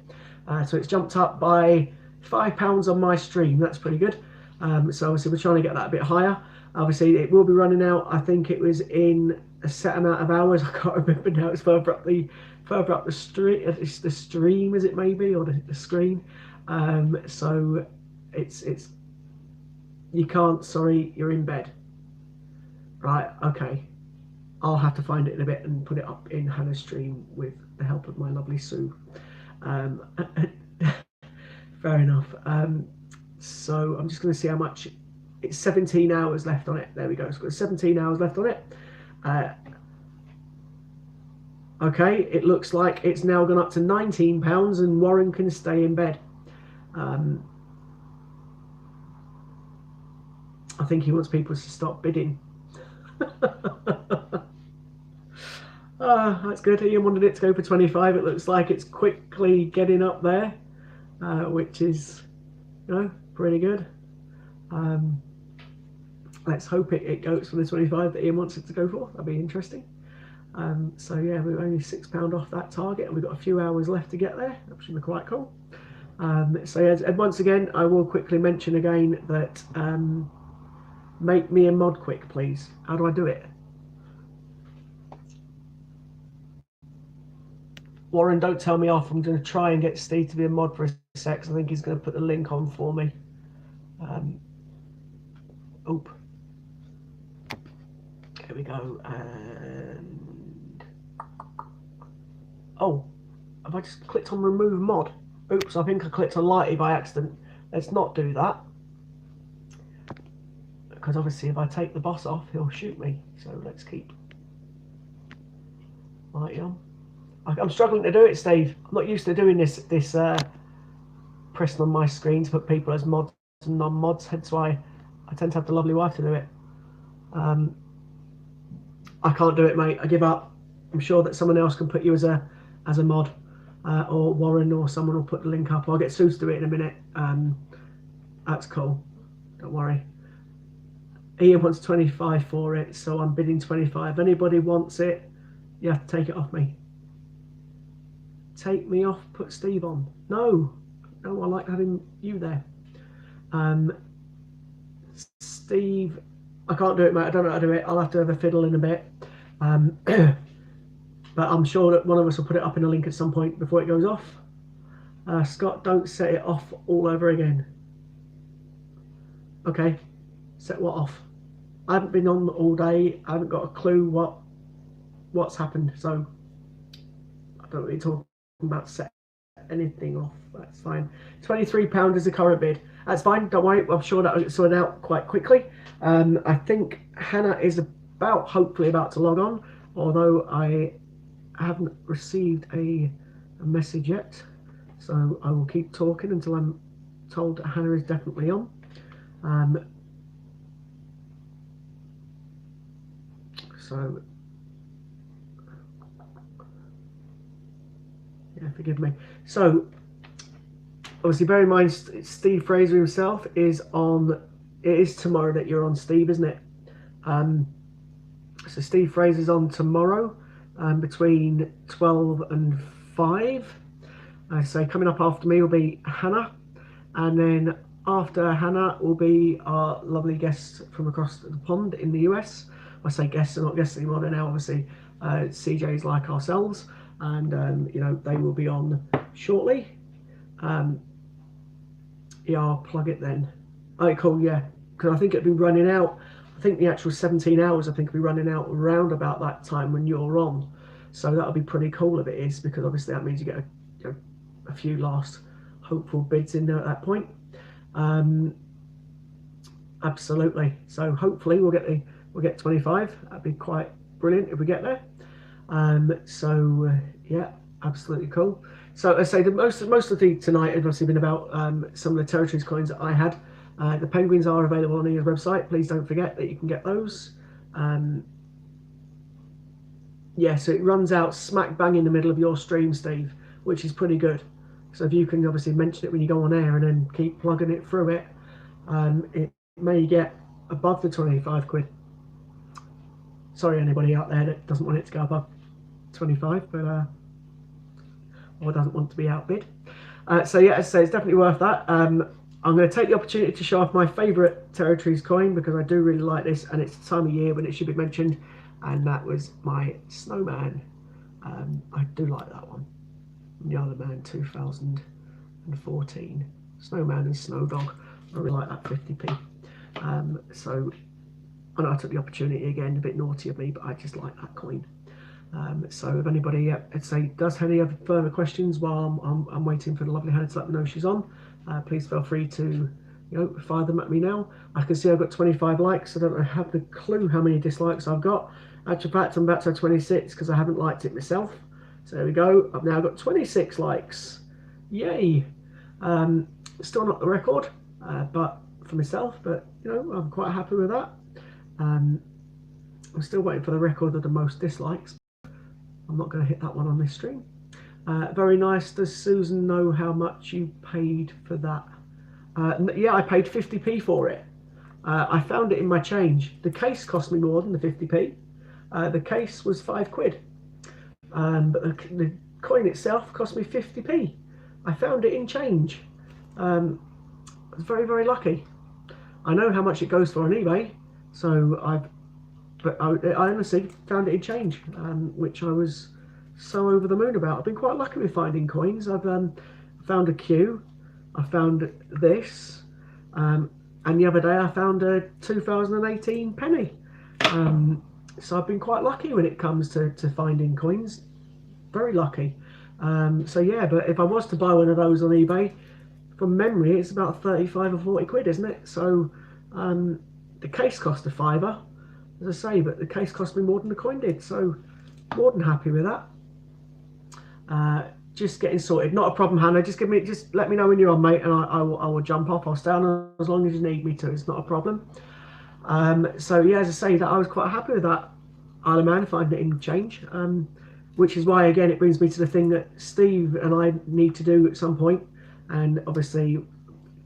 So it's jumped up by £5 on my stream. That's pretty good. So obviously we're trying to get that a bit higher. Obviously it will be running out. I think it was in a set amount of hours. I can't remember now. It's further up the street. It's the stream, is it maybe, or the screen? So it's you can't. Sorry, you're in bed. Right. Okay. I'll have to find it in a bit and put it up in Hannah's stream with the help of my lovely Sue. Fair enough. So I'm just going to see how much. It's 17 hours left on it. There we go. It's got 17 hours left on it. Okay, it looks like it's now gone up to £19 and Warren can stay in bed. I think he wants people to stop bidding. That's good. Ian wanted it to go for 25. It looks like it's quickly getting up there, which is, you know, pretty good. Let's hope it goes for the 25 that Ian wants it to go for. That'd be interesting. So yeah, we're only £6 off that target, and we've got a few hours left to get there. That should be quite cool. So yeah, and once again, I will quickly mention again that make me a mod quick, please. How do I do it? Warren, don't tell me off. I'm going to try and get Steve to be a mod for a sec. I think he's going to put the link on for me. Oop. There we go. And oh, have I just clicked on remove mod? Oops, I think I clicked on Lighty by accident. Let's not do that, because obviously if I take the boss off, he'll shoot me. So let's keep Lighty on. I'm struggling to do it, Steve. I'm not used to doing this pressing on my screen to put people as mods and non-mods, hence why I tend to have the lovely wife to do it. I can't do it, mate. I give up. I'm sure that someone else can put you as a mod, or Warren or someone will put the link up. I'll get Sue to do it in a minute. That's cool. Don't worry. Ian wants 25 for it, so I'm bidding 25. If anybody wants it, you have to take it off me. Take me off, put Steve on. No, I like having you there. Steve, I can't do it, mate. I don't know how to do it. I'll have to have a fiddle in a bit. But I'm sure that one of us will put it up in a link at some point before it goes off. Scott, don't set it off all over again. Okay, set what off? I haven't been on all day. I haven't got a clue what's happened, so I don't really talk about set anything off. That's fine. £23 is the current bid. That's fine, don't worry. I'm sure that'll get sorted out quite quickly. I think Hannah is hopefully about to log on, although I haven't received a a message yet, so I will keep talking until I'm told that Hannah is definitely on. So yeah, forgive me. So obviously bear in mind Steve Fraser himself is on. It is tomorrow that you're on, Steve, isn't it? So Steve Fraser's on tomorrow between 12 and 5. So coming up after me will be Hannah, and then after Hannah will be our lovely guests from across the pond in the US. I say guests, they're not guests anymore, they're now obviously CJs like ourselves, and you know, they will be on shortly. Yeah, I'll plug it then. Alright, cool, yeah, because I think it'll be running out. I think the actual 17 hours, I think, will be running out around about that time when you're on. So that'll be pretty cool if it is, because obviously that means you get a few last hopeful bids in there at that point. Absolutely. So hopefully we'll get 25. That'd be quite brilliant if we get there. Yeah, absolutely cool. So I say the most of the tonight has obviously been about some of the Territories coins that I had. The penguins are available on Ian's website. Please don't forget that you can get those. Yeah, so it runs out smack bang in the middle of your stream, Steve, which is pretty good. So if you can obviously mention it when you go on air and then keep plugging it through it, it may get above the 25 quid. Sorry, anybody out there that doesn't want it to go above 25, but or doesn't want to be outbid. So yeah, as I say, it's definitely worth that. I'm going to take the opportunity to show off my favourite Territories coin, because I do really like this, and it's the time of year when it should be mentioned, and that was my Snowman. I do like that one. The Other Man 2014. Snowman and Snow Dog. I really like that 50p. So I know I took the opportunity again, a bit naughty of me, but I just like that coin. So if anybody does have any other further questions while I'm waiting for the lovely Hannah to let me know she's on, please feel free to fire them at me now. I can see I've got 25 likes. I don't have the clue how many dislikes I've got. Actually, fact, I'm back to 26 because I haven't liked it myself. So there we go. I've now got 26 likes. Yay! Still not the record, but for myself. But I'm quite happy with that. I'm still waiting for the record of the most dislikes. I'm not going to hit that one on this stream. Very nice. Does Susan know how much you paid for that? Yeah, I paid 50p for it. I found it in my change. The case cost me more than the 50p. The case was 5 quid. But the coin itself cost me 50p. I found it in change. I was very, very lucky. I know how much it goes for on eBay, so I honestly found it in change, which I was so over the moon about. I've been quite lucky with finding coins. I've found a Q, I found this, and the other day I found a 2018 penny. So I've been quite lucky when it comes to finding coins. Very lucky. So yeah, but if I was to buy one of those on eBay, from memory, it's about 35 or 40 quid, isn't it? So the case cost a fiver, as I say, but the case cost me more than the coin did. So more than happy with that. Just getting sorted. Not a problem, Hannah. Just let me know when you're on, mate, and I will jump off. I'll stay on as long as you need me to. It's not a problem. So yeah, as I say, that I was quite happy with that Isle of Man, finding it in change, which is why, again, it brings me to the thing that Steve and I need to do at some point, and obviously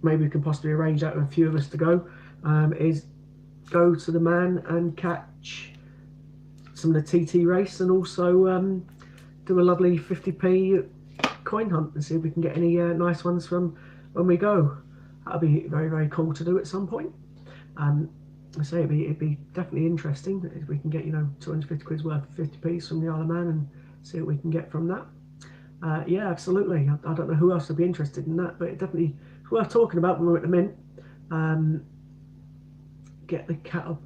maybe we can possibly arrange that with a few of us to go, is go to the Man and catch some of the TT race, and also do a lovely 50p coin hunt and see if we can get any nice ones from when we go. That'll be very, very cool to do at some point. I say it'd be definitely interesting if we can get 250 quid's worth of 50p's from the Isle of Man and see what we can get from that. Yeah, absolutely. I don't know who else would be interested in that, but it definitely it's worth talking about when we're at the mint. Get the Cat of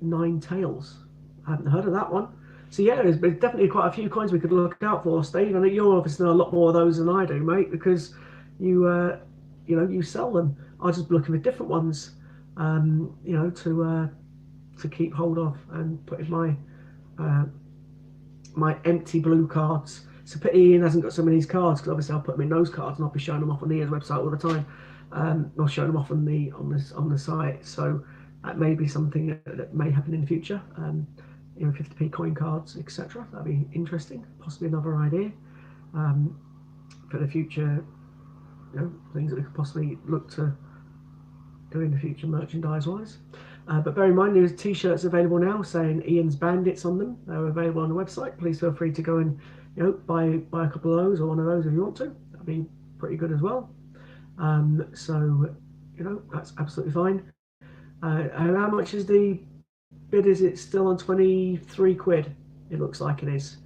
9 Tails. I haven't heard of that one. So yeah, there's definitely quite a few coins we could look out for, Steve. I know you obviously know a lot more of those than I do, mate, because you you sell them. I just be looking for different ones, to keep hold of and put in my my empty blue cards. It's a pity Ian hasn't got some of these cards, because obviously I'll put them in those cards and I'll be showing them off on Ian's website all the time. I'll show them off on the site. So that may be something that may happen in the future. 50p coin cards, etc. That'd be interesting. Possibly another idea for the future. Things that we could possibly look to do in the future, merchandise-wise. But bear in mind, there's t-shirts available now saying Ian's Bandits on them. They're available on the website. Please feel free to go and buy a couple of those or one of those if you want to. That'd be pretty good as well. So that's absolutely fine. And how much is the bid? Is it still on 23 quid? It looks like it is.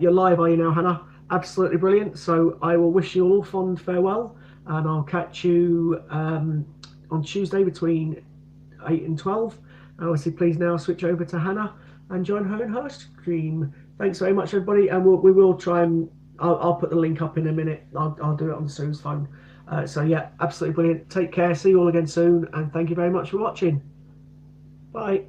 You're live, are you now, Hannah? Absolutely brilliant. So I will wish you all fond farewell, and I'll catch you on Tuesday between 8 and 12. And obviously, please now switch over to Hannah and join her in her stream. Thanks very much, everybody, and we will try and I'll put the link up in a minute. I'll do it on Sue's phone. So yeah, absolutely brilliant. Take care. See you all again soon, and thank you very much for watching. Bye.